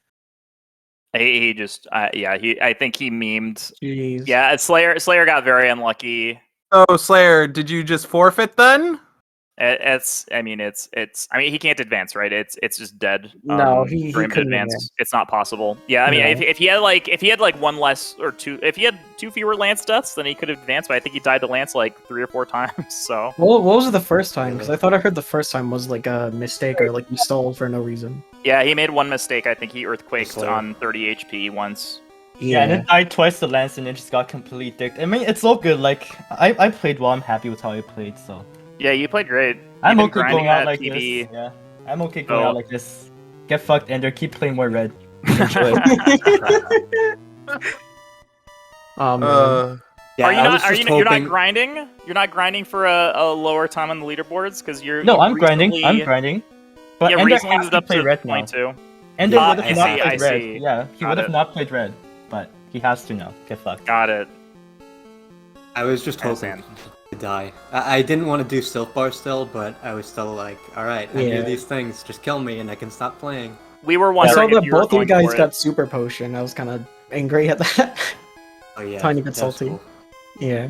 [SPEAKER 2] He just I think he memed.
[SPEAKER 4] Jeez.
[SPEAKER 2] Yeah, Slayer got very unlucky.
[SPEAKER 1] So, Slayer, did you just forfeit then?
[SPEAKER 2] I mean he can't advance, right? It's just dead.
[SPEAKER 4] No, he
[SPEAKER 2] for him to
[SPEAKER 4] couldn't
[SPEAKER 2] advance.
[SPEAKER 4] advance.
[SPEAKER 2] It's not possible. Yeah, I mean
[SPEAKER 4] No.
[SPEAKER 2] if he had like one less or two, if he had two fewer lance deaths, then he could have advanced. But I think he died to lance like 3 or 4 times. So
[SPEAKER 4] What was it the first time? Because I thought I heard the first time was like a mistake or like you stalled for no reason.
[SPEAKER 2] yeah, he made one mistake. I think he earthquaked
[SPEAKER 3] Slayer.
[SPEAKER 2] on 30 HP once.
[SPEAKER 5] Yeah, and it died twice to Lance and it just got completely dicked. I mean, it's all good. Like, I played well. I'm happy with how I played, so.
[SPEAKER 2] Yeah, you played great.
[SPEAKER 5] I'm
[SPEAKER 2] You've been
[SPEAKER 5] okay
[SPEAKER 2] grinding
[SPEAKER 5] going out
[SPEAKER 2] that
[SPEAKER 5] like
[SPEAKER 2] PB.
[SPEAKER 5] this. Yeah, I'm okay going
[SPEAKER 2] Oh.
[SPEAKER 5] out like this. Get fucked, Ender. Keep playing more red. Enjoy.
[SPEAKER 4] Oh man.
[SPEAKER 3] Yeah,
[SPEAKER 2] Are you
[SPEAKER 3] I
[SPEAKER 2] not?
[SPEAKER 3] was
[SPEAKER 2] Are
[SPEAKER 3] just
[SPEAKER 2] you? You're not
[SPEAKER 3] hoping-
[SPEAKER 2] grinding. You're not grinding for a lower time on the leaderboards because you're.
[SPEAKER 5] No,
[SPEAKER 2] you
[SPEAKER 5] I'm grinding.
[SPEAKER 2] recently-
[SPEAKER 5] I'm grinding. But
[SPEAKER 2] Yeah,
[SPEAKER 5] Ender
[SPEAKER 2] recently
[SPEAKER 5] has
[SPEAKER 2] moved
[SPEAKER 5] to
[SPEAKER 2] up
[SPEAKER 5] play
[SPEAKER 2] to
[SPEAKER 5] red now.
[SPEAKER 2] 22.
[SPEAKER 5] Ender
[SPEAKER 3] Ah,
[SPEAKER 5] would have
[SPEAKER 3] I
[SPEAKER 5] not
[SPEAKER 3] see,
[SPEAKER 5] played
[SPEAKER 2] I
[SPEAKER 5] red.
[SPEAKER 2] see.
[SPEAKER 5] Yeah, he
[SPEAKER 2] Got
[SPEAKER 5] would have
[SPEAKER 2] it.
[SPEAKER 5] not played red, but he has to now. Get fucked.
[SPEAKER 2] Got it.
[SPEAKER 3] I was just hoping
[SPEAKER 2] understand.
[SPEAKER 3] to die. I didn't want to do Silph Bar still, but I was still like, alright, I
[SPEAKER 4] Yeah.
[SPEAKER 3] do these things, just kill me and I can stop playing.
[SPEAKER 2] We were
[SPEAKER 4] I
[SPEAKER 2] wondering
[SPEAKER 4] saw
[SPEAKER 2] if
[SPEAKER 4] that
[SPEAKER 2] you were
[SPEAKER 4] both of you
[SPEAKER 2] going
[SPEAKER 4] guys
[SPEAKER 2] for
[SPEAKER 4] got
[SPEAKER 2] it.
[SPEAKER 4] super potion. I was kind of angry at that.
[SPEAKER 3] Oh yeah,
[SPEAKER 4] Tiny bit
[SPEAKER 3] that's
[SPEAKER 4] salty.
[SPEAKER 3] cool.
[SPEAKER 4] Yeah.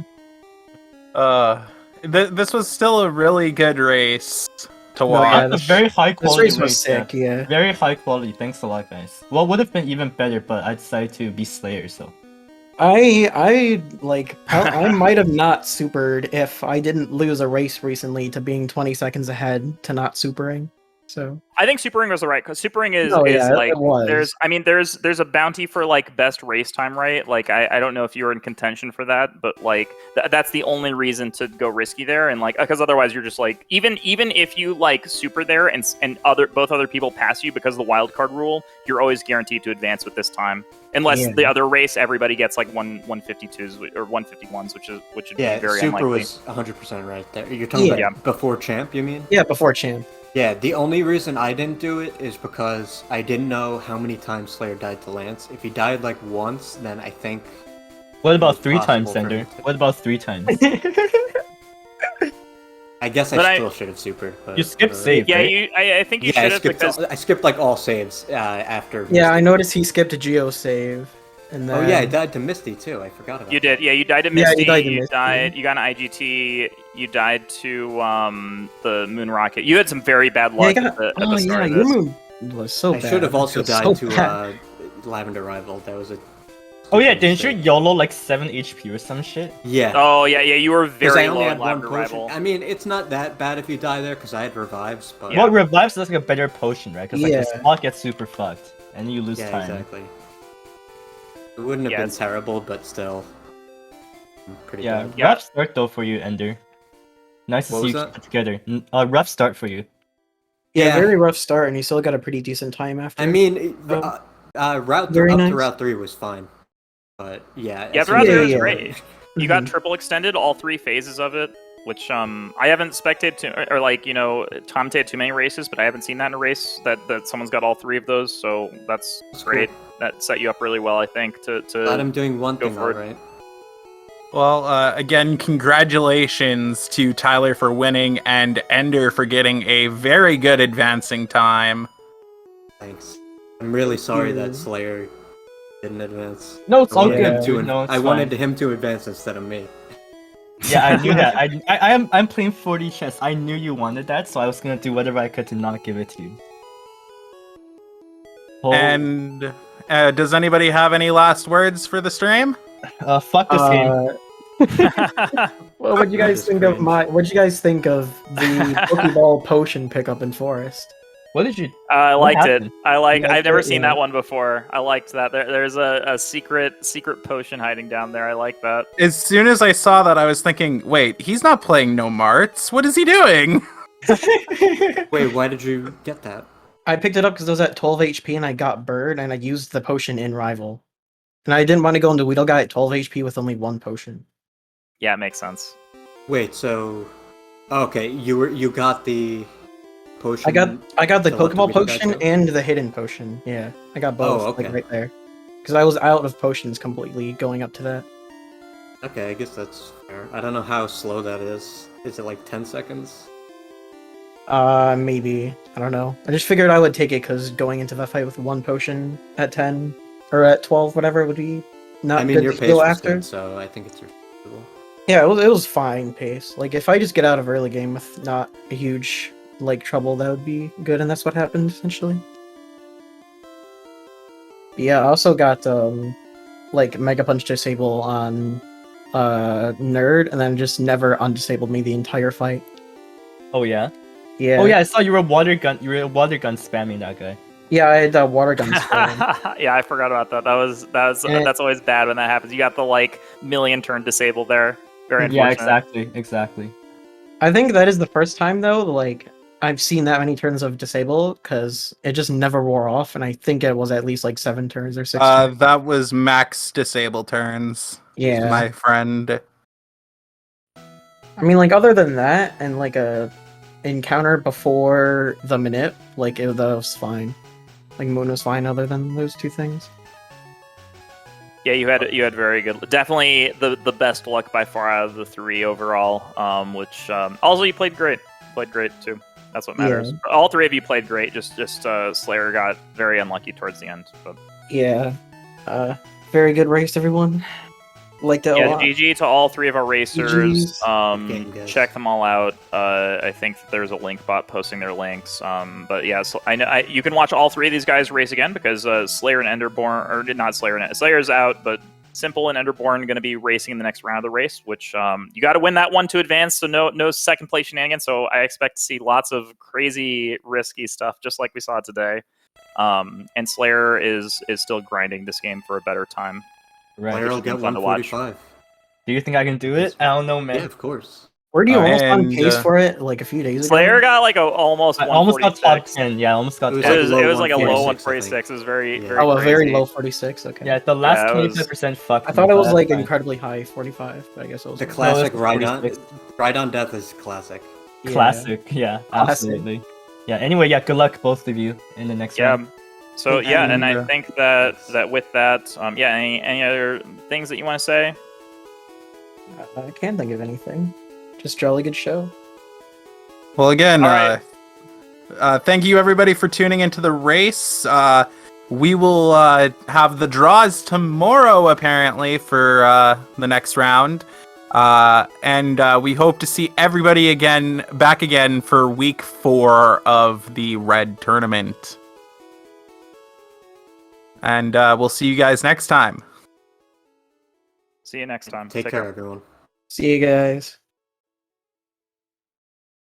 [SPEAKER 1] This was still a really good race to
[SPEAKER 4] No,
[SPEAKER 1] watch.
[SPEAKER 4] yeah,
[SPEAKER 5] That's a very high
[SPEAKER 4] This
[SPEAKER 5] quality
[SPEAKER 4] race was sick, yeah.
[SPEAKER 5] Very high quality. Thanks a lot, guys. Well, would have been even better, but I decided to be Slayer, so.
[SPEAKER 4] I might have not supered if I didn't lose a race recently to being 20 seconds ahead to not supering. So
[SPEAKER 2] I think Super Ring was right because Super Ring is
[SPEAKER 4] No, yeah,
[SPEAKER 2] like
[SPEAKER 4] it was.
[SPEAKER 2] there's a bounty for like best race time, right? Like I don't know if you were in contention for that, but like that's the only reason to go risky there, and like because otherwise you're just like even if you like super there and both other people pass you because of the wild card rule, you're always guaranteed to advance with this time. Unless
[SPEAKER 4] Yeah.
[SPEAKER 2] the other race everybody gets like 152s or 151s, which would
[SPEAKER 3] Yeah,
[SPEAKER 2] be very
[SPEAKER 3] Super
[SPEAKER 2] unlikely.
[SPEAKER 3] was 100% right there. You're talking
[SPEAKER 4] Yeah.
[SPEAKER 3] about before Champ, you mean?
[SPEAKER 4] yeah, before champ.
[SPEAKER 3] Yeah, the only reason I didn't do it is because I didn't know how many times Slayer died to Lance. If he died like once, then I think...
[SPEAKER 5] What about
[SPEAKER 3] It's
[SPEAKER 5] 3 times,
[SPEAKER 3] possible for
[SPEAKER 5] Ender?
[SPEAKER 3] him to-
[SPEAKER 5] What about 3 times?
[SPEAKER 3] I guess
[SPEAKER 2] But
[SPEAKER 3] I still should have supered, but...
[SPEAKER 5] You skipped
[SPEAKER 3] whatever.
[SPEAKER 5] save,
[SPEAKER 2] Yeah,
[SPEAKER 5] right?
[SPEAKER 2] I think you
[SPEAKER 3] Yeah,
[SPEAKER 2] should have because
[SPEAKER 3] I skipped like all saves after...
[SPEAKER 4] Yeah, I
[SPEAKER 3] Misty.
[SPEAKER 4] noticed he skipped a geo save. And then
[SPEAKER 3] Oh yeah, I died to Misty too, I forgot about
[SPEAKER 2] you
[SPEAKER 3] that.
[SPEAKER 2] did. Yeah, you died to
[SPEAKER 4] Yeah,
[SPEAKER 2] Misty.
[SPEAKER 4] you died to
[SPEAKER 2] You
[SPEAKER 4] Misty.
[SPEAKER 2] died. You got an IGT. You died to the Moon Rocket. You had some very bad
[SPEAKER 4] Yeah, I
[SPEAKER 2] luck
[SPEAKER 4] got,
[SPEAKER 2] at the
[SPEAKER 4] oh
[SPEAKER 2] start
[SPEAKER 4] yeah,
[SPEAKER 2] of
[SPEAKER 4] your
[SPEAKER 2] this.
[SPEAKER 4] move was so
[SPEAKER 3] I
[SPEAKER 4] bad.
[SPEAKER 3] should have also
[SPEAKER 4] It was
[SPEAKER 3] died
[SPEAKER 4] so
[SPEAKER 3] to
[SPEAKER 4] bad.
[SPEAKER 3] Lavender Rival, that was a...
[SPEAKER 5] Oh yeah, didn't you YOLO like 7 HP or some shit?
[SPEAKER 3] Yeah.
[SPEAKER 2] Oh yeah, you were
[SPEAKER 3] 'Cause
[SPEAKER 2] very
[SPEAKER 3] I only
[SPEAKER 2] low
[SPEAKER 3] had
[SPEAKER 2] in
[SPEAKER 3] one
[SPEAKER 2] Lavender
[SPEAKER 3] potion.
[SPEAKER 2] Rival.
[SPEAKER 3] I mean, it's not that bad if you die there, because I had revives, but...
[SPEAKER 2] Yeah.
[SPEAKER 5] Well, revives is like a better potion, right? Because like the
[SPEAKER 4] Yeah.
[SPEAKER 5] spot gets super fucked, and you lose
[SPEAKER 3] Yeah,
[SPEAKER 5] time.
[SPEAKER 3] exactly. It wouldn't have
[SPEAKER 2] Yeah,
[SPEAKER 3] been
[SPEAKER 2] it's-
[SPEAKER 3] terrible, but still... Pretty
[SPEAKER 5] Yeah,
[SPEAKER 3] bad.
[SPEAKER 2] Yeah.
[SPEAKER 5] rough start though for you, Ender. Nice to
[SPEAKER 3] What
[SPEAKER 5] see
[SPEAKER 3] was
[SPEAKER 5] you
[SPEAKER 3] that?
[SPEAKER 5] keep it together. Rough start for you.
[SPEAKER 4] Yeah,
[SPEAKER 3] Yeah.
[SPEAKER 4] very rough start, and he still got a pretty decent time after.
[SPEAKER 3] I mean,
[SPEAKER 4] Um,
[SPEAKER 3] route
[SPEAKER 4] very
[SPEAKER 3] up
[SPEAKER 4] nice.
[SPEAKER 3] to Route 3 was fine. But, yeah...
[SPEAKER 2] Yeah,
[SPEAKER 3] as
[SPEAKER 2] throughout
[SPEAKER 3] soon
[SPEAKER 2] there
[SPEAKER 3] as
[SPEAKER 2] was
[SPEAKER 4] yeah.
[SPEAKER 2] great. You got
[SPEAKER 4] Mhm.
[SPEAKER 2] triple extended all 3 phases of it, which I haven't spectated to, or like commentated too many races, but I haven't seen that in a race that someone's got all 3 of those. So that's
[SPEAKER 3] That's
[SPEAKER 2] great. That set you up really well, I think. To
[SPEAKER 3] Glad I'm doing one
[SPEAKER 2] go
[SPEAKER 3] thing
[SPEAKER 2] for it.
[SPEAKER 3] alright.
[SPEAKER 1] Well, again, congratulations to Tyler for winning and Ender for getting a very good advancing time.
[SPEAKER 3] Thanks. I'm really sorry
[SPEAKER 4] you.
[SPEAKER 3] that Slayer didn't advance.
[SPEAKER 5] No, it's all
[SPEAKER 3] wanted him
[SPEAKER 5] good,
[SPEAKER 3] to
[SPEAKER 5] dude. No, it's
[SPEAKER 3] I wanted
[SPEAKER 5] fine.
[SPEAKER 3] him to advance instead of me.
[SPEAKER 5] Yeah, I knew that. I'm playing 40 chess. I knew you wanted that, so I was gonna do whatever I could to not give it to you. Oh,
[SPEAKER 1] And does anybody have any last words for the stream?
[SPEAKER 5] fuck this game.
[SPEAKER 4] Well, what'd you guys
[SPEAKER 3] That's
[SPEAKER 4] think of
[SPEAKER 3] cringe.
[SPEAKER 4] what'd you guys think of the Pokeball potion pickup in Forest?
[SPEAKER 5] What did you?
[SPEAKER 2] I
[SPEAKER 5] What
[SPEAKER 2] liked it.
[SPEAKER 5] happened?
[SPEAKER 2] I've never seen
[SPEAKER 4] Yeah.
[SPEAKER 2] that one before. I liked that. There's a secret potion hiding down there. I like that.
[SPEAKER 1] As soon as I saw that, I was thinking, wait, he's not playing No Marts. What is he doing?
[SPEAKER 3] Wait, why did you get that?
[SPEAKER 4] I picked it up because it was at 12 HP and I got Bird and I used the potion in Rival. And I didn't want to go into Weedle Guy at 12 HP with only one potion.
[SPEAKER 2] Yeah, it makes sense.
[SPEAKER 3] Wait, so okay, you got the potion.
[SPEAKER 4] I got the
[SPEAKER 3] to let the
[SPEAKER 4] Pokeball
[SPEAKER 3] Weedle Guy
[SPEAKER 4] potion
[SPEAKER 3] go?
[SPEAKER 4] and the hidden potion. Yeah, I got both
[SPEAKER 3] okay.
[SPEAKER 4] like right there. Because I was out of potions completely going up to that.
[SPEAKER 3] Okay, I guess that's fair. I don't know how slow that is. Is it like 10 seconds?
[SPEAKER 4] Maybe. I don't know. I just figured I would take it because going into that fight with one potion at 10 or at 12, whatever, would be not
[SPEAKER 3] I mean,
[SPEAKER 4] good
[SPEAKER 3] your
[SPEAKER 4] to
[SPEAKER 3] pace
[SPEAKER 4] go
[SPEAKER 3] was
[SPEAKER 4] after.
[SPEAKER 3] good, so I think it's respectable.
[SPEAKER 4] Yeah, it was fine pace. Like if I just get out of early game with not a huge like trouble, that would be good, and that's what happened essentially. But yeah, I also got like Mega Punch disable on Nerd, and then just never undisabled me the entire fight.
[SPEAKER 5] Oh yeah.
[SPEAKER 4] Yeah.
[SPEAKER 5] Oh yeah, I saw you were water gun. You were water gun spamming that guy.
[SPEAKER 4] Yeah, I had water gun spam.
[SPEAKER 2] Yeah, I forgot about that. That's always bad when that happens. You got the like million turn disabled there. Very
[SPEAKER 5] Yeah,
[SPEAKER 2] unfortunate.
[SPEAKER 5] exactly.
[SPEAKER 4] I think that is the first time though, like I've seen that many turns of disable because it just never wore off, and I think it was at least like 7 turns or 6 turns.
[SPEAKER 1] That was max disable turns.
[SPEAKER 4] Yeah.
[SPEAKER 1] My friend.
[SPEAKER 4] I mean, like other than that, and like a encounter before the minute, like that was fine. Like Moon was fine, other than those two things.
[SPEAKER 2] Yeah, you had very good. Definitely the best luck by far out of the 3 overall. Which also you played great. Played great too. That's what matters.
[SPEAKER 4] Yeah.
[SPEAKER 2] All 3 of you played great. Just Slayer got very unlucky towards the end. But
[SPEAKER 4] Yeah. Very good race, everyone. Liked it a
[SPEAKER 2] yeah,
[SPEAKER 4] lot.
[SPEAKER 2] GG to all 3 of our racers.
[SPEAKER 4] GGs.
[SPEAKER 3] Game, guys.
[SPEAKER 2] Check them all out. I think that there's a link bot posting their links. But yeah, so I know you can watch all 3 of these guys race again because Slayer and Enderborn, or not Slayer and Slayer's out, but Simple and Enderborn are going to be racing in the next round of the race. Which you got to win that one to advance. So no second place shenanigans. So I expect to see lots of crazy risky stuff, just like we saw today. And Slayer is still grinding this game for a better time.
[SPEAKER 5] Right.
[SPEAKER 3] Slayer will
[SPEAKER 2] which has
[SPEAKER 3] get
[SPEAKER 2] been fun to watch.
[SPEAKER 3] 145.
[SPEAKER 5] Do you think I can do it? I don't know, man.
[SPEAKER 3] Yeah, of course.
[SPEAKER 4] Where do you almost on
[SPEAKER 1] And,
[SPEAKER 4] pace for it like a few days ago?
[SPEAKER 2] Slayer got like almost
[SPEAKER 5] I almost got top
[SPEAKER 2] 146.
[SPEAKER 5] 10. Yeah, I almost got
[SPEAKER 3] It was
[SPEAKER 5] top
[SPEAKER 2] It
[SPEAKER 3] like
[SPEAKER 2] was,
[SPEAKER 3] low
[SPEAKER 2] it was like a low
[SPEAKER 3] 146, I
[SPEAKER 2] 146. It was very,
[SPEAKER 3] Yeah.
[SPEAKER 2] very
[SPEAKER 4] Oh, a very
[SPEAKER 2] crazy.
[SPEAKER 4] low 46. Okay.
[SPEAKER 5] Yeah, the last
[SPEAKER 2] Yeah, it was-
[SPEAKER 5] 25% fucked
[SPEAKER 4] I thought
[SPEAKER 5] me,
[SPEAKER 4] it was
[SPEAKER 5] but
[SPEAKER 4] like
[SPEAKER 5] that's fine.
[SPEAKER 4] incredibly high, 45. But I guess it was
[SPEAKER 3] The
[SPEAKER 4] low.
[SPEAKER 3] classic
[SPEAKER 5] it's
[SPEAKER 3] Rhydon.
[SPEAKER 5] 46.
[SPEAKER 3] Rhydon death is classic.
[SPEAKER 4] Yeah.
[SPEAKER 5] Classic. Yeah,
[SPEAKER 4] Classic.
[SPEAKER 5] absolutely. Yeah. Anyway, yeah. Good luck, both of you, in the next
[SPEAKER 2] Yeah.
[SPEAKER 5] round.
[SPEAKER 2] So yeah, and I
[SPEAKER 1] And,
[SPEAKER 2] think that with that, yeah. Any other things that you want to say?
[SPEAKER 4] I can't think of anything. Just jolly good show.
[SPEAKER 1] Well, again,
[SPEAKER 2] All right.
[SPEAKER 1] thank you everybody for tuning into the race. We will have the draws tomorrow, apparently, for the next round. And we hope to see everybody back again for week 4 of the Red Tournament. And we'll see you guys next time.
[SPEAKER 2] See you next time.
[SPEAKER 3] Take care, everyone.
[SPEAKER 4] See you guys.